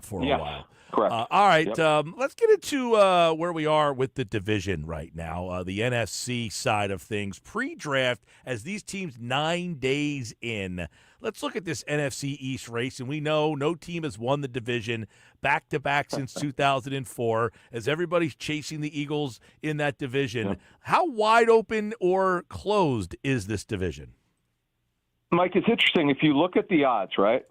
for a while. Correct. All right, let's get into where we are with the division right now, the NFC side of things. Pre-draft, as these teams 9 days in, let's look at this NFC East race. And we know no team has won the division back-to-back since 2004, as everybody's chasing the Eagles in that division. How wide open or closed is this division? Mike, it's interesting if you look at the odds, right?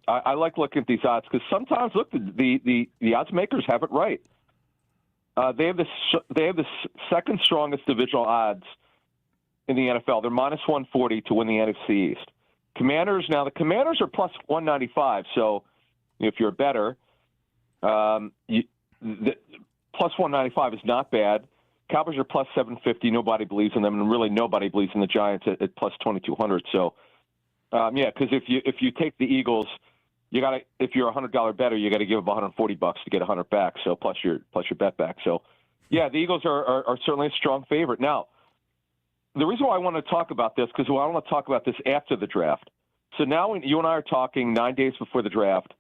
I like looking at these odds because sometimes look the odds makers have it right. They have the second strongest divisional odds in the NFL. They're minus 140 to win the NFC East. The Commanders are plus 195. So if you're better, plus 195 is not bad. Cowboys are plus 750. Nobody believes in them, and really nobody believes in the Giants at plus 2,200. So. Because if you take the Eagles, if you're $100 better, you got to give them $140 to get $100 back. So plus your bet back. So the Eagles are certainly a strong favorite. Now, the reason why I want to talk about this because I want to talk about this after the draft. So now you and I are talking 9 days before the draft.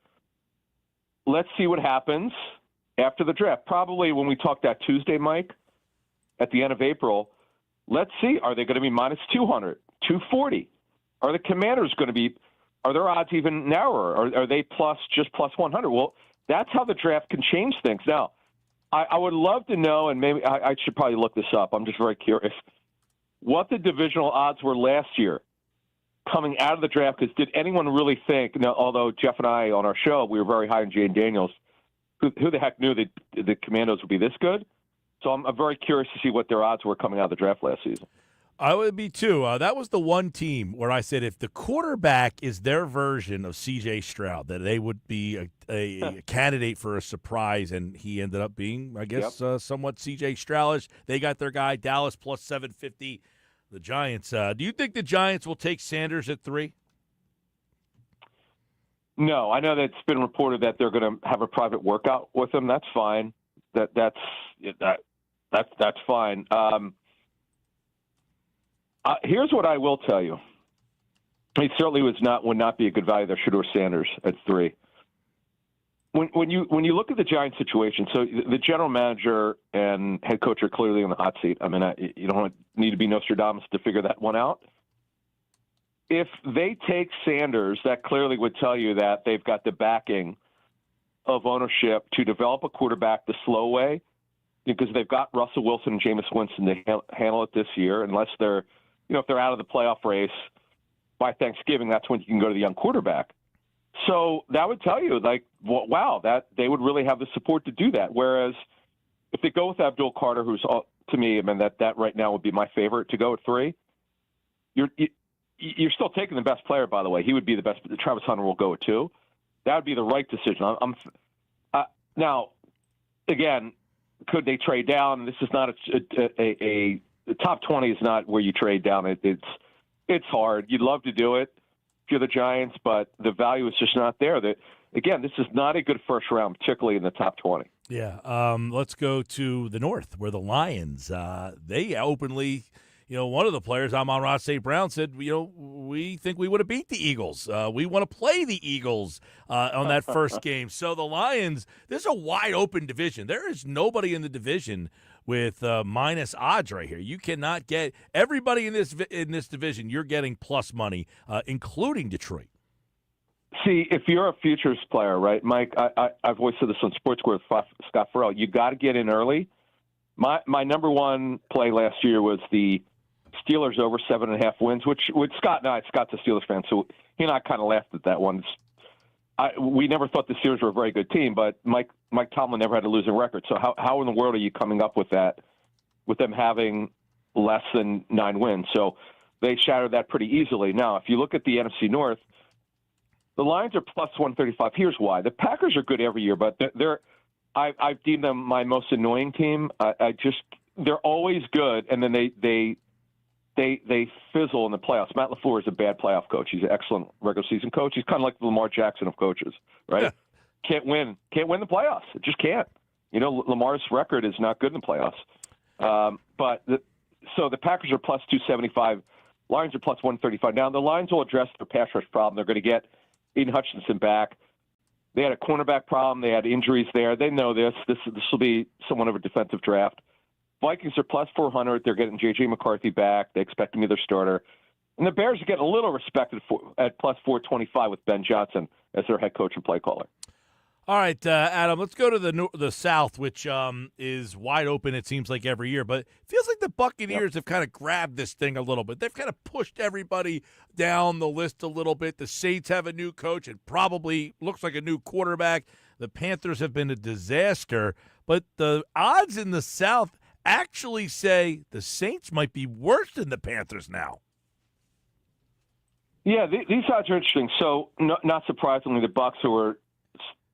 Let's see what happens after the draft. Probably when we talk that Tuesday, Mike, at the end of April. Let's see. Are they going to be minus 200, 240? Are the Commanders going to be – are their odds even narrower? Are they just plus 100? Well, that's how the draft can change things. Now, I would love to know, and maybe I should probably look this up. I'm just very curious, what the divisional odds were last year coming out of the draft, because did anyone really think – although Jeff and I on our show, we were very high on Jane Daniels, who the heck knew that the Commandos would be this good? So I'm very curious to see what their odds were coming out of the draft last season. I would be too. That was the one team where I said if the quarterback is their version of C.J. Stroud, that they would be a candidate for a surprise, and he ended up being, I guess, somewhat C.J. Stroudish. They got their guy, Dallas, plus 750. The Giants. Do you think the Giants will take Sanders at 3? No, I know that it's been reported that they're going to have a private workout with him. That's fine. That's fine. Here's what I will tell you. He certainly would not be a good value there, Shedeur Sanders at 3. When you look at the Giants situation, so the general manager and head coach are clearly in the hot seat. I mean, you don't need to be Nostradamus to figure that one out. If they take Sanders, that clearly would tell you that they've got the backing of ownership to develop a quarterback the slow way, because they've got Russell Wilson and Jameis Winston to handle it this year, unless they're if they're out of the playoff race by Thanksgiving, that's when you can go to the young quarterback. So that would tell you, wow, that they would really have the support to do that. Whereas if they go with Abdul Carter, who's, to me, I mean, that right now would be my favorite to go at 3, you're still taking the best player, by the way. He would be the best. Travis Hunter will go at 2. That would be the right decision. Now, again, could they trade down? This is not a top 20 is not where you trade down. It's hard. You'd love to do it if you're the Giants, but the value is just not there. Again, this is not a good first round, particularly in the top 20. Yeah. Let's go to the North, where the Lions, they openly, one of the players, Amon-Ra St. Brown, said, we think we would have beat the Eagles. We want to play the Eagles on that first game. So the Lions, this is a wide open division. There is nobody in the division with minus odds right here. You cannot get everybody in this division. You're getting plus money, including Detroit. See, if you're a futures player, right, Mike? I've always said this on Sports Square with Scott Farrell. You got to get in early. My number one play last year was the Steelers over 7.5 wins, which with Scott's a Steelers fan, so he and I kind of laughed at that one. We never thought the Steelers were a very good team, but Mike Tomlin never had a losing record. So how in the world are you coming up with that, with them having less than 9 wins? So they shattered that pretty easily. Now, if you look at the NFC North, the Lions are plus 135. Here's why. The Packers are good every year, but I've deemed them my most annoying team. They're always good, and then they fizzle in the playoffs. Matt LaFleur is a bad playoff coach. He's an excellent regular season coach. He's kind of like the Lamar Jackson of coaches, right? Yeah. Can't win the playoffs. It just can't. Lamar's record is not good in the playoffs. So the Packers are plus 275. Lions are plus 135. Now, the Lions will address their pass rush problem. They're going to get Aiden Hutchinson back. They had a cornerback problem. They had injuries there. They know this. This will be somewhat of a defensive draft. Vikings are plus 400. They're getting J.J. McCarthy back. They expect him to be their starter. And the Bears are getting a little respected at plus 425 with Ben Johnson as their head coach and play caller. All right, Adam, let's go to the South, which is wide open, it seems like, every year. But it feels like the Buccaneers have kind of grabbed this thing a little bit. They've kind of pushed everybody down the list a little bit. The Saints have a new coach. It probably looks like a new quarterback. The Panthers have been a disaster. But the odds in the South actually say the Saints might be worse than the Panthers now. Yeah, these odds are interesting. So, not surprisingly, the Bucs, who were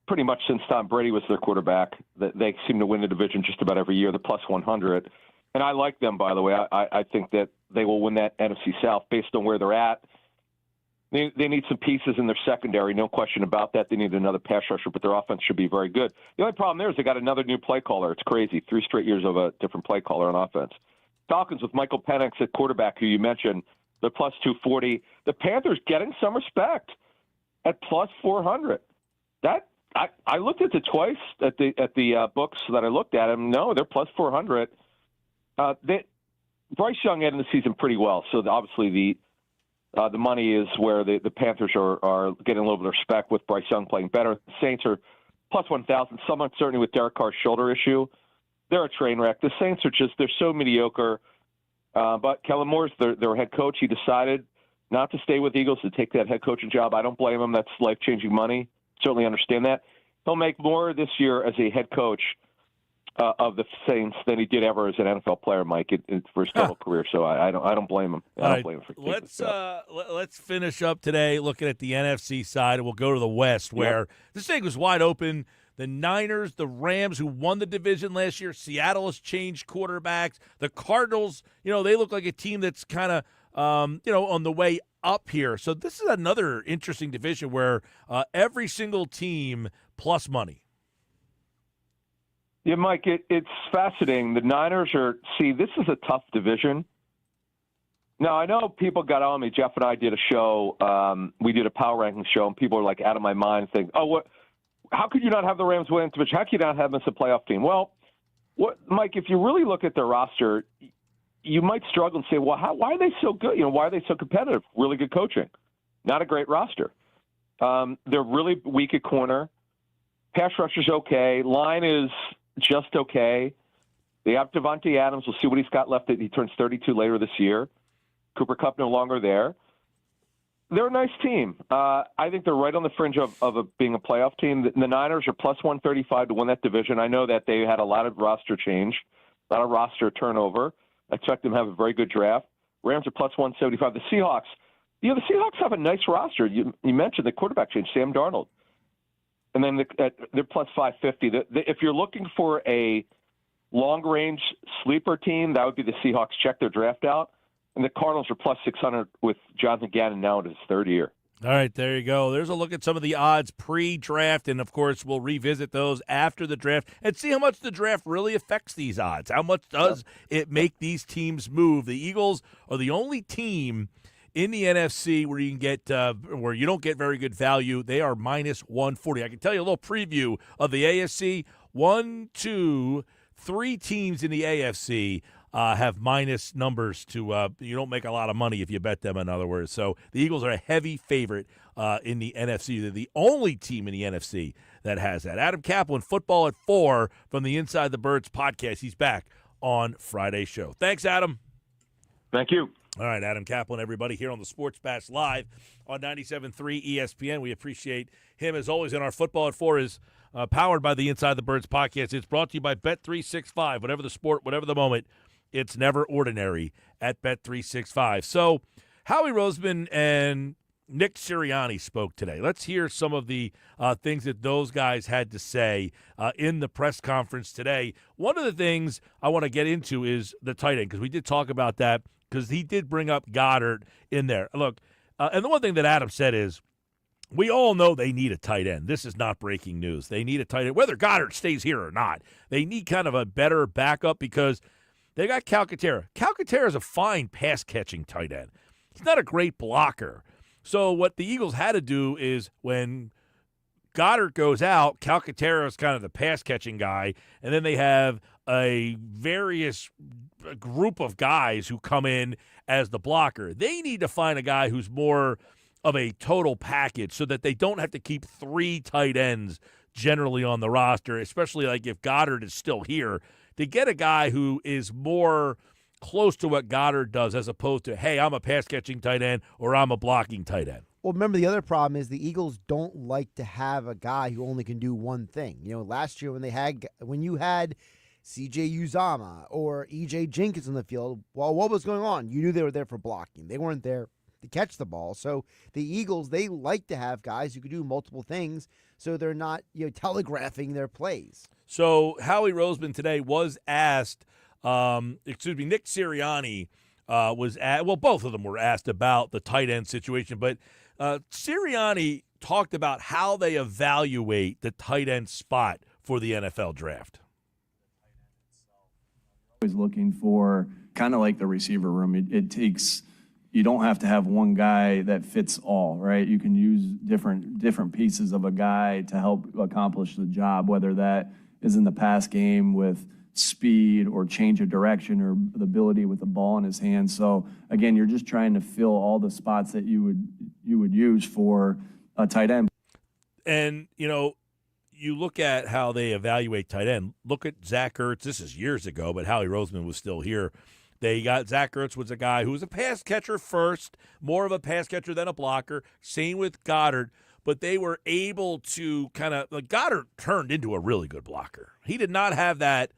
pretty much since Tom Brady was their quarterback, that they seem to win the division just about every year, the plus 100. And I like them, by the way. I think that they will win that NFC South based on where they're at. They need some pieces in their secondary, no question about that. They need another pass rusher, but their offense should be very good. The only problem there is they got another new play caller. It's crazy. 3 straight years of a different play caller on offense. Falcons with Michael Penix at quarterback, who you mentioned, they're plus 240. The Panthers getting some respect at plus 400. I looked at it twice at the books that I looked at them. No, they're plus 400. Bryce Young ended the season pretty well, so obviously the money is where the Panthers are getting a little bit of respect with Bryce Young playing better. The Saints are plus 1,000. Some uncertainty with Derek Carr's shoulder issue. They're a train wreck. The Saints are they're so mediocre. But Kellen Moore's their head coach. He decided not to stay with Eagles to take that head coaching job. I don't blame him. That's life-changing money. Certainly understand that. He'll make more this year as a head coach of the Saints than he did ever as an NFL player, Mike, for his total career. So I don't blame him. I don't blame him for taking this job. Let's finish up today looking at the NFC side, and we'll go to the West, where this thing was wide open. The Niners, the Rams, who won the division last year. Seattle has changed quarterbacks. The Cardinals, they look like a team that's kind of, on the way up here. So this is another interesting division where every single team plus money. Yeah, Mike, it's fascinating. The Niners this is a tough division. Now, I know people got on me. Jeff and I did a show. We did a power ranking show, and people are like out of my mind saying, how could you not have the Rams win the division? How could you not have them as a playoff team? Well, Mike, if you really look at their roster, you might struggle and say, well, why are they so good? Why are they so competitive? Really good coaching. Not a great roster. They're really weak at corner. Pass rusher's okay. Line is just okay. They have Devontae Adams. We'll see what he's got left. He turns 32 later this year. Cooper Kupp no longer there. They're a nice team. I think they're right on the fringe of being a playoff team. The Niners are plus 135 to win that division. I know that they had a lot of roster change, a lot of roster turnover. I expect them to have a very good draft. Rams are plus 175. The Seahawks, the Seahawks have a nice roster. You mentioned the quarterback change, Sam Darnold. And then they're plus 550. If you're looking for a long-range sleeper team, that would be the Seahawks. Check their draft out. And the Cardinals are plus 600 with Jonathan Gannon now in his 3rd year. All right, there you go. There's a look at some of the odds pre-draft, and, of course, we'll revisit those after the draft and see how much the draft really affects these odds. How much does it make these teams move? The Eagles are the only team in the NFC where you can get where you don't get very good value. They are minus 140. I can tell you a little preview of the AFC. 1, 2, 3 teams in the AFC have minus numbers to you don't make a lot of money if you bet them, in other words. So the Eagles are a heavy favorite in the NFC. They're the only team in the NFC that has that. Adam Caplan, Football at 4 from the Inside the Birds podcast. He's back on Friday's show. Thanks, Adam. Thank you. All right, Adam Caplan, everybody, here on the Sports Bash Live on 97.3 ESPN. We appreciate him, as always, and our Football at 4 is powered by the Inside the Birds podcast. It's brought to you by Bet365. Whatever the sport, whatever the moment, it's never ordinary at Bet365. So Howie Roseman and Nick Sirianni spoke today. Let's hear some of the things that those guys had to say in the press conference today. One of the things I want to get into is the tight end, because we did talk about that, because he did bring up Goddard in there. Look, and the one thing that Adam said is, we all know they need a tight end. This is not breaking news. They need a tight end, whether Goddard stays here or not. They need kind of a better backup because they got Calcaterra. Calcaterra is a fine pass-catching tight end. He's not a great blocker. So what the Eagles had to do is when Goddard goes out, Calcaterra is kind of the pass-catching guy, and then they have a group of guys who come in as the blocker. They need to find a guy who's more of a total package so that they don't have to keep 3 tight ends generally on the roster, especially like if Goddard is still here, to get a guy who is more close to what Goddard does as opposed to, hey, I'm a pass-catching tight end or I'm a blocking tight end. Well, remember, the other problem is the Eagles don't like to have a guy who only can do one thing. You know, last year when you had C.J. Uzama or E.J. Jenkins on the field, well, what was going on? You knew they were there for blocking. They weren't there to catch the ball. So the Eagles, they like to have guys who can do multiple things so they're not, telegraphing their plays. So Howie Roseman today was asked, Nick Sirianni was asked, well, both of them were asked about the tight end situation, but Sirianni talked about how they evaluate the tight end spot for the NFL draft. Always looking for kind of like the receiver room. It takes, you don't have to have one guy that fits all, right? You can use different pieces of a guy to help accomplish the job, whether that is in the pass game with speed or change of direction or the ability with the ball in his hands. So again, you're just trying to fill all the spots that you would use for a tight end. And, you look at how they evaluate tight end. Look at Zach Ertz. This is years ago, but Howie Roseman was still here. They got Zach Ertz was a guy who was a pass catcher first, more of a pass catcher than a blocker. Same with Goddard. But they were able to Goddard turned into a really good blocker. He did not have that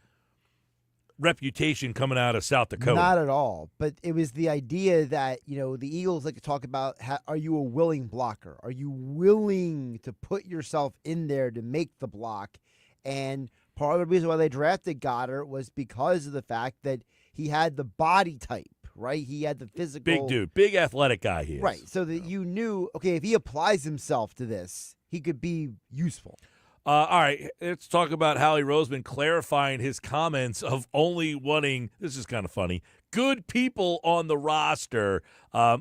reputation coming out of South Dakota. Not at all. But it was the idea that, the Eagles like to talk about, are you a willing blocker? Are you willing to put yourself in there to make the block? And part of the reason why they drafted Goddard was because of the fact that he had the body type, right? He had the physical. Big dude, big athletic guy he is. Right. So that you knew, okay, if he applies himself to this, he could be useful. All right, let's talk about Howie Roseman clarifying his comments of only wanting, this is kind of funny, good people on the roster,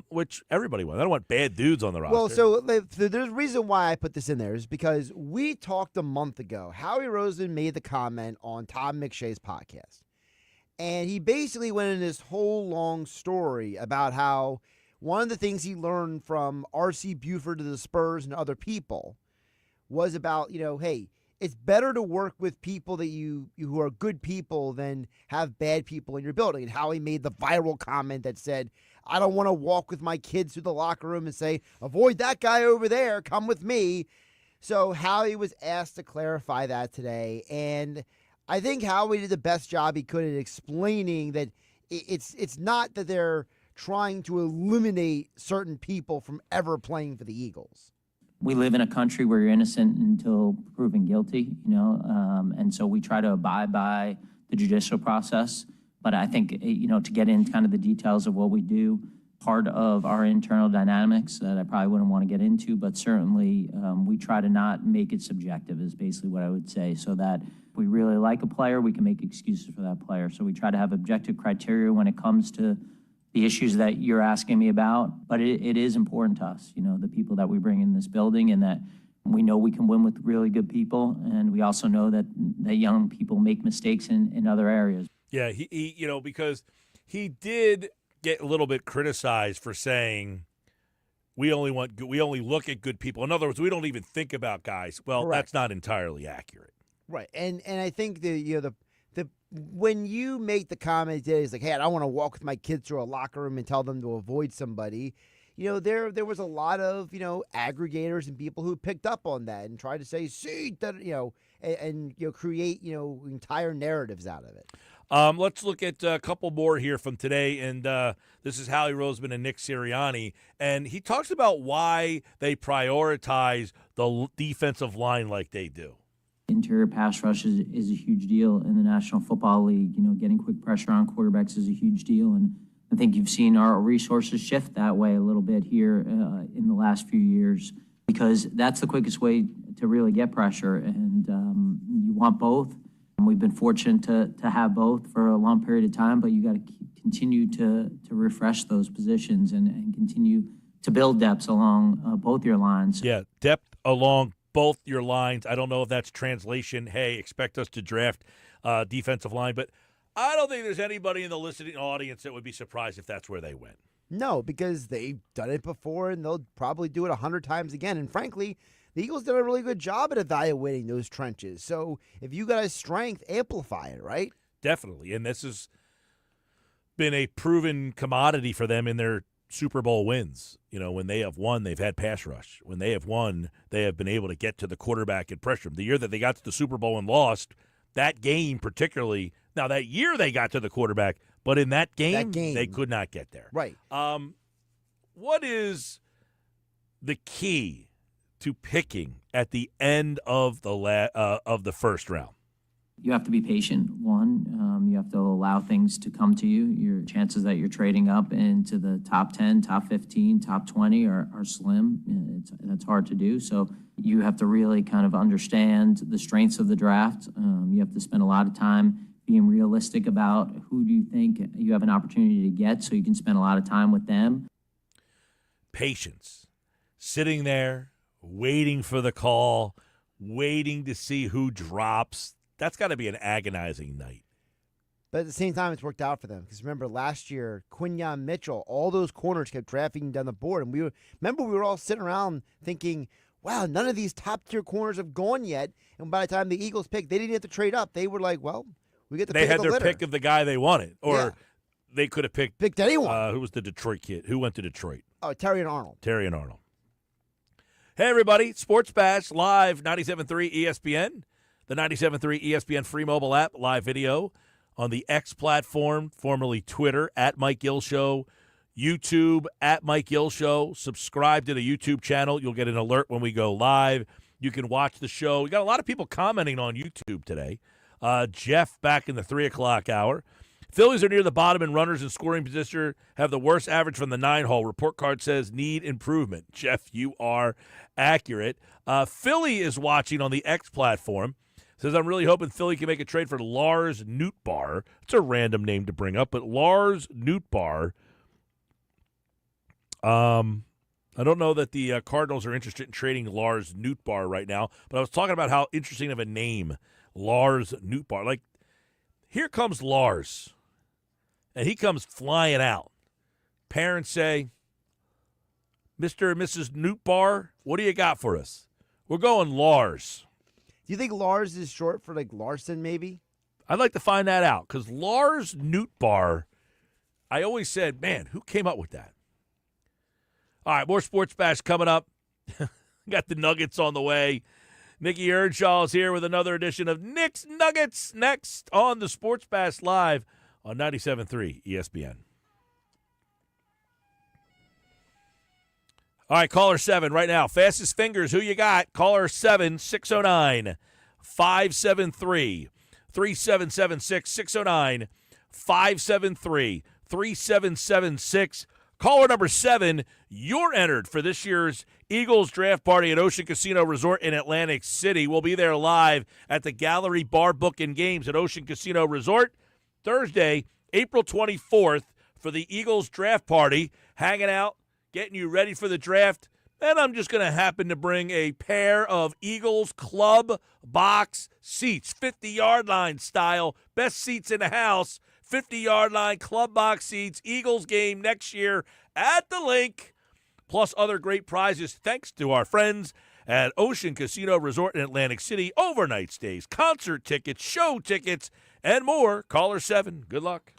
which everybody wants. I don't want bad dudes on the roster. Well, so there's a reason why I put this in there is because we talked a month ago. Howie Roseman made the comment on Tom McShay's podcast. And he basically went in this whole long story about how one of the things he learned from R.C. Buford to the Spurs and other people was about, hey, it's better to work with people that you who are good people than have bad people in your building. And Howie made the viral comment that said, I don't want to walk with my kids through the locker room and say, avoid that guy over there, come with me. So Howie was asked to clarify that today. And I think Howie did the best job he could at explaining that it's not that they're trying to eliminate certain people from ever playing for the Eagles. We live in a country where you're innocent until proven guilty, and so we try to abide by the judicial process. But I think, to get in kind of the details of what we do, part of our internal dynamics that I probably wouldn't want to get into, but certainly we try to not make it subjective is basically what I would say, so that if we really like a player, we can make excuses for that player. So we try to have objective criteria when it comes to the issues that you're asking me about, but it is important to us, the people that we bring in this building, and that we know we can win with really good people, and we also know that young people make mistakes in other areas. Yeah, he because he did get a little bit criticized for saying we only look at good people. In other words, we don't even think about guys. Well, Correct. That's not entirely accurate. Right, and I think the when you make the comment today, it's like, hey, I don't want to walk with my kids through a locker room and tell them to avoid somebody. There was a lot of, aggregators and people who picked up on that and tried to say, see, that, and create, entire narratives out of it. Let's look at a couple more here from today, and this is Howie Roseman and Nick Sirianni, and he talks about why they prioritize the defensive line like they do. Interior pass rush is a huge deal in the National Football League. Getting quick pressure on quarterbacks is a huge deal, and I think you've seen our resources shift that way a little bit here in the last few years, because that's the quickest way to really get pressure, and you want both. We've been fortunate to have both for a long period of time, but you got to continue to refresh those positions and continue to build depth along both your lines. Yeah, depth along both your lines. I don't know if that's translation. Hey, expect us to draft defensive line, but I don't think there's anybody in the listening audience that would be surprised if that's where they went. No, because they've done it before, and they'll probably do it 100 times again. And frankly, the Eagles did a really good job at evaluating those trenches. So if you got a strength, amplify it, right? Definitely. And this has been a proven commodity for them in their Super Bowl wins. When they have won, they've had pass rush. When they have won, they have been able to get to the quarterback and pressure him. The year that they got to the Super Bowl and lost, that game particularly, now that year they got to the quarterback, but in that game, they could not get there. Right. What is the key to picking at the end of the first round? You have to be patient, one. You have to allow things to come to you. Your chances that you're trading up into the top 10, top 15, top 20 are slim. That's hard to do. So you have to really kind of understand the strengths of the draft. You have to spend a lot of time being realistic about who do you think you have an opportunity to get so you can spend a lot of time with them. Patience. Sitting there, waiting for the call, waiting to see who drops. That's got to be an agonizing night. But at the same time, it's worked out for them. Because remember, last year, Quinyon Mitchell, all those corners kept drafting down the board. And we were all sitting around thinking, wow, none of these top-tier corners have gone yet. And by the time the Eagles picked, they didn't have to trade up. They were like, well, we get the pick of the litter. They had their pick of the guy they wanted. Or they could have picked anyone. Who was the Detroit kid? Who went to Detroit? Oh, Terry and Arnold. Hey, everybody. Sports Bash live, 97.3 ESPN. The 97.3 ESPN free mobile app, live video on the X platform, formerly Twitter, at Mike Gill Show, YouTube, at Mike Gill Show. Subscribe to the YouTube channel. You'll get an alert when we go live. You can watch the show. We got a lot of people commenting on YouTube today. Jeff back in the 3 o'clock hour. Phillies are near the bottom in runners in scoring position, have the worst average from the 9-hole. Report card says need improvement. Jeff, you are accurate. Philly is watching on the X platform. Says, I'm really hoping Philly can make a trade for Lars Nootbaar. It's a random name to bring up, but Lars Nootbaar. I don't know that the Cardinals are interested in trading Lars Nootbaar right now, but I was talking about how interesting of a name, Lars Nootbaar. Like, here comes Lars, and he comes flying out. Parents say, Mr. and Mrs. Nootbaar, what do you got for us? We're going Lars. Do you think Lars is short for, like, Larson, maybe? I'd like to find that out, because Lars Nootbaar, I always said, man, who came up with that? All right, more Sports Bash coming up. Got the Nuggets on the way. Nicky Earnshaw is here with another edition of Nick's Nuggets next on the Sports Bash Live on 97.3 ESPN. All right, caller 7 right now. Fastest fingers, who you got? Caller 7, 609-573-3776, 609-573-3776. Caller number 7, you're entered for this year's Eagles draft party at Ocean Casino Resort in Atlantic City. We'll be there live at the Gallery Bar Book and Games at Ocean Casino Resort Thursday, April 24th for the Eagles draft party, hanging out, getting you ready for the draft. And I'm just going to happen to bring a pair of Eagles club box seats, 50-yard line style, best seats in the house, 50-yard line club box seats, Eagles game next year at the Link, plus other great prizes thanks to our friends at Ocean Casino Resort in Atlantic City. Overnight stays, concert tickets, show tickets, and more. Caller 7. Good luck.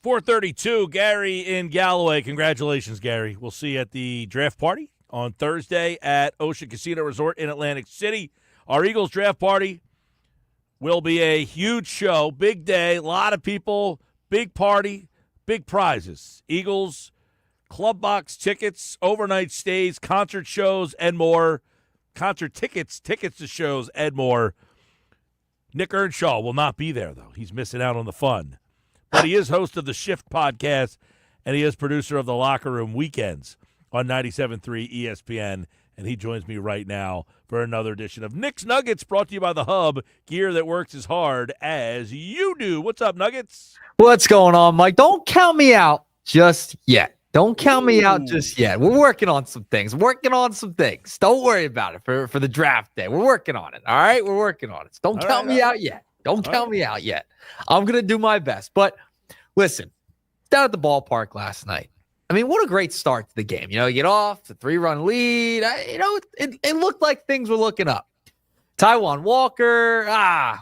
432, Gary in Galloway. Congratulations, Gary. We'll see you at the draft party on Thursday at Ocean Casino Resort in Atlantic City. Our Eagles draft party will be a huge show, big day, a lot of people, big party, big prizes. Eagles, club box tickets, overnight stays, concert shows, and more. Concert tickets to shows, and more. Nick Earnshaw will not be there, though. He's missing out on the fun. But he is host of the Shift podcast, and he is producer of the Locker Room Weekends on 97.3 ESPN, and he joins me right now for another edition of Nick's Nuggets, brought to you by The Hub, gear that works as hard as you do. What's up, Nuggets? What's going on, Mike? Don't count me out just yet. Don't count me out just yet. We're working on some things. Don't worry about it for the draft day. We're working on it, all right? We're working on it. So don't count me out yet. Don't count me out yet. I'm going to do my best. But listen, down at the ballpark last night, I mean, what a great start to the game. You get off the 3-run lead. It looked like things were looking up. Taijuan Walker,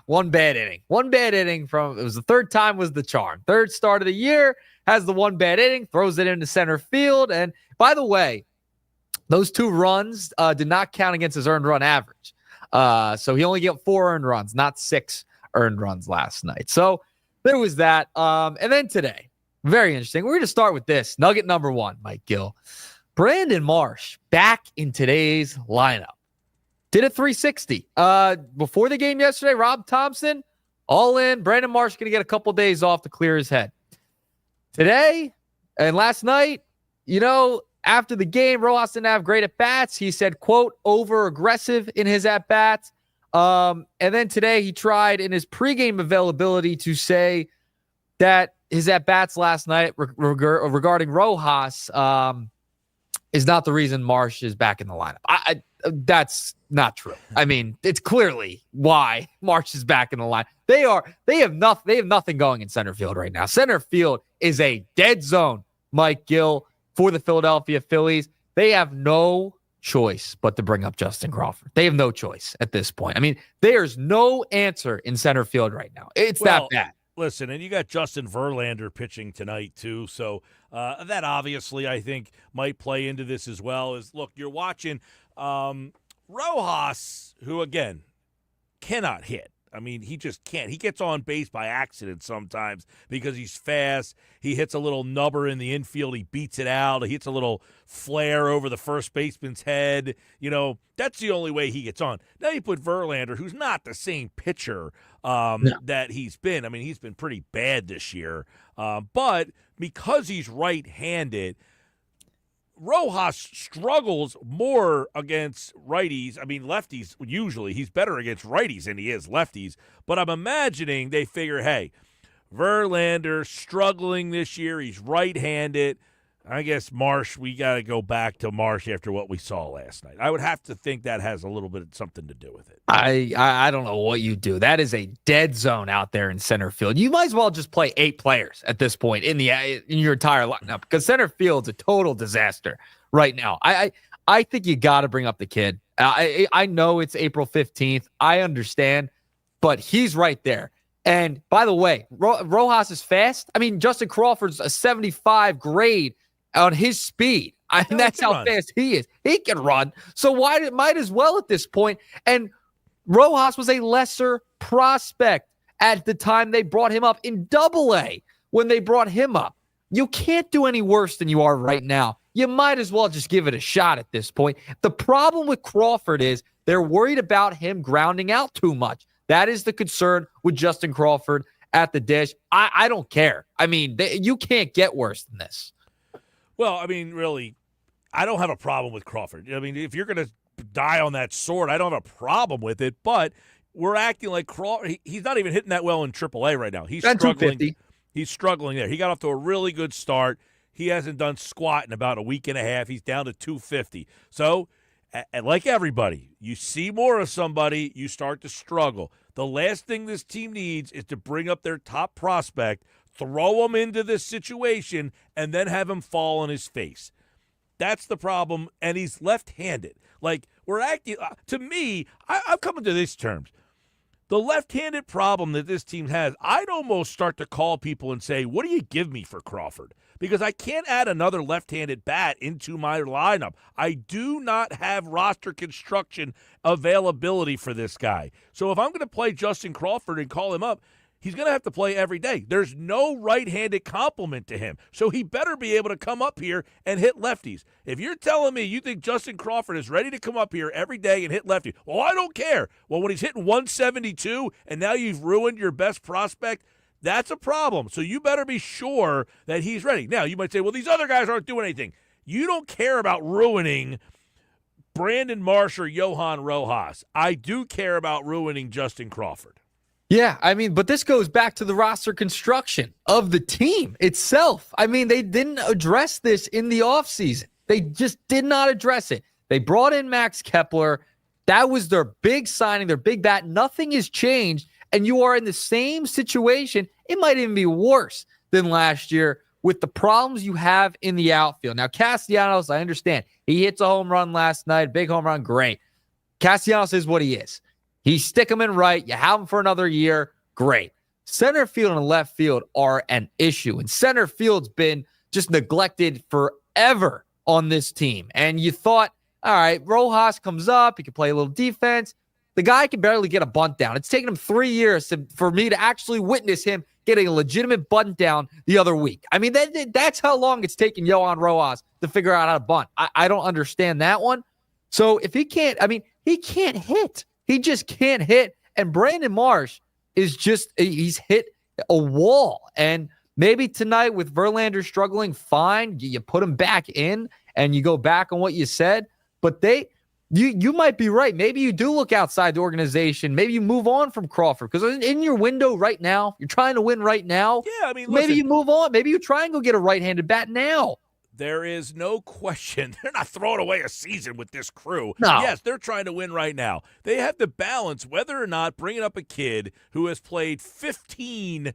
one bad inning. It was the third time was the charm. Third start of the year, has the one bad inning, throws it into center field. And by the way, those 2 runs did not count against his earned run average. So he only got 4 earned runs, not 6 earned runs last night. So there was that. And then today, very interesting. We're going to start with this. Nugget number 1, Mike Gill. Brandon Marsh back in today's lineup. Did a 360. Before the game yesterday, Rob Thompson, all in. Brandon Marsh going to get a couple days off to clear his head. Today and last night, after the game, Rojas didn't have great at-bats. He said, quote, over-aggressive in his at-bats. And then today he tried in his pregame availability to say that his at-bats last night regarding Rojas is not the reason Marsh is back in the lineup. That's not true. I mean, it's clearly why Marsh is back in the line. They have nothing going in center field right now. Center field is a dead zone, Mike Gill, for the Philadelphia Phillies. They have no choice but to bring up Justin Crawford. They have no choice at this point. I mean, there's no answer in center field right now. It's that bad. Listen, and you got Justin Verlander pitching tonight too, so that obviously I think might play into this as well. Look, you're watching Rojas, who again cannot hit. I mean, he just can't. He gets on base by accident sometimes because he's fast. He hits a little nubber in the infield. He beats it out. He hits a little flare over the first baseman's head. That's the only way he gets on. Now you put Verlander, who's not the same pitcher that he's been. I mean, he's been pretty bad this year. But because he's right-handed, Rojas struggles more against righties. I mean, lefties usually. He's better against righties than he is lefties. But I'm imagining they figure, hey, Verlander struggling this year. He's right-handed. I guess Marsh, we got to go back to Marsh after what we saw last night. I would have to think that has a little bit of something to do with it. I don't know what you do. That is a dead zone out there in center field. You might as well just play 8 players at this point in your entire lineup because center field's a total disaster right now. I think you got to bring up the kid. I know it's April 15th. I understand, but he's right there. And by the way, Rojas is fast. I mean, Justin Crawford's a 75 grade on his speed. That's how fast he is. He can run. So might as well at this point. And Rojas was a lesser prospect at the time they brought him up in Double-A when they brought him up. You can't do any worse than you are right now. You might as well just give it a shot at this point. The problem with Crawford is they're worried about him grounding out too much. That is the concern with Justin Crawford at the dish. I don't care. I mean, you can't get worse than this. Well, I mean, really, I don't have a problem with Crawford. I mean, if you're going to die on that sword, I don't have a problem with it. But we're acting like Crawford. He's not even hitting that well in AAA right now. He's struggling. He's struggling there. He got off to a really good start. He hasn't done squat in about a week and a half. He's down to 250. So, and like everybody, you see more of somebody, you start to struggle. The last thing this team needs is to bring up their top prospect, throw him into this situation, and then have him fall on his face. That's the problem, and he's left-handed. Like, we're acting to me, I'm coming to these terms. The left-handed problem that this team has, I'd almost start to call people and say, what do you give me for Crawford? Because I can't add another left-handed bat into my lineup. I do not have roster construction availability for this guy. So if I'm going to play Justin Crawford and call him up, he's going to have to play every day. There's no right-handed complement to him. So he better be able to come up here and hit lefties. If you're telling me you think Justin Crawford is ready to come up here every day and hit lefties, well, I don't care. Well, when he's hitting 172 and now you've ruined your best prospect, that's a problem. So you better be sure that he's ready. Now, you might say, well, these other guys aren't doing anything. You don't care about ruining Brandon Marsh or Johan Rojas. I do care about ruining Justin Crawford. Yeah, I mean, but this goes back to the roster construction of the team itself. I mean, they didn't address this in the offseason. They just did not address it. They brought in Max Kepler. That was their big signing, their big bat. Nothing has changed, and you are in the same situation. It might even be worse than last year with the problems you have in the outfield. Now, Castellanos, I understand. He hits a home run last night, big home run, great. Castellanos is what he is. You stick him in right, you have him for another year, great. Center field and left field are an issue, and center field's been just neglected forever on this team. And you thought, all right, Rojas comes up, he can play a little defense. The guy can barely get a bunt down. It's taken him 3 years for me to actually witness him getting a legitimate bunt down the other week. I mean, that's how long it's taken Johan Rojas to figure out how to bunt. I don't understand that one. So if he can't, I mean, he can't hit. He just can't hit. And Brandon Marsh is just, he's hit a wall. And maybe tonight with Verlander struggling, fine. You put him back in and you go back on what you said. But you might be right. Maybe you do look outside the organization. Maybe you move on from Crawford. Because in your window right now, you're trying to win right now. Yeah, I mean, maybe listen, you move on. Maybe you try and go get a right-handed bat now. there is no question. They're not throwing away a season with this crew. No. Yes, they're trying to win right now. They have to balance whether or not bringing up a kid who has played 15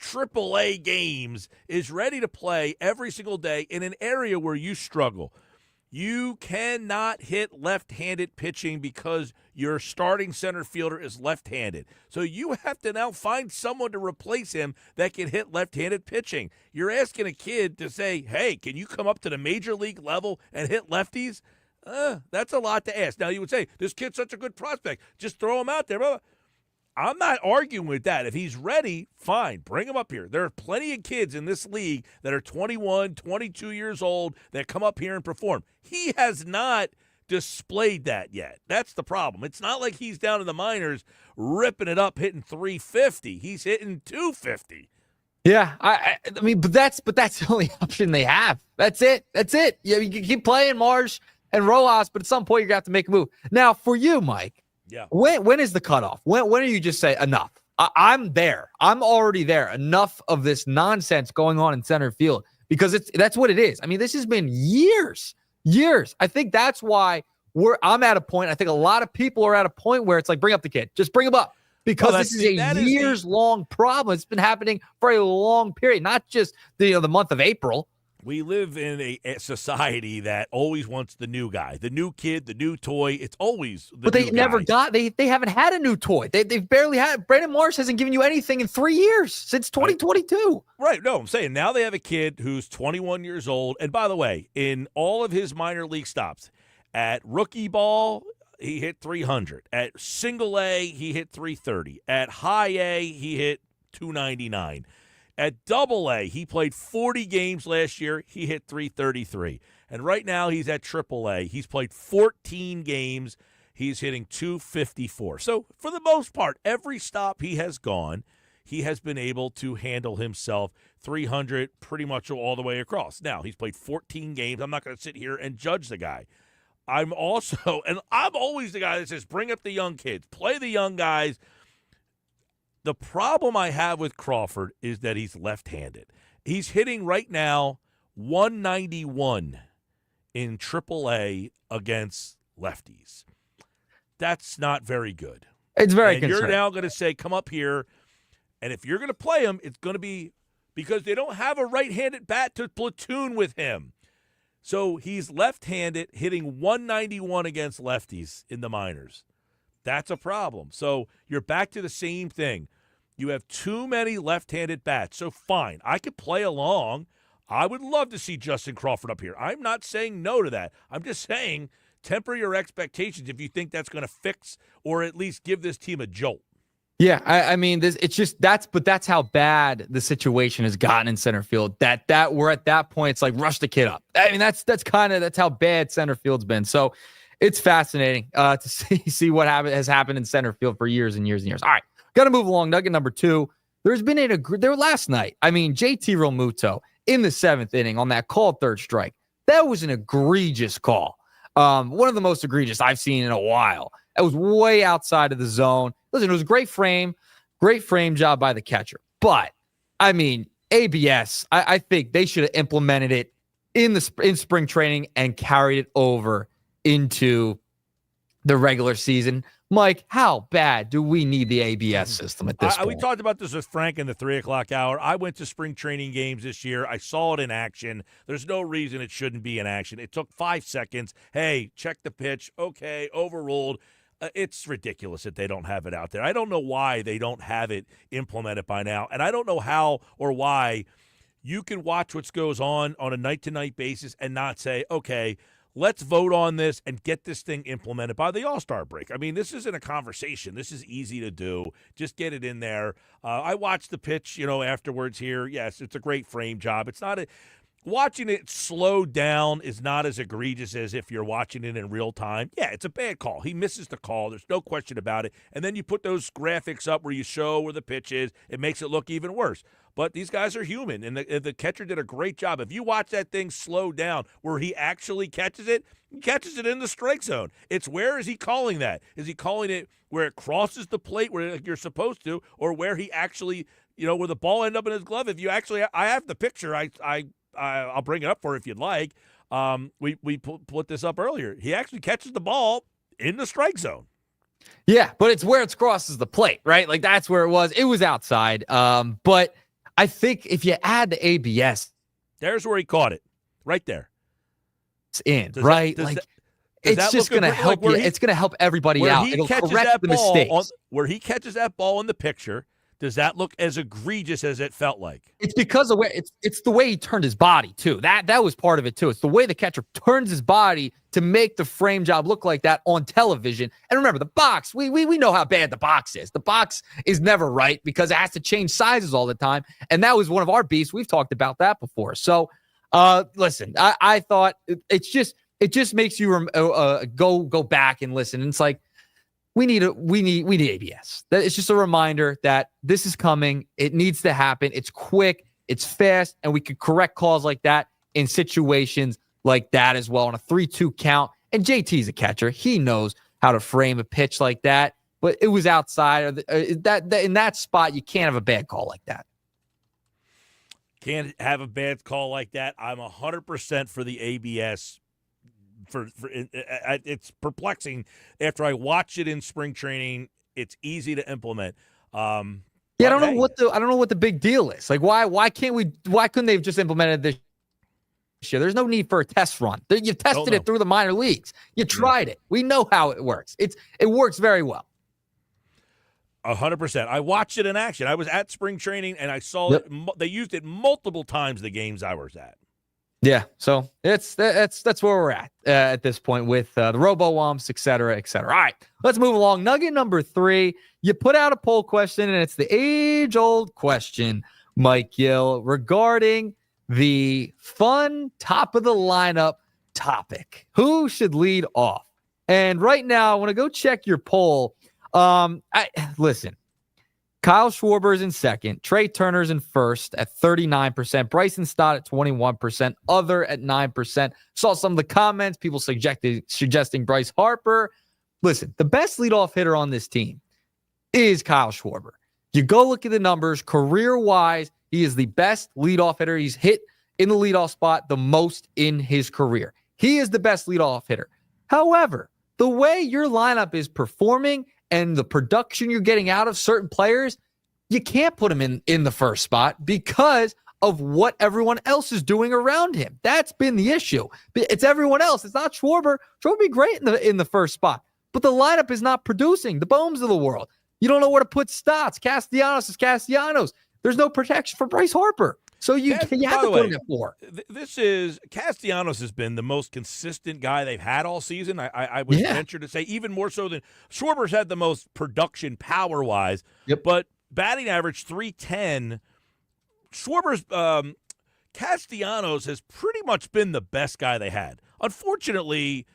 AAA games is ready to play every single day in an area where you struggle. You cannot hit left-handed pitching because your starting center fielder is left-handed. So you have to now find someone to replace him that can hit left-handed pitching. You're asking a kid to say, hey, can you come up to the major league level and hit lefties? That's a lot to ask. Now you would say, this kid's such a good prospect. Just throw him out there. Blah, blah. I'm not arguing with that. If he's ready, fine. Bring him up here. There are plenty of kids in this league that are 21, 22 years old that come up here and perform. He has not displayed that yet. That's the problem. It's not like he's down in the minors ripping it up, hitting 350. He's hitting 250. Yeah, I mean, but that's the only option they have. That's it. Yeah, you can keep playing Marsh and Rojas, but at some point you're gonna have to make a move. Now, for you, Mike. Yeah. When is the cutoff? When do you just say enough? I'm there. I'm already there. Enough of this nonsense going on in center field because that's what it is. I mean, this has been years. I think that's why I'm at a point. I think a lot of people are at a point where it's like, bring up the kid. Just bring him up because this is a years-long problem. It's been happening for a long period, not just the month of April. We live in a society that always wants the new guy, the new kid, the new toy. It's always the But they new never guy. got, they haven't had a new toy. They've barely had, Brandon Marsh hasn't given you anything in 3 years since 2022. Right. No, I'm saying now they have a kid who's 21 years old. And by the way, in all of his minor league stops, at rookie ball, he hit 300. At single A, he hit 330. At high A, he hit 299. At Double A, he played 40 games last year. He hit 333. And right now he's at Triple A. He's played 14 games. He's hitting 254. So for the most part, every stop he has gone, he has been able to handle himself 300 pretty much all the way across. Now, he's played 14 games. I'm not going to sit here and judge the guy. I'm always the guy that says, bring up the young kids, play the young guys. The problem I have with Crawford is that he's left-handed. He's hitting right now 191 in AAA against lefties. That's not very good. It's very and concerning. You're now going to say, come up here, and if you're going to play him, it's going to be because they don't have a right-handed bat to platoon with him. So he's left-handed, hitting 191 against lefties in the minors. That's a problem. So you're back to the same thing. You have too many left-handed bats. So fine, I could play along. I would love to see Justin Crawford up here. I'm not saying no to that. I'm just saying temper your expectations if you think that's going to fix or at least give this team a jolt. Yeah, I mean, that's how bad the situation has gotten in center field. That we're at that point, it's like rush the kid up. I mean, that's how bad center field's been. So it's fascinating to see what has happened in center field for years and years and years. All right, got to move along. Nugget number 2. There's been there last night. I mean, JT Realmuto in the 7th inning on that called third strike. That was an egregious call. One of the most egregious I've seen in a while. That was way outside of the zone. Listen, it was a great frame job by the catcher. But, I mean, ABS, I think they should have implemented it in spring training and carried it over into the regular season. Mike, how bad do we need the ABS system at this point? We talked about this with Frank in the 3 o'clock hour. I went to spring training games this year. I saw it in action. There's no reason it shouldn't be in action. It took 5 seconds. Hey, check the pitch. Okay, overruled. It's ridiculous that they don't have it out there. I don't know why they don't have it implemented by now, and I don't know how or why you can watch what goes on a night-to-night basis and not say, okay, let's vote on this and get this thing implemented by the All-Star break. I mean, this isn't a conversation. This is easy to do. Just get it in there. I watched the pitch, afterwards here. Yes, it's a great frame job. It's not watching it slow down is not as egregious as if you're watching it in real time. Yeah, it's a bad call. He misses the call. There's no question about it. And then you put those graphics up where you show where the pitch is. It makes it look even worse. But these guys are human, and the catcher did a great job. If you watch that thing slow down where he actually catches it, he catches it in the strike zone. It's where is he calling that? Is he calling it where it crosses the plate where you're supposed to, or where he actually, where the ball ended up in his glove? If you actually, I have the picture. I'll bring it up for you if you'd like. We put this up earlier. He actually catches the ball in the strike zone. Yeah, but it's where it crosses the plate, right? Like that's where it was. It was outside. But I think if you add the ABS, there's where he caught it, right there. It's in, right? It's just going to help you. It's going to help everybody out. It'll correct the mistakes. Where he catches that ball in the picture, does that look as egregious as it felt like? It's because of where it's the way he turned his body too. That was part of it too. It's the way the catcher turns his body to make the frame job look like that on television. And remember, the box, we know how bad the box is. The box is never right because it has to change sizes all the time. And that was one of our beefs. We've talked about that before. So listen, I thought it just makes you go back and listen. And it's like, we need ABS. It's just a reminder that this is coming. It needs to happen. It's quick, it's fast, and we could correct calls like that in situations like that as well on a 3-2 count. And JT's a catcher. He knows how to frame a pitch like that. But it was outside of that in that spot. You can't have a bad call like that. Can't have a bad call like that. I'm 100% for the ABS. It's perplexing after I watch it in spring training. It's easy to implement. I don't know what the big deal is. Like why couldn't they have just implemented this year? There's no need for a test run. You've tested it through the minor leagues. You tried it. We know how it works. It works very well. 100%. I watched it in action. I was at spring training and I saw it. They used it multiple times the games I was at. Yeah, so that's where we're at this point with the robo-wumps, et cetera, et cetera. All right, let's move along. Nugget number 3, you put out a poll question, and it's the age-old question, Mike Gill, regarding the fun top-of-the-lineup topic. Who should lead off? And right now, I want to go check your poll. Listen. Kyle Schwarber's in second. Trey Turner's in first at 39%. Bryson Stott at 21%. Other at 9%. Saw some of the comments. People suggesting Bryce Harper. Listen, the best leadoff hitter on this team is Kyle Schwarber. You go look at the numbers. Career-wise, he is the best leadoff hitter. He's hit in the leadoff spot the most in his career. He is the best leadoff hitter. However, the way your lineup is performing and the production you're getting out of certain players, you can't put him in the first spot because of what everyone else is doing around him. That's been the issue. It's everyone else. It's not Schwarber. Schwarber would be great in the first spot. but the lineup is not producing. The Bohms of the world. You don't know where to put Stotts. Castellanos is Castellanos. There's no protection for Bryce Harper. So you have to put him at 4. Castellanos has been the most consistent guy they've had all season. I would venture to say even more so than Schwarber's had the most production power-wise. Yep. But batting average 310, Schwarber's Castellanos has pretty much been the best guy they had. Unfortunately,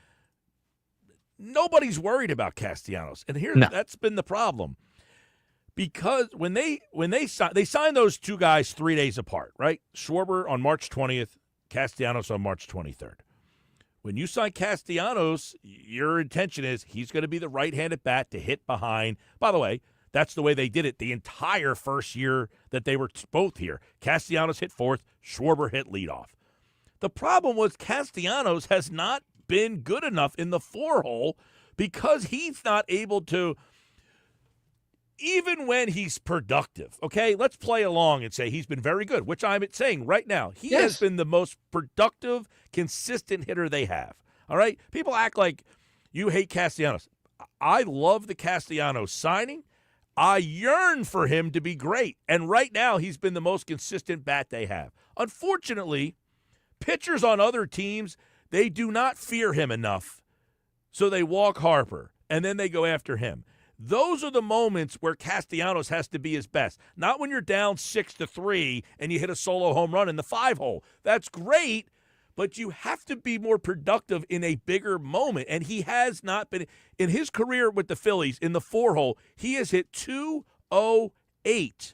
nobody's worried about Castellanos. And that's been the problem. Because when they signed those two guys 3 days apart, right? Schwarber on March 20th, Castellanos on March 23rd. When you sign Castellanos, your intention is he's going to be the right-handed bat to hit behind. By the way, that's the way they did it the entire first year that they were both here. Castellanos hit fourth, Schwarber hit leadoff. The problem was Castellanos has not been good enough in the 4-hole because he's not able to. Even when he's productive, okay, let's play along and say he's been very good, which I'm saying right now. He has been the most productive, consistent hitter they have, all right? People act like you hate Castellanos. I love the Castellanos signing. I yearn for him to be great, and right now he's been the most consistent bat they have. Unfortunately, pitchers on other teams, they do not fear him enough, so they walk Harper, and then they go after him. Those are the moments where Castellanos has to be his best. Not when you're down 6-3 and you hit a solo home run in the 5-hole. That's great, but you have to be more productive in a bigger moment. And he has not been. In his career with the Phillies, in the 4-hole, he has hit .208.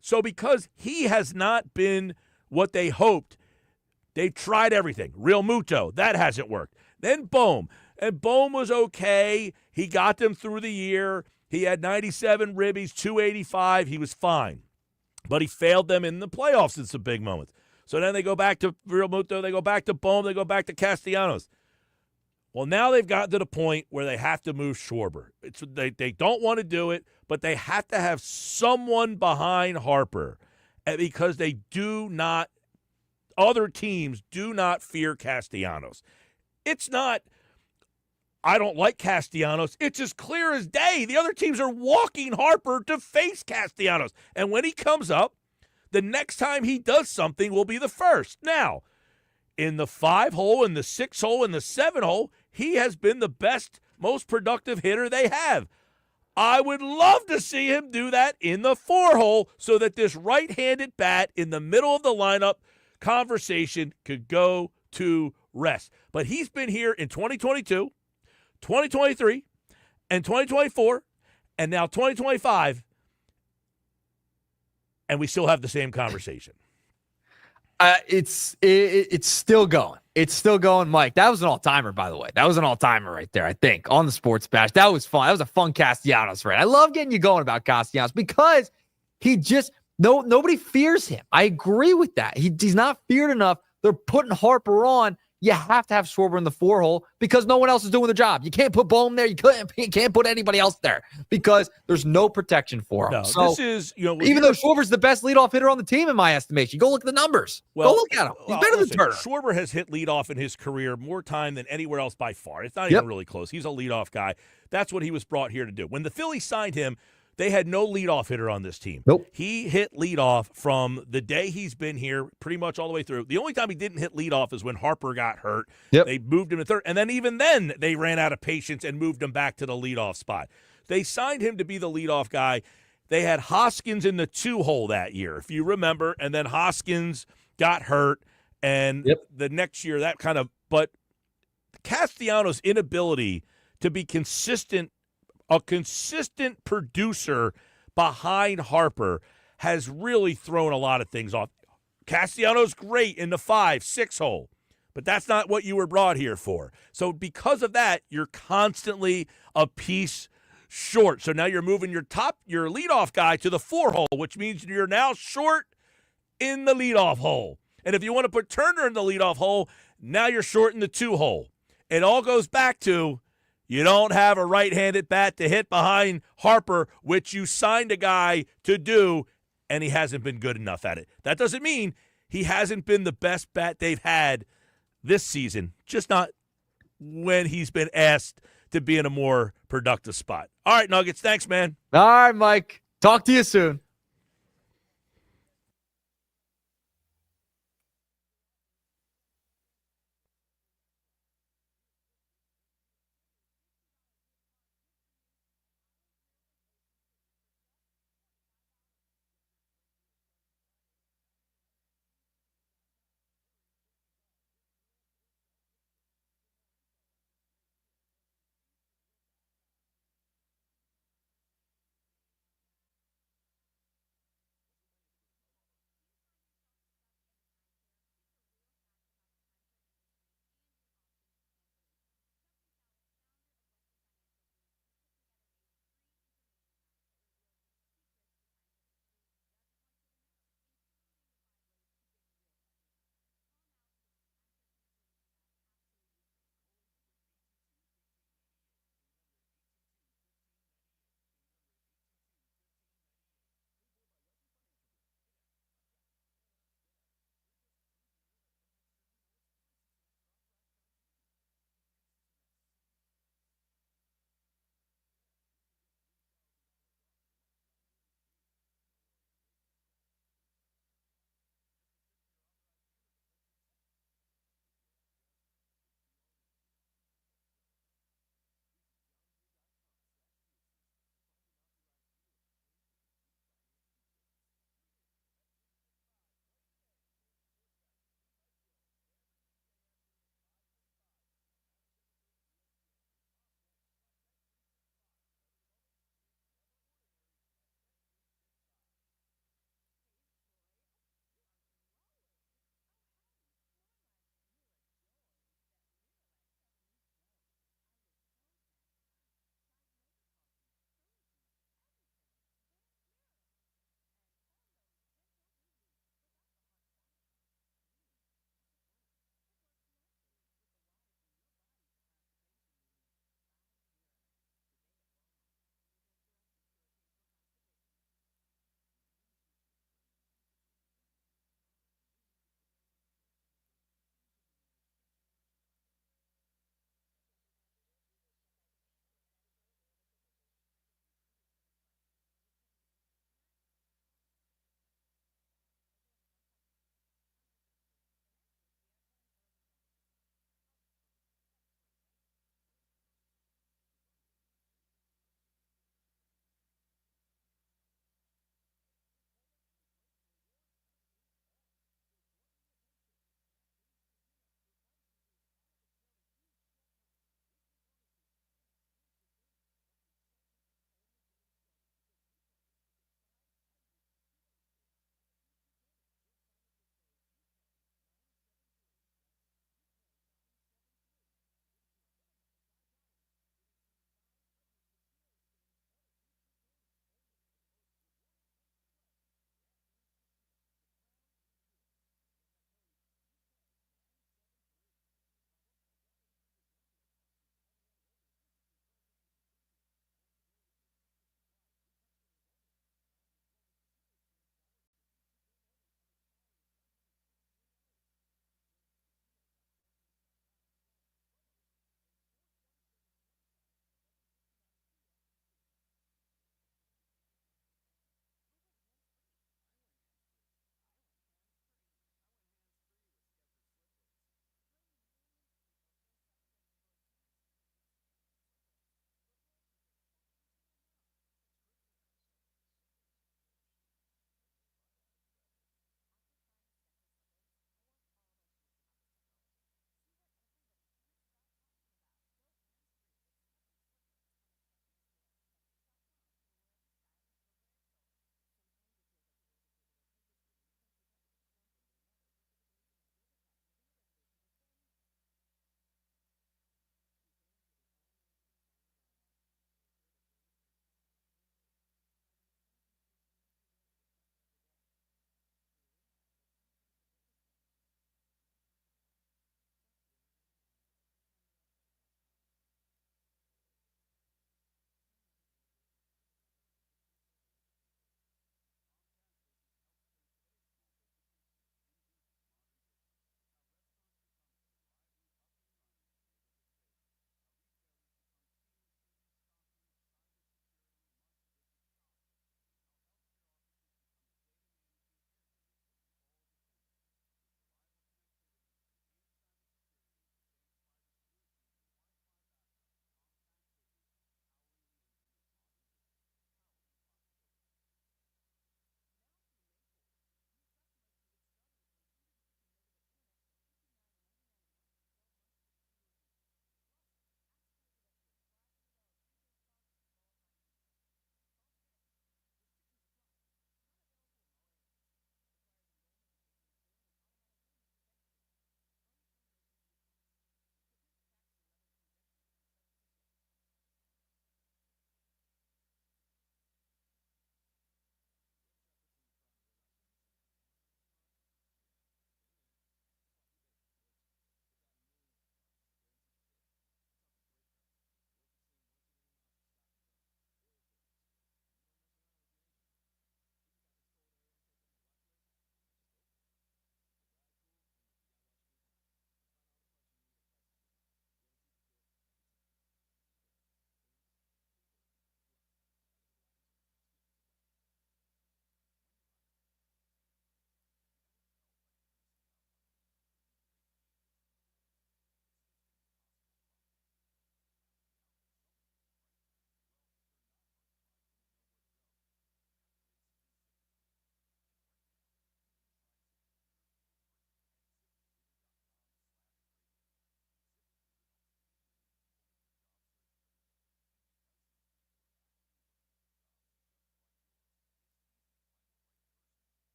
So because he has not been what they hoped, they've tried everything. Real Muto, that hasn't worked. Then Bohm. And Bohm was okay. He got them through the year. He had 97 ribbies, 285. He was fine. But he failed them in the playoffs in some big moments. So then they go back to Real Muto. They go back to Bohm. They go back to Castellanos. Well, now they've gotten to the point where they have to move Schwarber. They don't want to do it, but they have to have someone behind Harper because they do not – other teams do not fear Castellanos. It's not – I don't like Castellanos. It's as clear as day. The other teams are walking Harper to face Castellanos. And when he comes up, the next time he does something will be the first. Now, in the 5-hole, in the 6-hole, in the 7-hole, he has been the best, most productive hitter they have. I would love to see him do that in the 4-hole so that this right-handed bat in the middle of the lineup conversation could go to rest. But he's been here in 2022, 2023, and 2024, and now 2025, and we still have the same conversation. It's still going. It's still going, Mike. That was an all-timer, by the way. That was an all-timer right there, I think, on the Sports Bash. That was fun. That was a fun Castellanos rant. I love getting you going about Castellanos because he just nobody fears him. I agree with that. He's not feared enough. They're putting Harper on. You have to have Schwarber in the 4-hole because no one else is doing the job. You can't put Bohm there. You can't put anybody else there because there's no protection for him. No, so this is, even though Schwarber's the best leadoff hitter on the team in my estimation, go look at the numbers. Go look at him. He's better than Turner. Schwarber has hit leadoff in his career more time than anywhere else by far. It's not even really close. He's a leadoff guy. That's what he was brought here to do. When the Phillies signed him, they had no leadoff hitter on this team. Nope. He hit leadoff from the day he's been here pretty much all the way through. The only time he didn't hit leadoff is when Harper got hurt. Yep. They moved him to third. And then even then, they ran out of patience and moved him back to the leadoff spot. They signed him to be the leadoff guy. They had Hoskins in the 2-hole that year, if you remember. And then Hoskins got hurt. And the next year, that kind of – but Castellanos' inability to be consistent, a consistent producer behind Harper has really thrown a lot of things off. Castellanos great in the 5, 6-hole, but that's not what you were brought here for. So because of that, you're constantly a piece short. So now you're moving your leadoff guy to the 4-hole, which means you're now short in the leadoff hole. And if you want to put Turner in the leadoff hole, now you're short in the 2-hole. It all goes back to you don't have a right-handed bat to hit behind Harper, which you signed a guy to do, and he hasn't been good enough at it. That doesn't mean he hasn't been the best bat they've had this season, just not when he's been asked to be in a more productive spot. All right, Nuggets. Thanks, man. All right, Mike. Talk to you soon.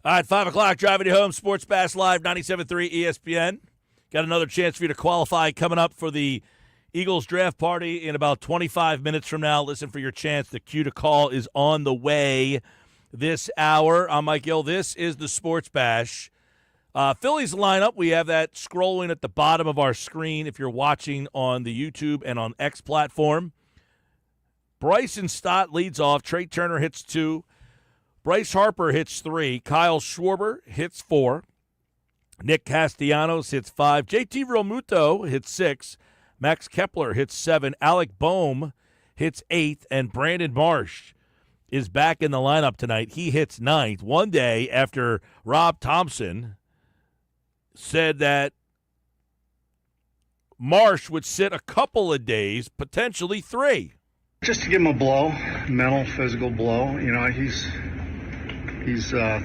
All right, 5 o'clock, driving you home, Sports Bash Live, 97.3 ESPN. Got another chance for you to qualify coming up for the Eagles draft party in about 25 minutes from now. Listen for your chance. The cue to call is on the way this hour. I'm Mike Gill. This is the Sports Bash. Phillies lineup, we have that scrolling at the bottom of our screen if you're watching on the YouTube and on X platform. Bryson Stott leads off. Trey Turner hits 2. Bryce Harper hits 3. Kyle Schwarber hits 4. Nick Castellanos hits 5. JT Realmuto hits 6. Max Kepler hits 7. Alec Boehm hits 8th. And Brandon Marsh is back in the lineup tonight. He hits 9th. One day after Rob Thompson said that Marsh would sit a couple of days, potentially 3. Just to give him a blow, mental, physical blow. You know, he's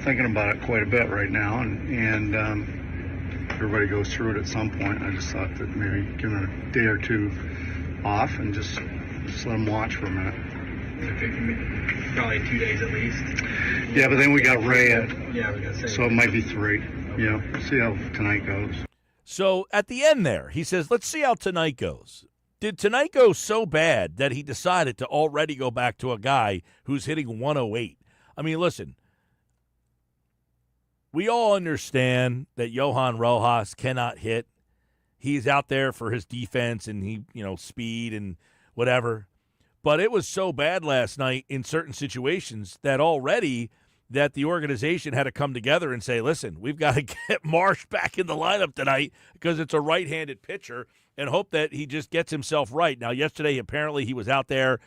thinking about it quite a bit right now, and everybody goes through it at some point. I just thought that maybe give him a day or 2 off and just let him watch for a minute. Probably 2 days at least. Yeah, but then we got Ray so it might be 3. You know, see how tonight goes. So at the end there, he says, let's see how tonight goes. Did tonight go so bad that he decided to already go back to a guy who's hitting 108? I mean, listen, we all understand that Johan Rojas cannot hit. He's out there for his defense and speed and whatever. But it was so bad last night in certain situations that already that the organization had to come together and say, listen, we've got to get Marsh back in the lineup tonight because it's a right-handed pitcher and hope that he just gets himself right. Now, yesterday, apparently he was out there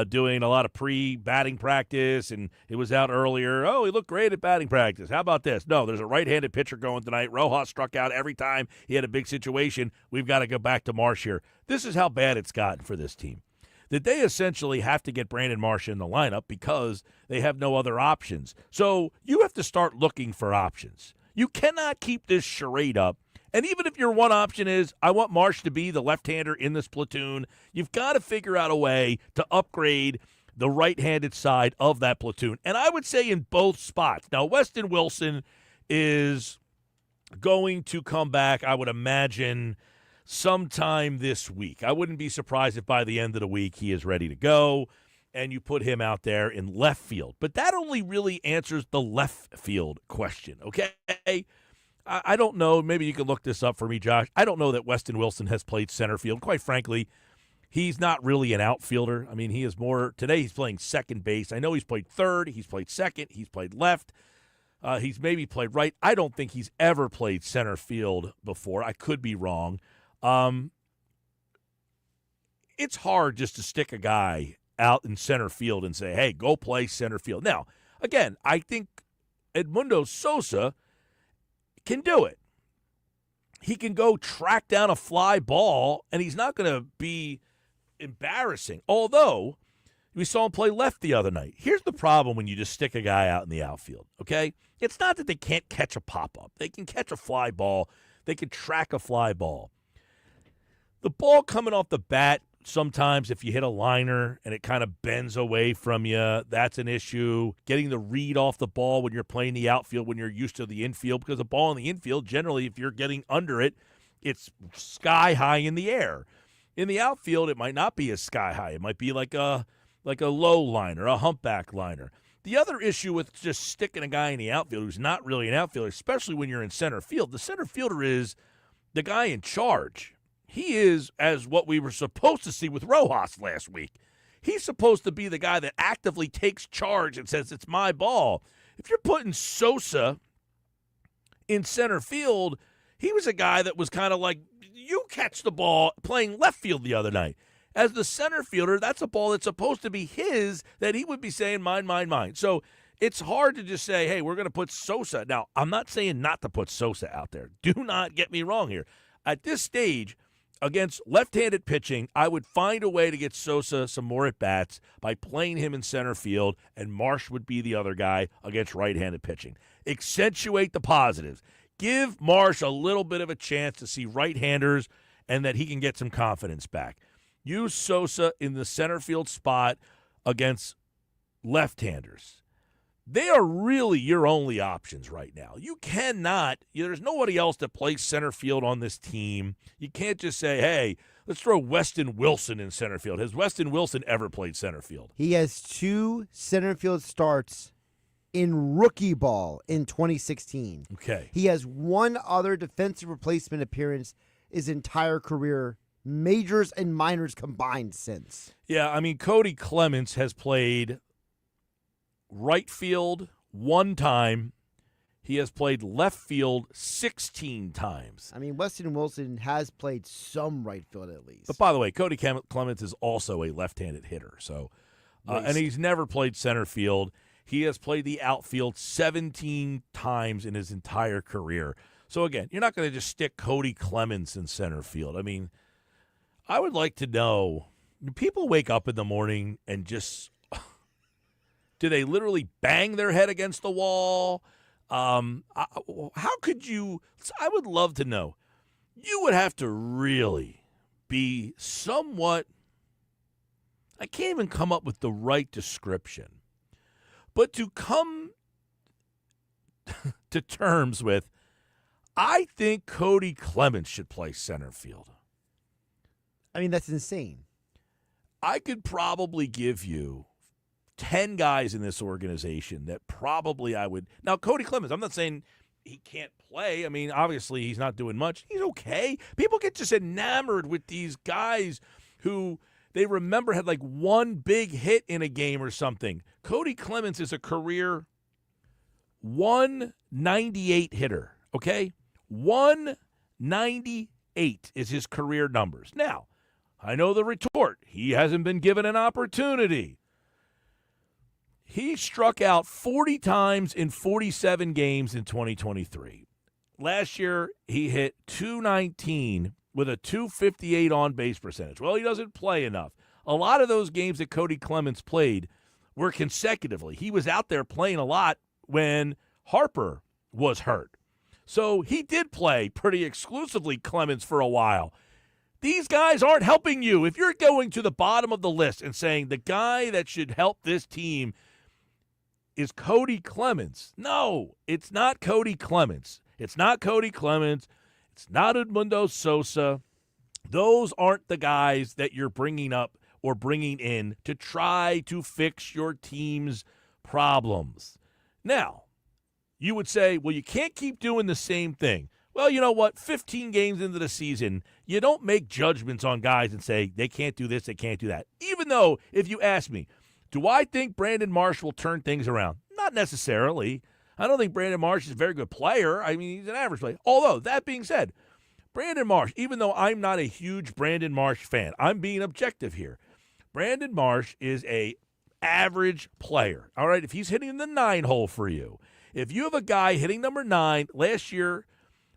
doing a lot of pre-batting practice, and he was out earlier. Oh, he looked great at batting practice. How about this? No, there's a right-handed pitcher going tonight. Rojas struck out every time he had a big situation. We've got to go back to Marsh here. This is how bad it's gotten for this team. That they essentially have to get Brandon Marsh in the lineup because they have no other options. So you have to start looking for options. You cannot keep this charade up. And even if your one option is, I want Marsh to be the left-hander in this platoon, you've got to figure out a way to upgrade the right-handed side of that platoon. And I would say in both spots. Now, Weston Wilson is going to come back, I would imagine, sometime this week. I wouldn't be surprised if by the end of the week he is ready to go and you put him out there in left field. But that only really answers the left field question, okay? I don't know. Maybe you can look this up for me, Josh. I don't know that Weston Wilson has played center field. Quite frankly, he's not really an outfielder. I mean, he is more – today he's playing second base. I know he's played third. He's played second. He's played left. He's maybe played right. I don't think he's ever played center field before. I could be wrong. It's hard just to stick a guy out in center field and say, hey, go play center field. Now, again, I think Edmundo Sosa can do it. He can go track down a fly ball, and he's not going to be embarrassing. Although, we saw him play left the other night. Here's the problem when you just stick a guy out in the outfield, okay? It's not that they can't catch a pop-up. They can catch a fly ball. They can track a fly ball. The ball coming off the bat, sometimes if you hit a liner and it kind of bends away from you, that's an issue. Getting the read off the ball when you're playing the outfield, when you're used to the infield, because the ball in the infield, generally, if you're getting under it, it's sky high in the air. In the outfield, it might not be as sky high. It might be like a low liner, a humpback liner. The other issue with just sticking a guy in the outfield who's not really an outfielder, especially when you're in center field, the center fielder is the guy in charge. He is, as what we were supposed to see with Rojas last week. He's supposed to be the guy that actively takes charge and says, it's my ball. If you're putting Sosa in center field, he was a guy that was kind of like, you catch the ball playing left field the other night. As the center fielder, that's a ball that's supposed to be his that he would be saying, mine, mine, mine. So it's hard to just say, hey, we're going to put Sosa. Now, I'm not saying not to put Sosa out there. Do not get me wrong here. At this stage, against left-handed pitching, I would find a way to get Sosa some more at-bats by playing him in center field, and Marsh would be the other guy against right-handed pitching. Accentuate the positives. Give Marsh a little bit of a chance to see right-handers and that he can get some confidence back. Use Sosa in the center field spot against left-handers. they are really your only options right now. You cannot, there's nobody else that plays center field on this team. You can't just say, hey, let's throw Weston Wilson in center field. Has Weston Wilson ever played center field? He has 2 center field starts in rookie ball in 2016. Okay. He has 1 other defensive replacement appearance his entire career, majors and minors combined since. Yeah, I mean, Cody Clements has played right field 1 time. He has played left field 16 times. I mean, Weston Wilson has played some right field at least. But by the way, Cody Clements is also a left-handed hitter. So, and he's never played center field. He has played the outfield 17 times in his entire career. So, again, you're not going to just stick Cody Clements in center field. I mean, I would like to know, do people wake up in the morning and just do they literally bang their head against the wall? How could you – I would love to know. You would have to really be somewhat – I can't even come up with the right description. But to come to terms with, I think Cody Clements should play center field. I mean, that's insane. I could probably give you 10 guys in this organization that probably I would. Now, Cody Clements, I'm not saying he can't play. I mean, obviously, he's not doing much. He's okay. People get just enamored with these guys who they remember had like 1 big hit in a game or something. Cody Clements is a career 198 hitter, okay? 198 is his career numbers. Now, I know the retort. He hasn't been given an opportunity. He struck out 40 times in 47 games in 2023. Last year, he hit .219 with a .258 on-base percentage. Well, he doesn't play enough. A lot of those games that Cody Clements played were consecutively. He was out there playing a lot when Harper was hurt. So he did play pretty exclusively Clements for a while. These guys aren't helping you. If you're going to the bottom of the list and saying the guy that should help this team is Cody Clements, no, it's not Cody Clements. It's not Cody Clements. It's not Edmundo Sosa. Those aren't the guys that you're bringing up or bringing in to try to fix your team's problems. Now, you would say, well, you can't keep doing the same thing. Well, you know what? 15 games into the season, you don't make judgments on guys and say they can't do this, they can't do that. Even though, if you ask me, do I think Brandon Marsh will turn things around? Not necessarily. I don't think Brandon Marsh is a very good player. I mean, he's an average player. Although, that being said, Brandon Marsh, even though I'm not a huge Brandon Marsh fan, I'm being objective here. Brandon Marsh is a average player. All right, if he's hitting the 9 hole for you, if you have a guy hitting number 9, last year,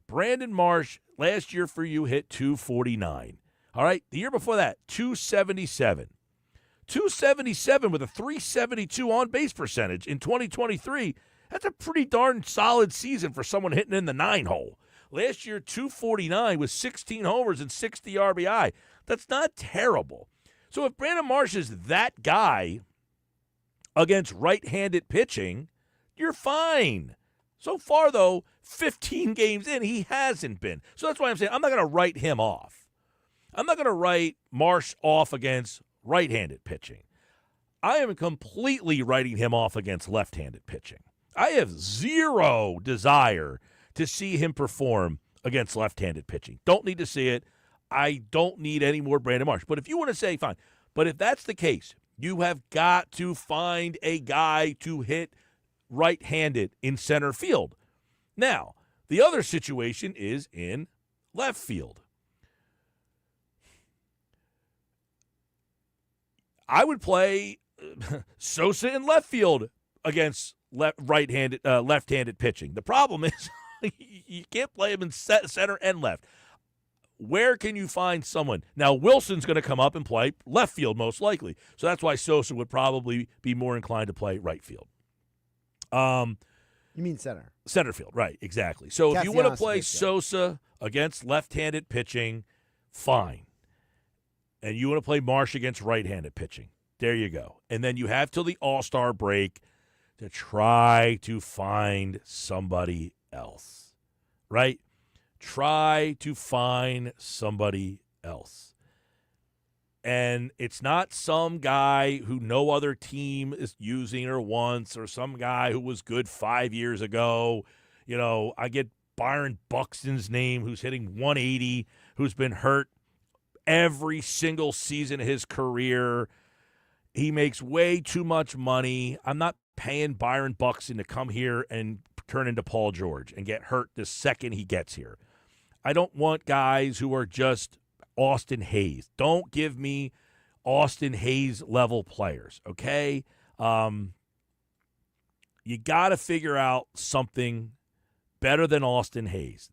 Brandon Marsh, last year for you, hit .249. All right, the year before that, .277. .277 with a .372 on-base percentage in 2023. That's a pretty darn solid season for someone hitting in the 9 hole. Last year, .249 with 16 homers and 60 RBI. That's not terrible. So if Brandon Marsh is that guy against right-handed pitching, you're fine. So far, though, 15 games in, he hasn't been. So that's why I'm saying I'm not going to write him off. I'm not going to write Marsh off against right-handed pitching. I am completely writing him off against left-handed pitching. I have zero desire to see him perform against left-handed pitching. Don't need to see it. I don't need any more Brandon Marsh. But if you want to say, fine. But if that's the case, you have got to find a guy to hit right-handed in center field. Now, the other situation is in left field. I would play Sosa in left field against left-handed pitching. The problem is you can't play him in center and left. Where can you find someone? Now, Wilson's going to come up and play left field most likely. So that's why Sosa would probably be more inclined to play right field. You mean center? Center field, right, exactly. So if you want to play Sosa against left-handed pitching, fine. And you want to play Marsh against right-handed pitching, there you go. And then you have till the All-Star break to try to find somebody else, right? Try to find somebody else. And it's not some guy who no other team is using or wants, or some guy who was good 5 years ago. You know, I get Byron Buxton's name, who's hitting 180, who's been hurt every single season of his career. He makes way too much money. I'm not paying Byron Buxton to come here and turn into Paul George and get hurt the second he gets here. I don't want guys who are just Austin Hayes. Don't give me Austin Hayes level players, okay? You got to figure out something better than Austin Hayes.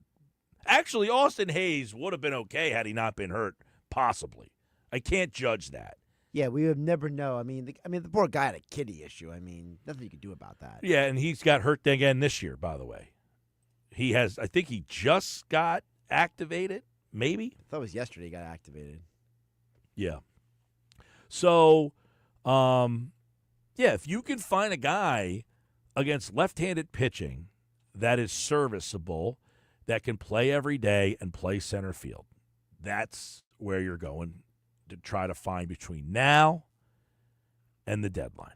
Actually, Austin Hayes would have been okay had he not been hurt, possibly. I can't judge that. Yeah, we would never know. I mean, the poor guy had a kidney issue. I mean, nothing you could do about that. Yeah, and he's got hurt again this year, by the way. He has, I think he just got activated, maybe? I thought it was yesterday he got activated. Yeah. So, if you can find a guy against left-handed pitching that is serviceable, that can play every day and play center field, that's where you're going to try to find between now and the deadline,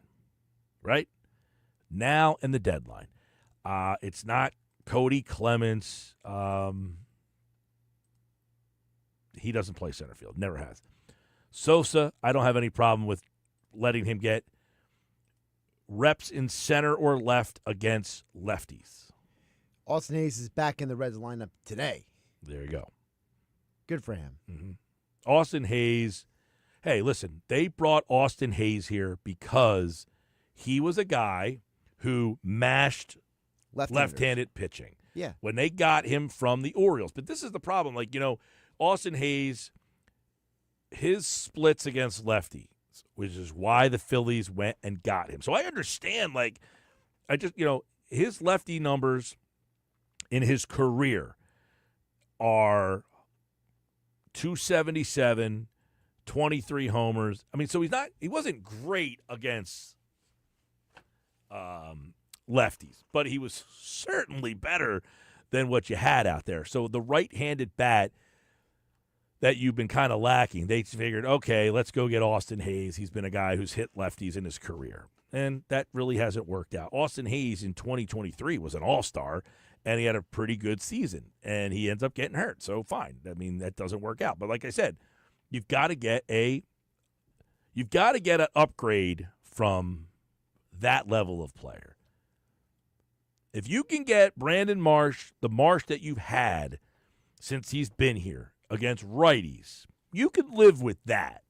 right? Now and the deadline. It's not Cody Clements. He doesn't play center field, never has. Sosa, I don't have any problem with letting him get reps in center or left against lefties. Austin Hayes is back in the Reds lineup today. There you go. Good for him. Mm-hmm. Austin Hayes. Hey, listen, they brought Austin Hayes here because he was a guy who mashed left-handed pitching. Yeah. When they got him from the Orioles. But this is the problem. Like, Austin Hayes, his splits against lefties, which is why the Phillies went and got him. So I understand, his lefty numbers in his career are 277, 23 homers. I mean, so he wasn't great against lefties, but he was certainly better than what you had out there. So the right-handed bat that you've been kind of lacking, they figured, okay, let's go get Austin Hayes. He's been a guy who's hit lefties in his career, and that really hasn't worked out. Austin Hayes in 2023 was an all-star, and he had a pretty good season, and he ends up getting hurt. So fine. I mean, that doesn't work out. But like I said, you've got to get an upgrade from that level of player. If you can get Brandon Marsh, the Marsh that you've had since he's been here against righties, you can live with that.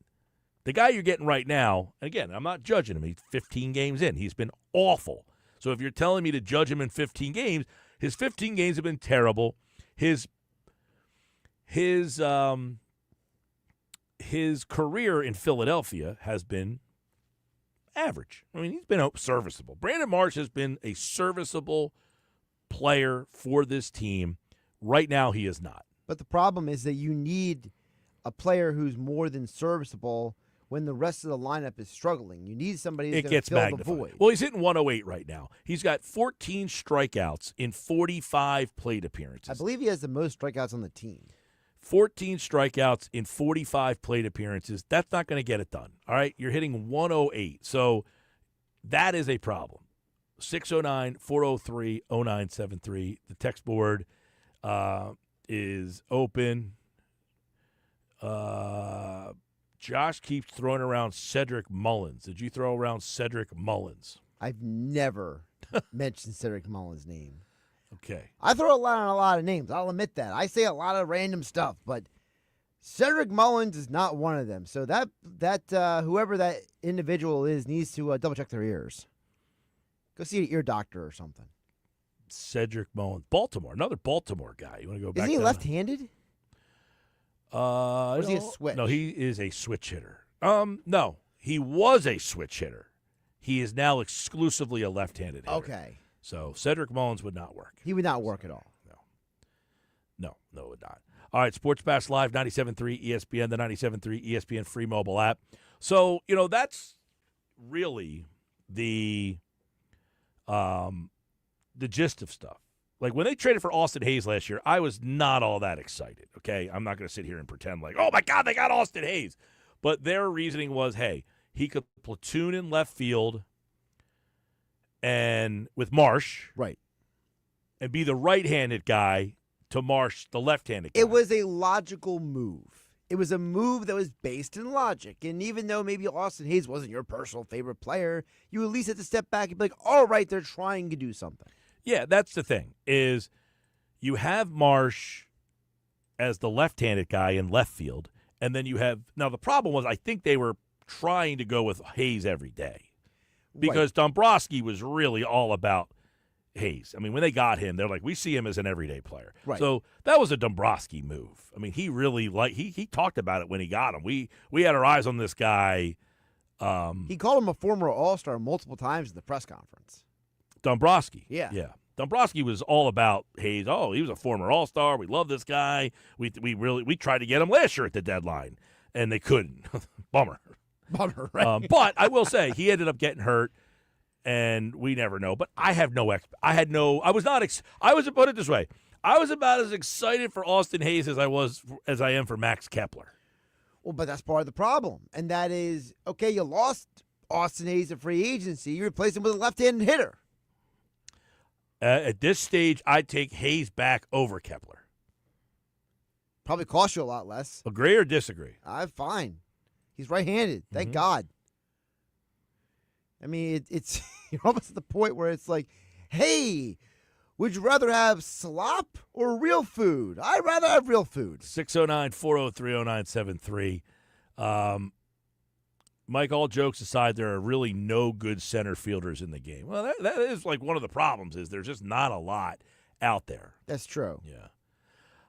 The guy you're getting right now, again, I'm not judging him. He's 15 games in. He's been awful. So if you're telling me to judge him in 15 games, his 15 games have been terrible. His career in Philadelphia has been average. I mean, he's been serviceable. Brandon Marsh has been a serviceable player for this team. Right now, he is not. But the problem is that you need a player who's more than serviceable when the rest of the lineup is struggling. You need somebody who's going to fill the void. Well, he's hitting 108 right now. He's got 14 strikeouts in 45 plate appearances. I believe he has the most strikeouts on the team. 14 strikeouts in 45 plate appearances. That's not going to get it done. All right? You're hitting 108. So that is a problem. 609-403-0973. The text board is open. Josh keeps throwing around Cedric Mullins. Did you throw around Cedric Mullins? I've never mentioned Cedric Mullins' name. Okay. I throw a lot of names. I'll admit that. I say a lot of random stuff, but Cedric Mullins is not one of them. So that whoever that individual is needs to double check their ears. Go see an ear doctor or something. Cedric Mullins, Baltimore, another Baltimore guy. You want to go back? Is he down? left-handed? Or is he a switch? No, he is a switch hitter. No, he was a switch hitter. He is now exclusively a left-handed hitter. Okay. So Cedric Mullins would not work. He would not work at all. No, it would not. All right, Sports Pass Live, 97.3 ESPN, the 97.3 ESPN free mobile app. So, that's really the the gist of stuff. Like when they traded for Austin Hayes last year, I was not all that excited, okay? I'm not going to sit here and pretend like, oh, my God, they got Austin Hayes. But their reasoning was, hey, he could platoon in left field and with Marsh. Right. And be the right-handed guy to Marsh, the left-handed guy. It was a logical move. It was a move that was based in logic. And even though maybe Austin Hayes wasn't your personal favorite player, you at least had to step back and be like, all right, they're trying to do something. Yeah, that's the thing, is you have Marsh as the left-handed guy in left field, and then you have – now the problem was I think they were trying to go with Hayes every day because Dombrowski was really all about Hayes. I mean, when they got him, they're like, we see him as an everyday player. Right. So that was a Dombrowski move. I mean, he really he talked about it when he got him. We had our eyes on this guy. He called him a former All-Star multiple times in the press conference. Dombrowski. Yeah. Dombrowski was all about Hayes. Oh, he was a former All-Star. We love this guy. We tried to get him last year at the deadline, and they couldn't. Bummer, right? But I will say he ended up getting hurt, and we never know. But I was put it this way. I was about as excited for Austin Hayes as I am for Max Kepler. Well, but that's part of the problem, and that is, okay, you lost Austin Hayes at free agency. You replaced him with a left-handed hitter. At this stage, I'd take Hayes back over Kepler. Probably cost you a lot less. Agree or disagree? I'm fine. He's right-handed. Thank God. I mean, it's you're almost at the point where it's like, hey, would you rather have slop or real food? I'd rather have real food. 609-403-0973. Mike, all jokes aside, there are really no good center fielders in the game. Well, that is like one of the problems is there's just not a lot out there. That's true. Yeah.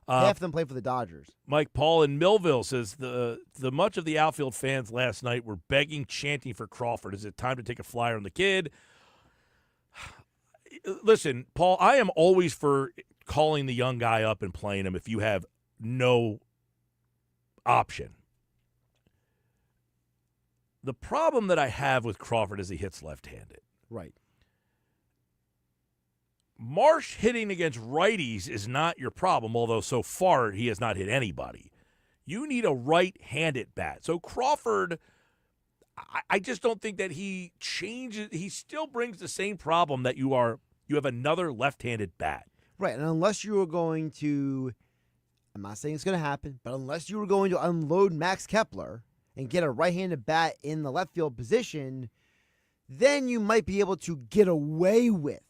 Half of them play for the Dodgers. Mike Paul in Millville says the much of the outfield fans last night were begging, chanting for Crawford. Is it time to take a flyer on the kid? Listen, Paul, I am always for calling the young guy up and playing him if you have no option. The problem that I have with Crawford is he hits left-handed. Right. Marsh hitting against righties is not your problem, although so far he has not hit anybody. You need a right-handed bat. So Crawford, I just don't think that he changes. He still brings the same problem that you have another left-handed bat. Right, and unless you were going to, I'm not saying it's going to happen, but unless you were going to unload Max Kepler and get a right-handed bat in the left field position, then you might be able to get away with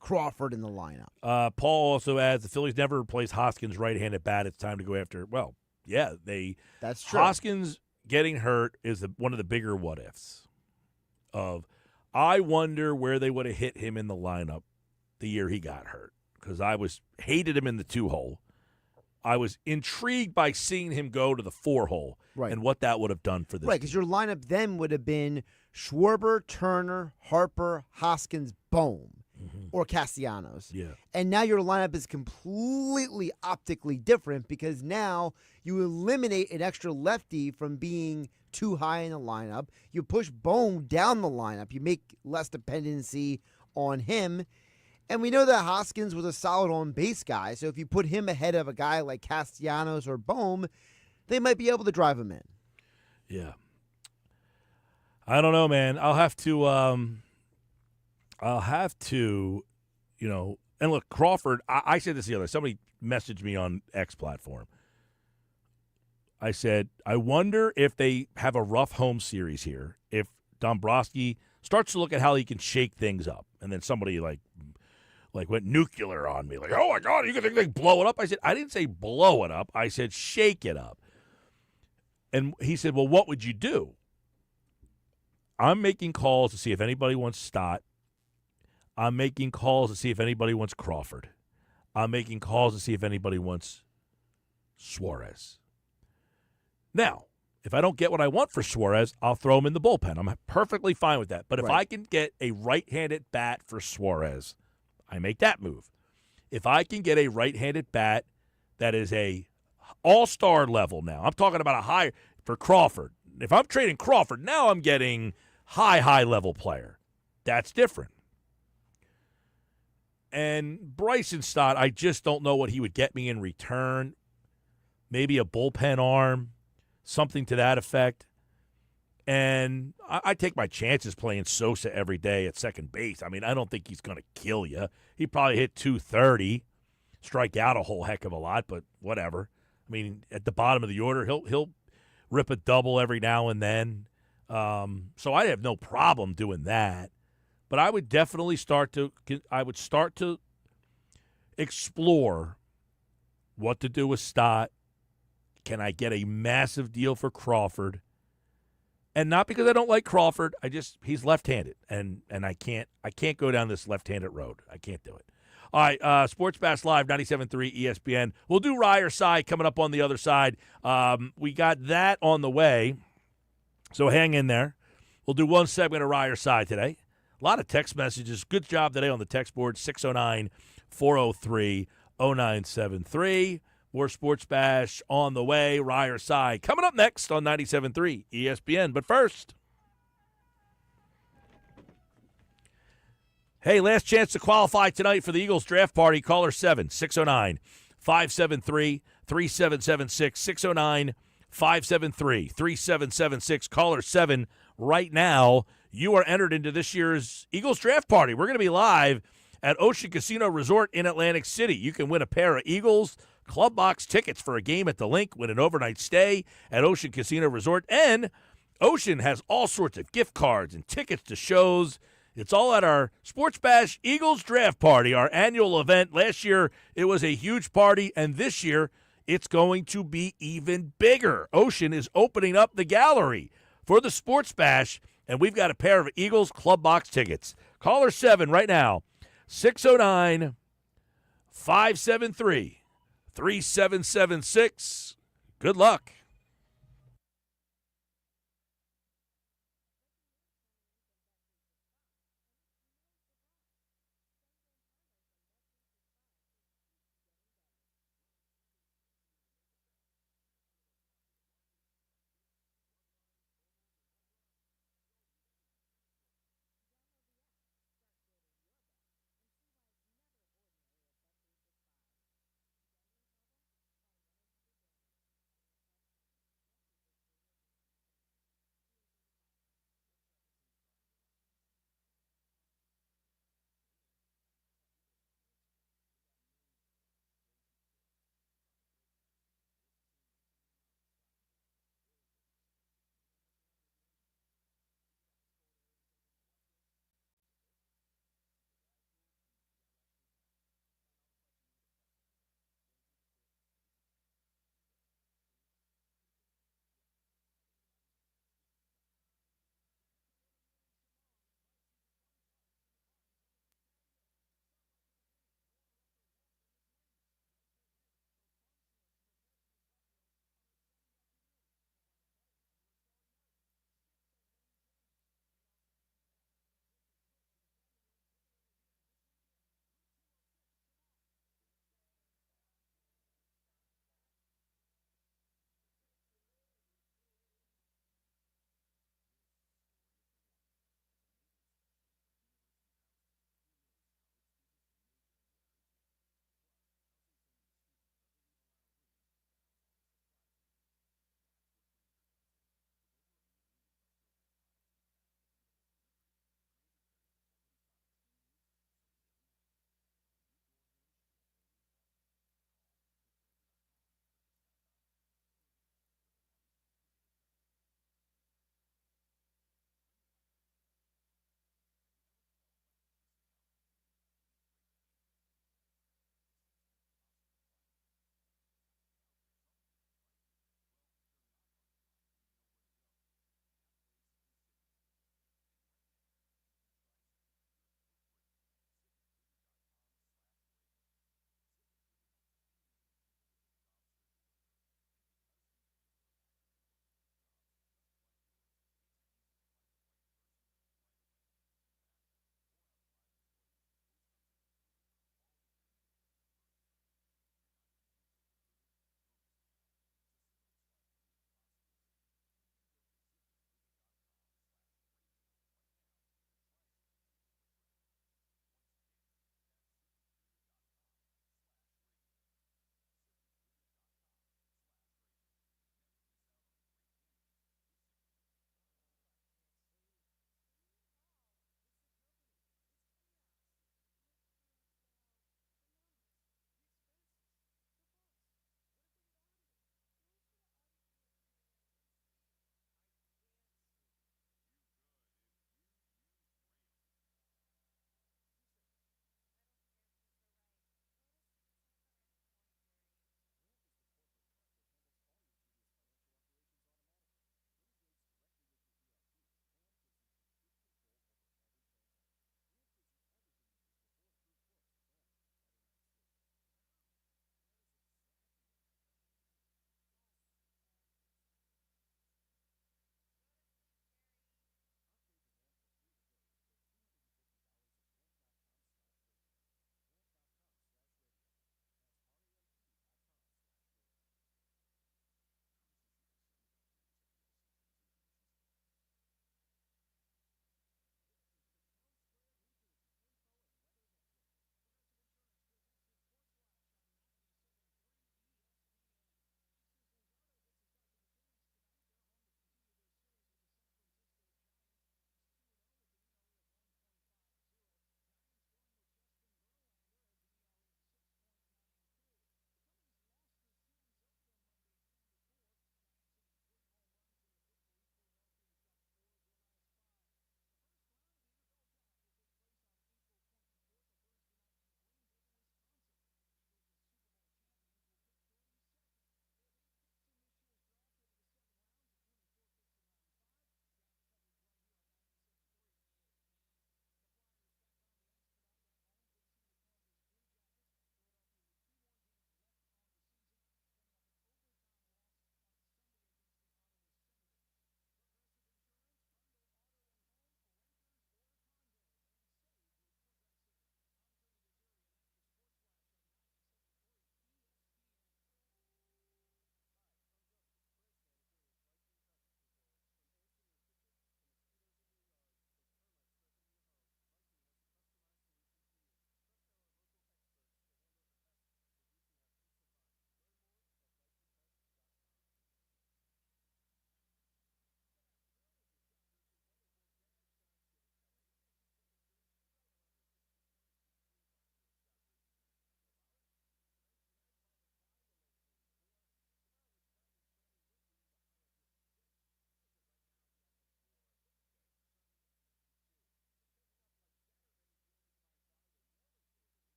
Crawford in the lineup. Paul also adds the Phillies never replaced Hoskins' right-handed bat. It's time to go after. Well, yeah, that's true. Hoskins getting hurt is one of the bigger what-ifs. I wonder where they would have hit him in the lineup the year he got hurt because I hated him in the 2-hole. I was intrigued by seeing him go to the 4-hole and what that would have done for this Right, because your lineup then would have been Schwarber, Turner, Harper, Hoskins, Bohm, or Castellanos. Yeah. And now your lineup is completely optically different because now you eliminate an extra lefty from being too high in the lineup. You push Bohm down the lineup. You make less dependency on him. And we know that Hoskins was a solid on-base guy, so if you put him ahead of a guy like Castellanos or Bohm, they might be able to drive him in. Yeah. I don't know, man. I'll have to, and look, Crawford, I said this the other day. Somebody messaged me on X platform. I said, I wonder if they have a rough home series here, if Dombrowski starts to look at how he can shake things up, and then somebody like went nuclear on me, like, oh my God, you think they blow it up? I said, I didn't say blow it up. I said shake it up. And he said, well, what would you do? I'm making calls to see if anybody wants Stott. I'm making calls to see if anybody wants Crawford. I'm making calls to see if anybody wants Suarez. Now, if I don't get what I want for Suarez, I'll throw him in the bullpen. I'm perfectly fine with that. But if I can get a right-handed bat for Suarez, I make that move. If I can get a right-handed bat that is a all-star level now, I'm talking about a high for Crawford. If I'm trading Crawford, now I'm getting high level player. That's different. And Bryson Stott, I just don't know what he would get me in return. Maybe a bullpen arm, something to that effect. And I take my chances playing Sosa every day at second base. I mean, I don't think he's going to kill you. He probably hit 230, strike out a whole heck of a lot, but whatever. I mean, at the bottom of the order, he'll rip a double every now and then. So I have no problem doing that. But I would definitely start to explore what to do with Stott. Can I get a massive deal for Crawford? And not because I don't like Crawford, he's left-handed, and I can't go down this left-handed road. I can't do it. All right, Sports Bash Live, 97.3 ESPN. We'll do Rye or Cy coming up on the other side. We got that on the way, so hang in there. We'll do one segment of Rye or Cy today. A lot of text messages. Good job today on the text board, 609-403-0973. More Sports Bash on the way. Rye or Cy coming up next on 97.3 ESPN. But first, hey, last chance to qualify tonight for the Eagles draft party. Caller 7-609-573-3776. 609-573-3776. Caller 7 right now. You are entered into this year's Eagles draft party. We're going to be live at Ocean Casino Resort in Atlantic City. You can win a pair of Eagles Club Box tickets for a game at the Link, win an overnight stay at Ocean Casino Resort, and Ocean has all sorts of gift cards and tickets to shows. It's all at our Sports Bash Eagles Draft Party, our annual event. Last year, it was a huge party, and this year, it's going to be even bigger. Ocean is opening up the gallery for the Sports Bash, and we've got a pair of Eagles Club Box tickets. Caller 7 right now, 609-573-3776. Good luck.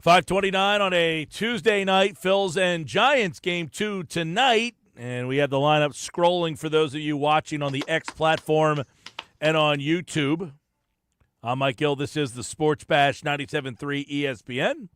5:29 on a Tuesday night. Phils and Giants game 2 tonight. And we have the lineup scrolling for those of you watching on the X platform and on YouTube. I'm Mike Gill. This is the Sports Bash 97.3 ESPN.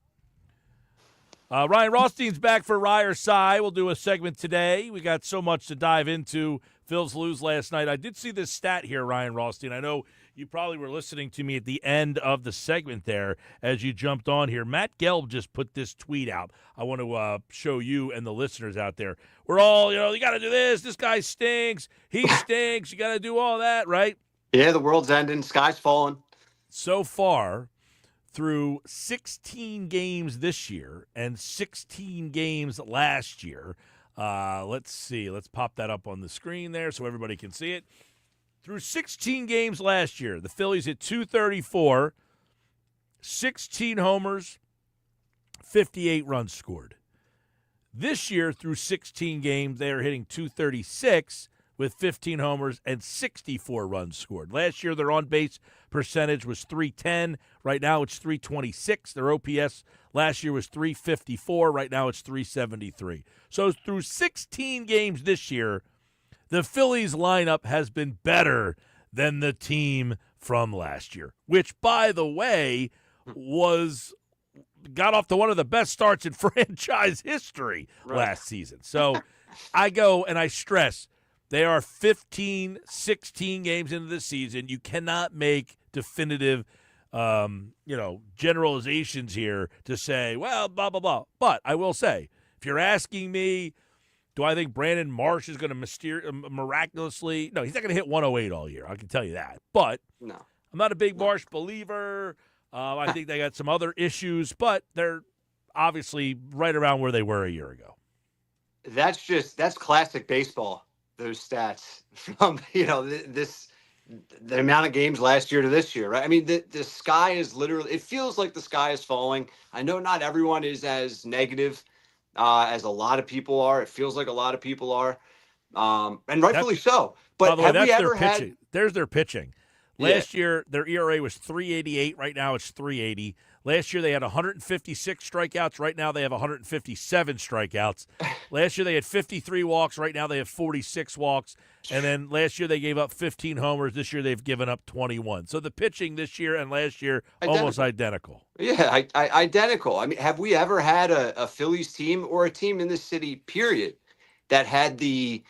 Ryan Rothstein's back for Ryer Cy. We'll do a segment today. We got so much to dive into. Phils lose last night. I did see this stat here, Ryan Rothstein. I know you probably were listening to me at the end of the segment there as you jumped on here. Matt Gelb just put this tweet out. I want to show you and the listeners out there. We're all, you got to do this. This guy stinks. He stinks. You got to do all that, right? Yeah, the world's ending. Sky's falling. So far, through 16 games this year and 16 games last year, let's see. Let's pop that up on the screen there so everybody can see it. Through 16 games last year, the Phillies hit 234, 16 homers, 58 runs scored. This year, through 16 games, they are hitting 236 with 15 homers and 64 runs scored. Last year, their on-base percentage was .310. Right now, it's .326. Their OPS last year was .354. Right now, it's .373. So through 16 games this year, the Phillies lineup has been better than the team from last year, which, by the way, got off to one of the best starts in franchise history last season. So I go and I stress, they are 15, 16 games into the season. You cannot make definitive generalizations here to say, well, blah, blah, blah. But I will say, if you're asking me, do I think Brandon Marsh is going to miraculously – no, he's not going to hit 108 all year. I can tell you that. But no. I'm not a big Marsh believer. I think they got some other issues, but they're obviously right around where they were a year ago. That's classic baseball, those stats from, the amount of games last year to this year, right? I mean, the sky is literally – it feels like the sky is falling. I know not everyone is as negative as a lot of people are. It feels like a lot of people are, and rightfully so. But by the way, have we ever pitching. had? There's their pitching. Last year, their ERA was .388. Right now, it's .380. Last year, they had 156 strikeouts. Right now, they have 157 strikeouts. Last year, they had 53 walks. Right now, they have 46 walks. And then last year, they gave up 15 homers. This year, they've given up 21. So the pitching this year and last year, almost identical. Yeah, identical. I mean, have we ever had a Phillies team or a team in this city, period, that had the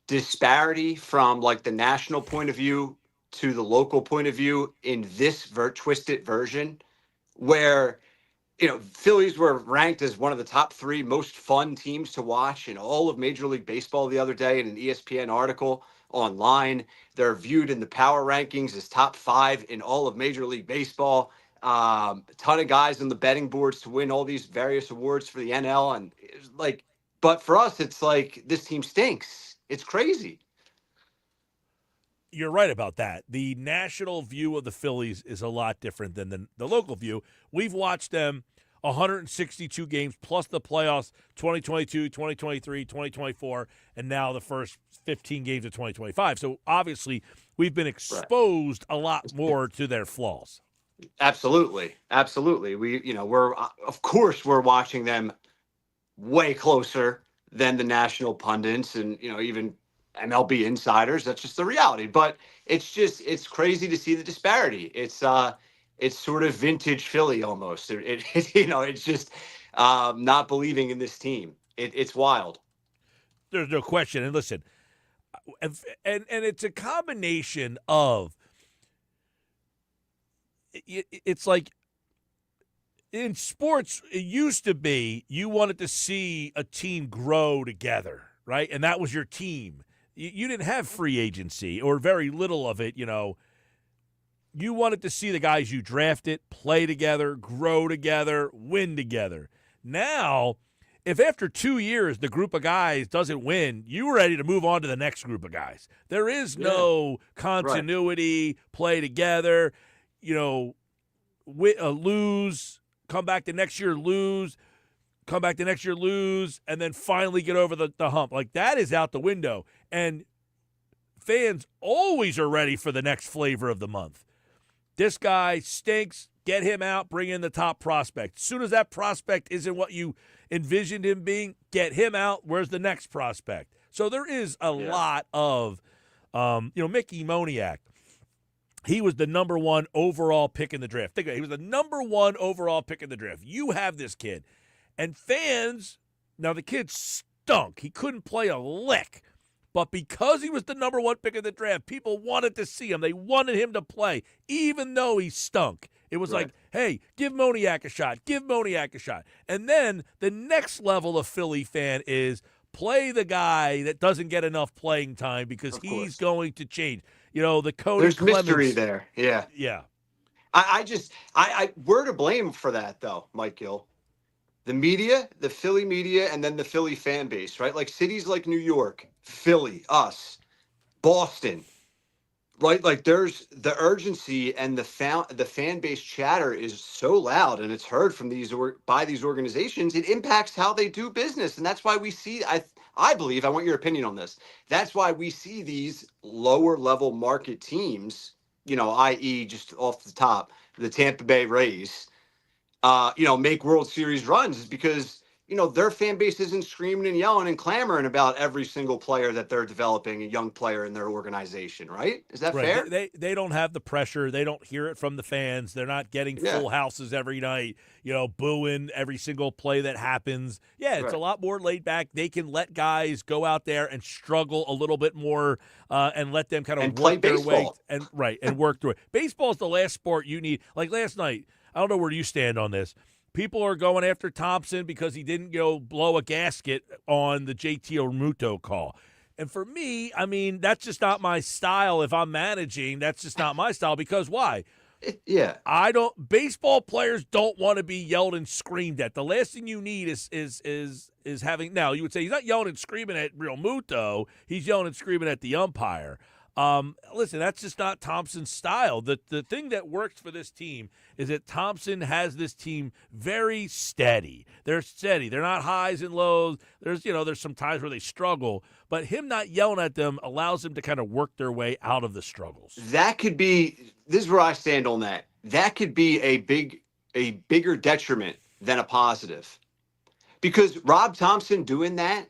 disparity from like the national point of view to the local point of view in this twisted version where, Phillies were ranked as one of the top 3 most fun teams to watch in all of Major League Baseball the other day in an ESPN article online. They're viewed in the power rankings as top 5 in all of Major League Baseball. A ton of guys on the betting boards to win all these various awards for the NL. And but for us, it's like this team stinks. It's crazy. You're right about that. The national view of the Phillies is a lot different than the local view. We've watched them 162 games plus the playoffs, 2022, 2023, 2024, and now the first 15 games of 2025. So obviously we've been exposed a lot more to their flaws. Absolutely. We're watching them way closer than the national pundits and, even MLB insiders. That's just the reality. But it's crazy to see the disparity. It's sort of vintage Philly almost. It's just not believing in this team. It's wild. There's no question. And listen, and it's a combination of, it's like in sports, it used to be you wanted to see a team grow together, right? And that was your team. You didn't have free agency or very little of it, You wanted to see the guys you drafted play together, grow together, win together. Now, if after 2 years the group of guys doesn't win, you're ready to move on to the next group of guys. There is no continuity, play together, lose, come back the next year, lose, come back the next year, lose, and then finally get over the hump. Like, that is out the window. And fans always are ready for the next flavor of the month. This guy stinks. Get him out, bring in the top prospect. As soon as that prospect isn't what you envisioned him being, get him out. Where's the next prospect? So there is a lot of, Mickey Moniak. He was the number 1 overall pick in the draft. Think about it. He was the number 1 overall pick in the draft. You have this kid. And fans, now the kid stunk. He couldn't play a lick. But because he was the number 1 pick in the draft, people wanted to see him. They wanted him to play, even though he stunk. It was like, hey, give Moniak a shot. Give Moniak a shot. And then the next level of Philly fan is play the guy that doesn't get enough playing time because he's going to change. The Cody There's Clemens. mystery there. Yeah. Yeah. We're to blame for that, though, Mike Gill. The media, the Philly media, and then the Philly fan base, right? Like cities like New York, Philly, us, Boston, right? Like there's the urgency and the fan base chatter is so loud and it's heard from by these organizations. It impacts how they do business. And that's why we see, I believe, I want your opinion on this. That's why we see these lower level market teams, i.e. just off the top, the Tampa Bay Rays, make World Series runs is because, their fan base isn't screaming and yelling and clamoring about every single player that they're developing, a young player in their organization, right? Is that fair? They don't have the pressure. They don't hear it from the fans. They're not getting full houses every night, booing every single play that happens. Yeah, it's a lot more laid back. They can let guys go out there and struggle a little bit more and let them kind of work their way and work through it. Baseball is the last sport you need. Like last night, I don't know where you stand on this. People are going after Thompson because he didn't go blow a gasket on the JT Realmuto call. And for me, that's just not my style. If I'm managing, that's just not my style. Because why? Baseball players don't want to be yelled and screamed at. The last thing you need is having. Now you would say he's not yelling and screaming at Realmuto. He's yelling and screaming at the umpire. Listen, that's just not Thompson's style. The thing that works for this team is that Thompson has this team very steady. They're steady. They're not highs and lows. There's some times where they struggle, but him not yelling at them allows them to kind of work their way out of the struggles. This is where I stand on that. That could be a bigger detriment than a positive. Because Rob Thompson doing that,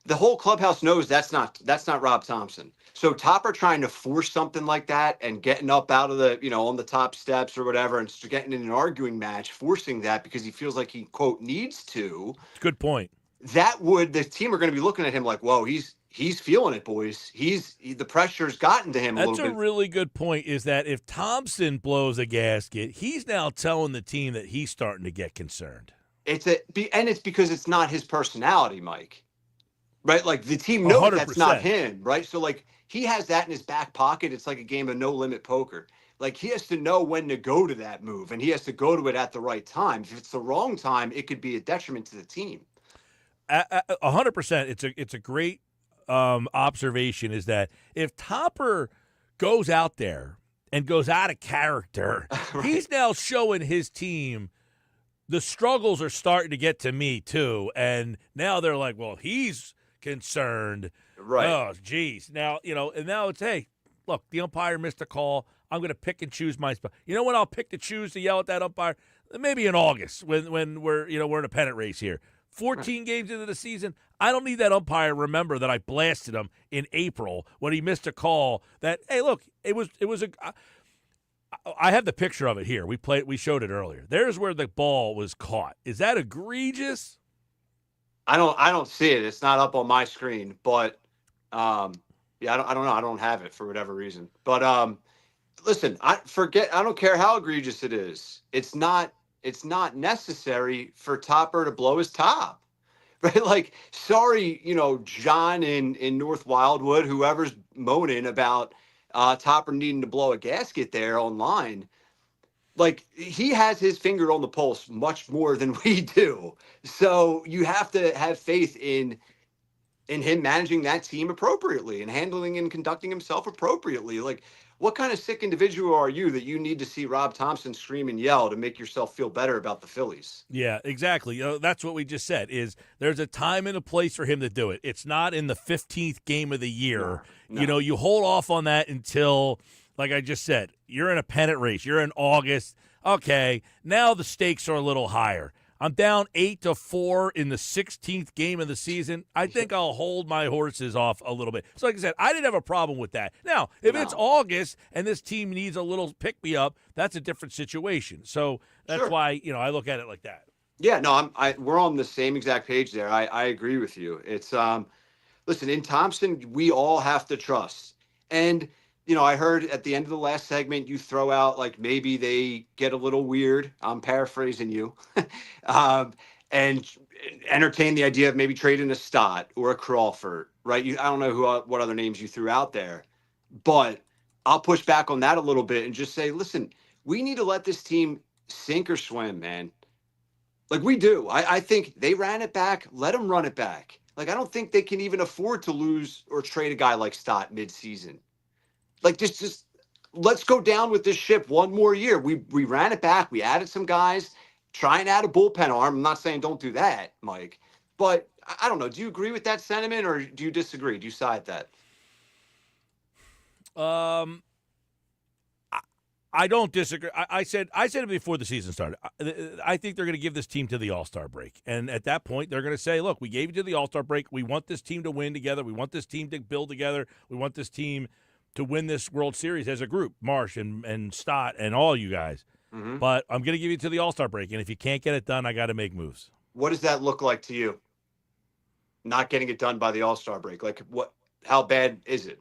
the whole clubhouse knows that's not Rob Thompson. So Topper trying to force something like that and getting up out of the, on the top steps or whatever and getting in an arguing match, forcing that because he feels like he, quote, needs to. Good point. The team are going to be looking at him like, whoa, he's feeling it, boys. The pressure's gotten to him a little bit. That's a really good point, is that if Thompson blows a gasket, he's now telling the team that he's starting to get concerned. It's because it's not his personality, Mike. Right? Like the team knows 100%. That's not him, right? So like he has that in his back pocket. It's like a game of no limit poker. Like he has to know when to go to that move and he has to go to it at the right time. If it's the wrong time, it could be a detriment to the team. 100%. It's a great observation, is that if Topper goes out there and goes out of character, right. He's now showing his team the struggles are starting to get to me too. And now they're like, well, he's concerned. Right. Oh, geez. Now, and now it's, hey, look, the umpire missed a call. I'm going to pick and choose my spot. You know when I'll pick to choose to yell at that umpire? Maybe in August when we're in a pennant race here. 14 games into the season, I don't need that umpire to remember that I blasted him in April when he missed a call that, hey, look, I have the picture of it here. We showed it earlier. There's where the ball was caught. Is that egregious? I don't see it. It's not up on my screen, but I don't know. I don't have it for whatever reason. But listen, I don't care how egregious it is. It's not necessary for Topper to blow his top. Right? Like, sorry, John in North Wildwood, whoever's moaning about Topper needing to blow a gasket there online. Like, he has his finger on the pulse much more than we do. So you have to have faith in him managing that team appropriately and handling and conducting himself appropriately. Like, what kind of sick individual are you that you need to see Rob Thompson scream and yell to make yourself feel better about the Phillies? Yeah, exactly. That's what we just said, is there's a time and a place for him to do it. It's not in the 15th game of the year. No. You hold off on that until like I just said, you're in a pennant race. You're in August. Okay, now the stakes are a little higher. I'm down 8-4 in the 16th game of the season. I think I'll hold my horses off a little bit. So like I said, I didn't have a problem with that. Now, if it's August and this team needs a little pick-me-up, that's a different situation. So that's why, I look at it like that. Yeah, no, we're on the same exact page there. I agree with you. It's listen, in Thompson, we all have to trust. And I heard at the end of the last segment you throw out like maybe they get a little weird. I'm paraphrasing you, and entertain the idea of maybe trading a Stott or a Crawford, right? I don't know what other names you threw out there, but I'll push back on that a little bit and just say, listen, we need to let this team sink or swim, man. Like we do. I think they ran it back. Let them run it back. Like I don't think they can even afford to lose or trade a guy like Stott midseason. Like just let's go down with this ship one more year. We ran it back. We added some guys, try and add a bullpen arm. I'm not saying don't do that, Mike, but I don't know. Do you agree with that sentiment or do you disagree? Do you side that? I don't disagree. I said it before the season started. I think they're going to give this team to the All-Star break. And at that point, they're going to say, look, we gave you to the All-Star break. We want this team to win together. We want this team to build together. We want this team to win this World Series as a group, Marsh and Stott and all you guys. Mm-hmm. But I'm going to give you to the All-Star break. And if you can't get it done, I got to make moves. What does that look like to you? Not getting it done by the All-Star break. Like how bad is it?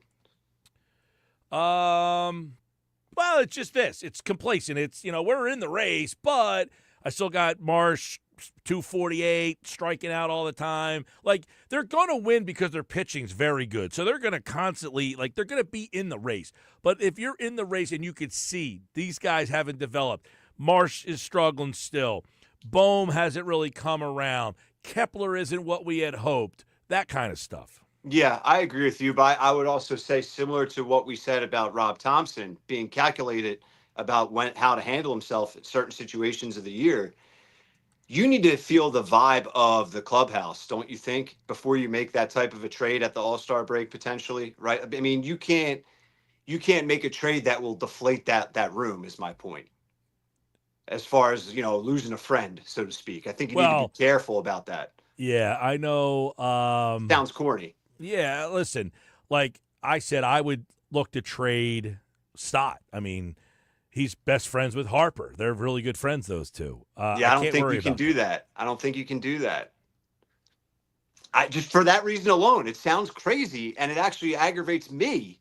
Well, it's just this. It's complacent. It's, we're in the race, but I still got Marsh, 248, striking out all the time. Like, they're going to win because their pitching's very good. So they're going to constantly, they're going to be in the race. But if you're in the race and you could see these guys haven't developed, Marsh is struggling still. Bohm hasn't really come around. Kepler isn't what we had hoped. That kind of stuff. Yeah, I agree with you, but I would also say similar to what we said about Rob Thompson being calculated about how to handle himself in certain situations of the year. You need to feel the vibe of the clubhouse, don't you think, before you make that type of a trade at the All-Star break potentially, right? I mean, you can't make a trade that will deflate that room is my point. As far as, losing a friend, so to speak. I think you need to be careful about that. Yeah, I know. Sounds corny. Yeah, listen, like I said, I would look to trade Stott. I mean, he's best friends with Harper. They're really good friends, those two. I don't think you can do that. I don't think you can do that. Just for that reason alone, it sounds crazy, and it actually aggravates me.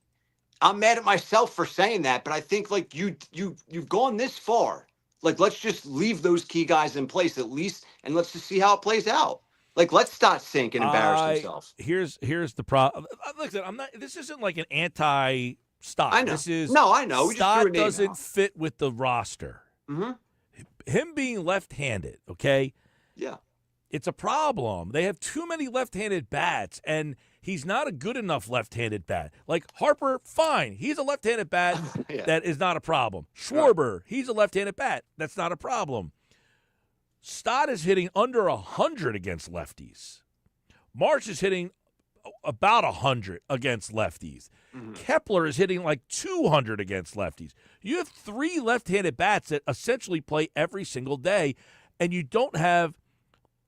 I'm mad at myself for saying that, but I think like you've gone this far. Like, let's just leave those key guys in place at least, and let's just see how it plays out. Like, let's start sink and embarrass themselves. Here's the problem. Listen, this isn't like an anti-Stott. I know. I know. Stott doesn't fit with the roster. Mm-hmm. Him being left-handed, okay? Yeah. It's a problem. They have too many left-handed bats, and he's not a good enough left-handed bat. Like Harper, fine. He's a left-handed bat. That is not a problem. Schwarber, he's a lefty-handed bat. That's not a problem. Stott is hitting under 100 against lefties. Marsh is hitting about 100 against lefties. Mm-hmm. Kepler is hitting like 200 against lefties. You have three left-handed bats that essentially play every single day, and you don't have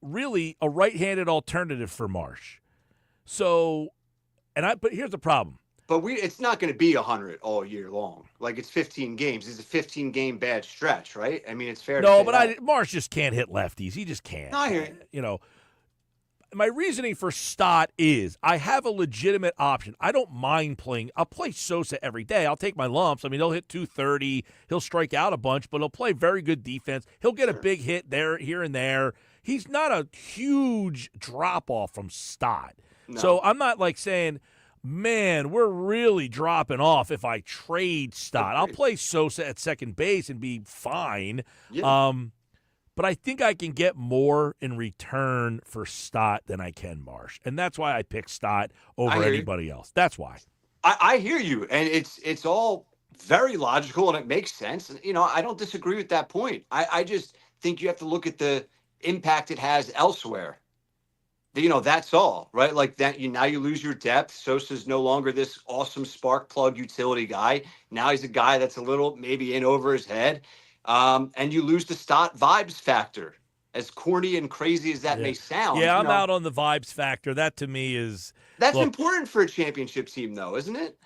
really a right-handed alternative for Marsh. So, but here's the problem. But it's not going to be 100 all year long. Like, it's 15 games. It's a 15-game bad stretch, right? I mean, it's fair to say that. Marsh just can't hit lefties. He just can't. No, I hear you. My reasoning for Stott is I have a legitimate option. I don't mind playing. I'll play Sosa every day. I'll take my lumps. I mean, he'll hit 230. He'll strike out a bunch, but he'll play very good defense. He'll get a big hit here and there. He's not a huge drop-off from Stott. No. So I'm not like saying, man, we're really dropping off if I trade Stott. I'll play Sosa at second base and be fine. Yeah. But I think I can get more in return for Stott than I can Marsh. And that's why I picked Stott over anybody else. That's why. I hear you. And it's all very logical and it makes sense. I don't disagree with that point. I just think you have to look at the impact it has elsewhere. That's all, right? Like that, now you lose your depth. Sosa's no longer this awesome spark plug utility guy. Now he's a guy that's a little maybe in over his head. And you lose the Stott vibes factor. As corny and crazy as that may sound. Yeah, I'm out on the vibes factor. That to me is that's important for a championship team, though, isn't it?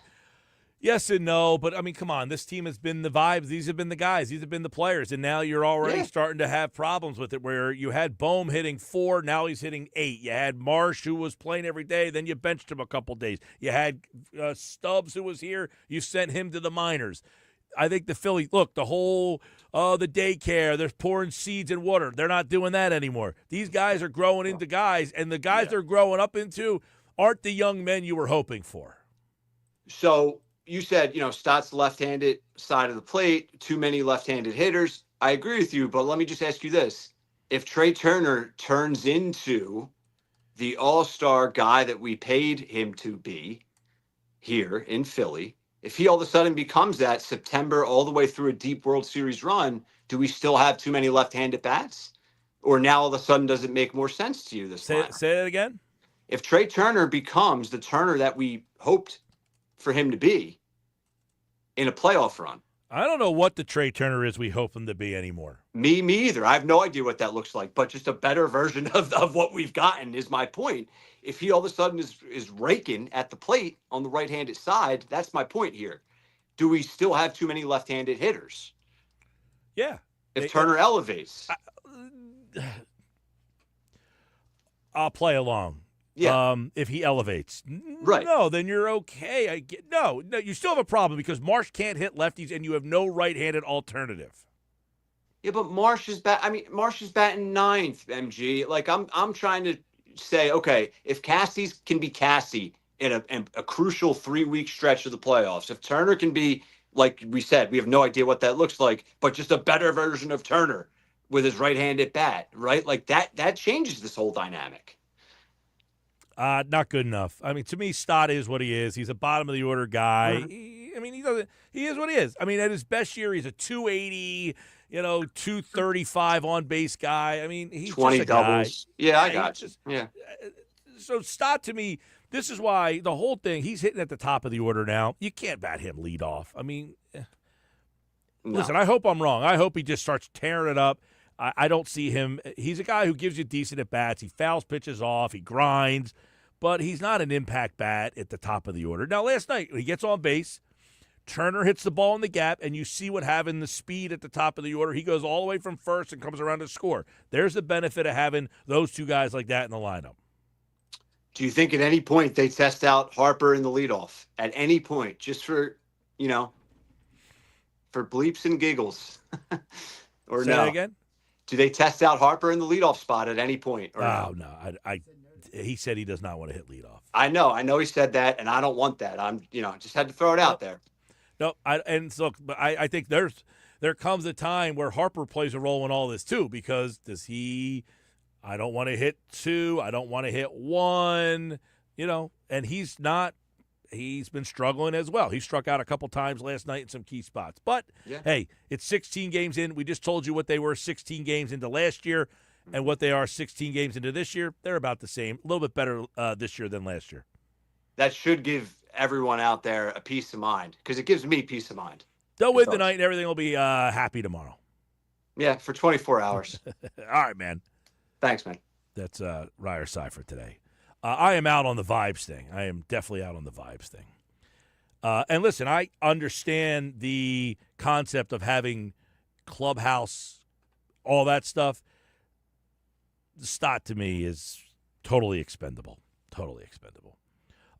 Yes and no, but I mean, come on. This team has been the vibes. These have been the guys. These have been the players. And now you're already starting to have problems with it where you had Bohm hitting 4, now he's hitting 8. You had Marsh, who was playing every day, then you benched him a couple days. You had Stubbs, who was here. You sent him to the minors. I think the Phillies, look, the whole the daycare, they're pouring seeds in water. They're not doing that anymore. These guys are growing into guys, and the guys they're growing up into aren't the young men you were hoping for. So you said, Stott's left-handed side of the plate, too many left-handed hitters. I agree with you, but let me just ask you this. If Trey Turner turns into the all-star guy that we paid him to be here in Philly, if he all of a sudden becomes that September all the way through a deep World Series run, do we still have too many left-handed bats? Or now all of a sudden does it make more sense to you this time? Say that again? If Trey Turner becomes the Turner that we hoped for him to be in a playoff run. I don't know what the Trey Turner is we hope him to be anymore. Me either. I have no idea what that looks like, but just a better version of what we've gotten is my point. If he all of a sudden is raking at the plate on the right-handed side, that's my point here. Do we still have too many left-handed hitters? Yeah. If Turner elevates. I'll play along. Yeah. If he elevates. Right. No, then you're okay. No, you still have a problem because Marsh can't hit lefties and you have no right-handed alternative. Yeah, but Marsh is batting ninth, MG. Like I'm trying to say, okay, if Cassie's can be Cassie in a crucial 3-week stretch of the playoffs, if Turner can be, like we said, we have no idea what that looks like, but just a better version of Turner with his right-handed bat, right? Like that changes this whole dynamic. Not good enough. I mean, to me, Stott is what he is. He's a bottom of the order guy. Mm-hmm. He is what he is. I mean, at his best year, he's a 280, 235 on base guy. I mean, he's 20 just a doubles. Guy. Yeah, I got you. Yeah. So Stott, to me, this is why the whole thing, he's hitting at the top of the order now. You can't bat him lead off. I mean, listen, I hope I'm wrong. I hope he just starts tearing it up. I don't see him. He's a guy who gives you decent at-bats. He fouls pitches off. He grinds. But he's not an impact bat at the top of the order. Now, last night, when he gets on base, Turner hits the ball in the gap, and you see what having the speed at the top of the order. He goes all the way from first and comes around to score. There's the benefit of having those two guys like that in the lineup. Do you think at any point they test out Harper in the leadoff? At any point, just for, for bleeps and giggles? Or Say no? that again? Do they test out Harper in the leadoff spot at any point? Or no. He said he does not want to hit leadoff. I know he said that, and I don't want that. I'm, just had to throw it out there. No, I think there comes a time where Harper plays a role in all this too, because I don't want to hit 2, I don't want to hit 1, and he's been struggling as well. He struck out a couple times last night in some key spots. But, hey, it's 16 games in. We just told you what they were 16 games into last year and what they are 16 games into this year. They're about the same, a little bit better this year than last year. That should give everyone out there a peace of mind, because it gives me peace of mind. They'll win tonight, and everything will be happy tomorrow. Yeah, for 24 hours. All right, man. Thanks, man. That's Ryer Cypher today. I am out on the vibes thing. I am definitely out on the vibes thing. And listen, I understand the concept of having clubhouse, all that stuff. Stott to me is totally expendable. Totally expendable.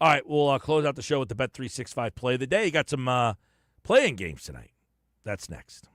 All right, we'll close out the show with the Bet365 play of the day. You got some playing games tonight. That's next.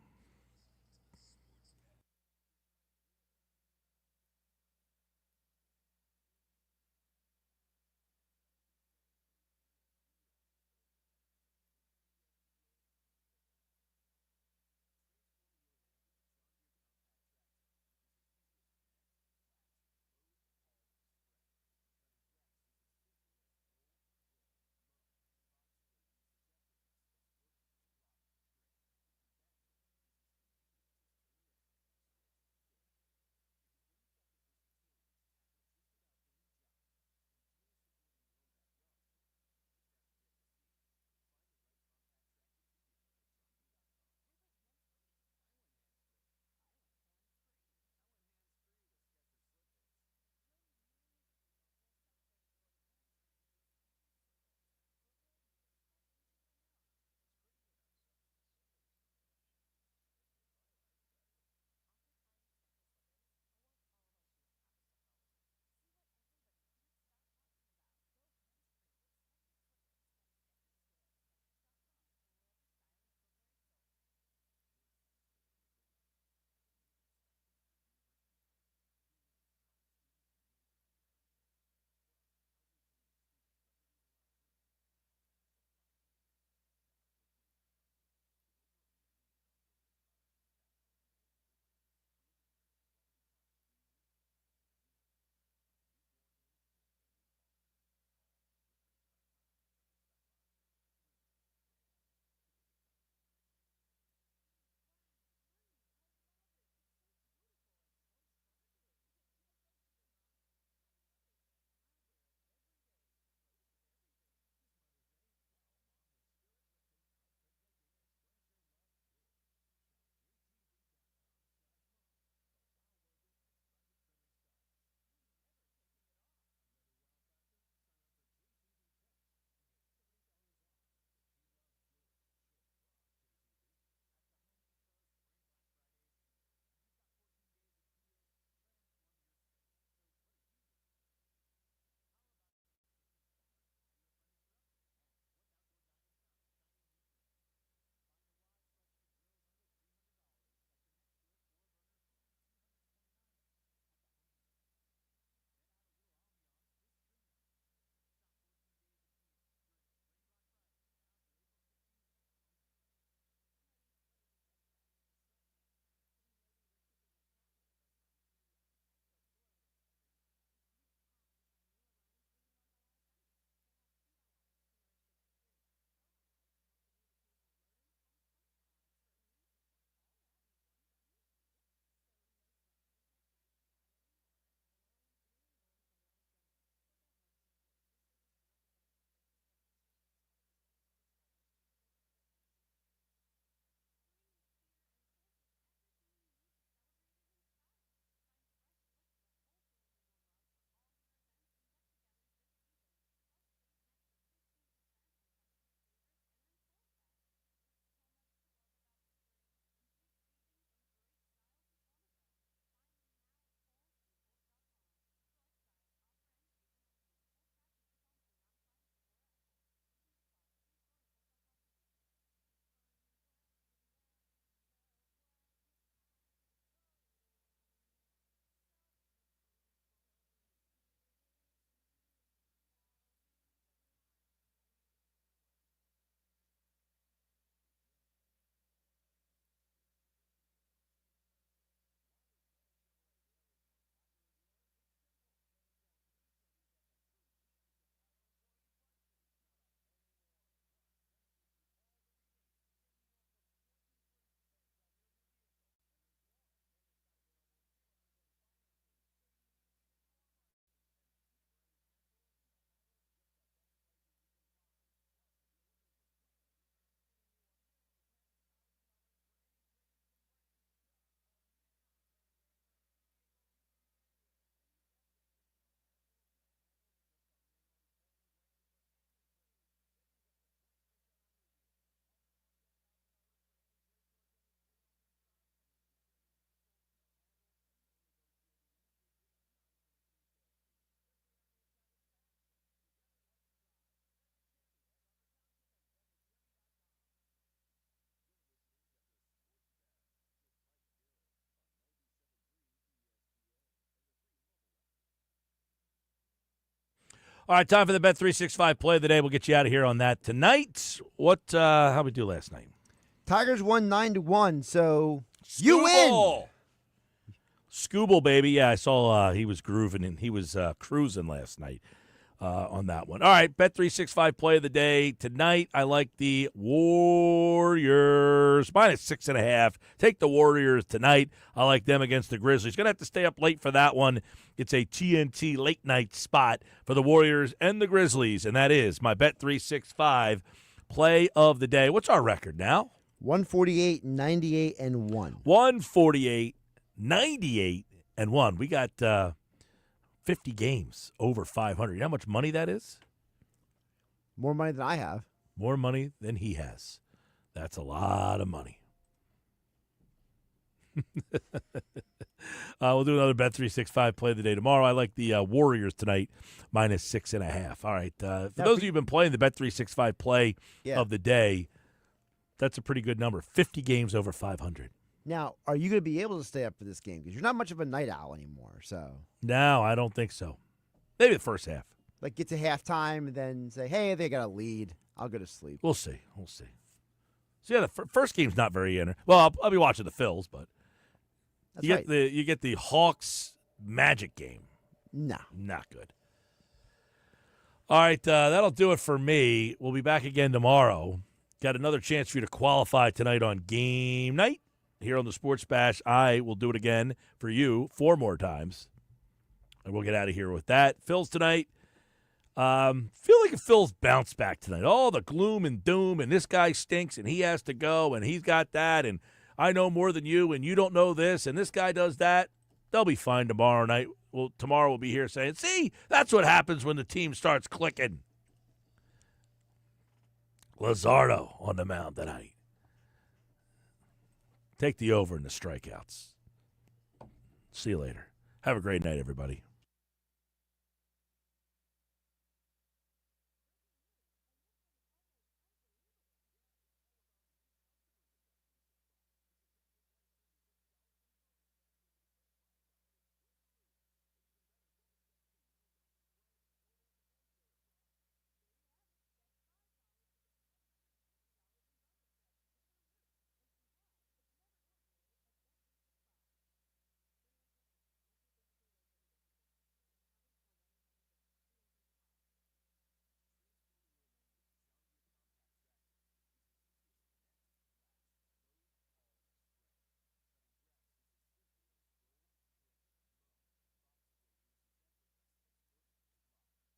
All right, time for the Bet365 play of the day. We'll get you out of here on that tonight. How we do last night? Tigers won 9-1, so you win. Scooble, baby. Yeah, I saw he was grooving and he was cruising last night on that one. All right, Bet365 play of the day. Tonight, I like the Warriors. -6.5. Take the Warriors tonight. I like them against the Grizzlies. Going to have to stay up late for that one. It's a TNT late night spot for the Warriors and the Grizzlies, and that is my Bet365 play of the day. What's our record now? 148, 98, and 1. 148, 98, and 1. We got 50 games over 500. You know how much money that is? More money than I have. More money than he has. That's a lot of money. We'll do another Bet365 play of the day tomorrow. I like the Warriors tonight, -6.5. All right. For those of you who've been playing the Bet365 play of the day, that's a pretty good number. 50 games over 500. Now, are you going to be able to stay up for this game? Because you're not much of a night owl anymore. So No, I don't think so. Maybe the first half. Like get to halftime and then say, hey, they got a lead. I'll go to sleep. We'll see. So, yeah, the first game's not very Well, I'll be watching the Phils, but That's you right. get the Hawks Magic game. No. Not good. All right, that'll do it for me. We'll be back again tomorrow. Got another chance for you to qualify tonight on game night here on the Sports Bash. I will do it again for you 4 more times, and we'll get out of here with that. Phil's tonight. Feel like if Phil's bounced back tonight. All the gloom and doom, and this guy stinks, and he has to go, and he's got that, and I know more than you, and you don't know this, and this guy does that. They'll be fine tomorrow night. Well, tomorrow we'll be here saying, see, that's what happens when the team starts clicking. Luzardo on the mound tonight. Take the over in the strikeouts. See you later. Have a great night, everybody.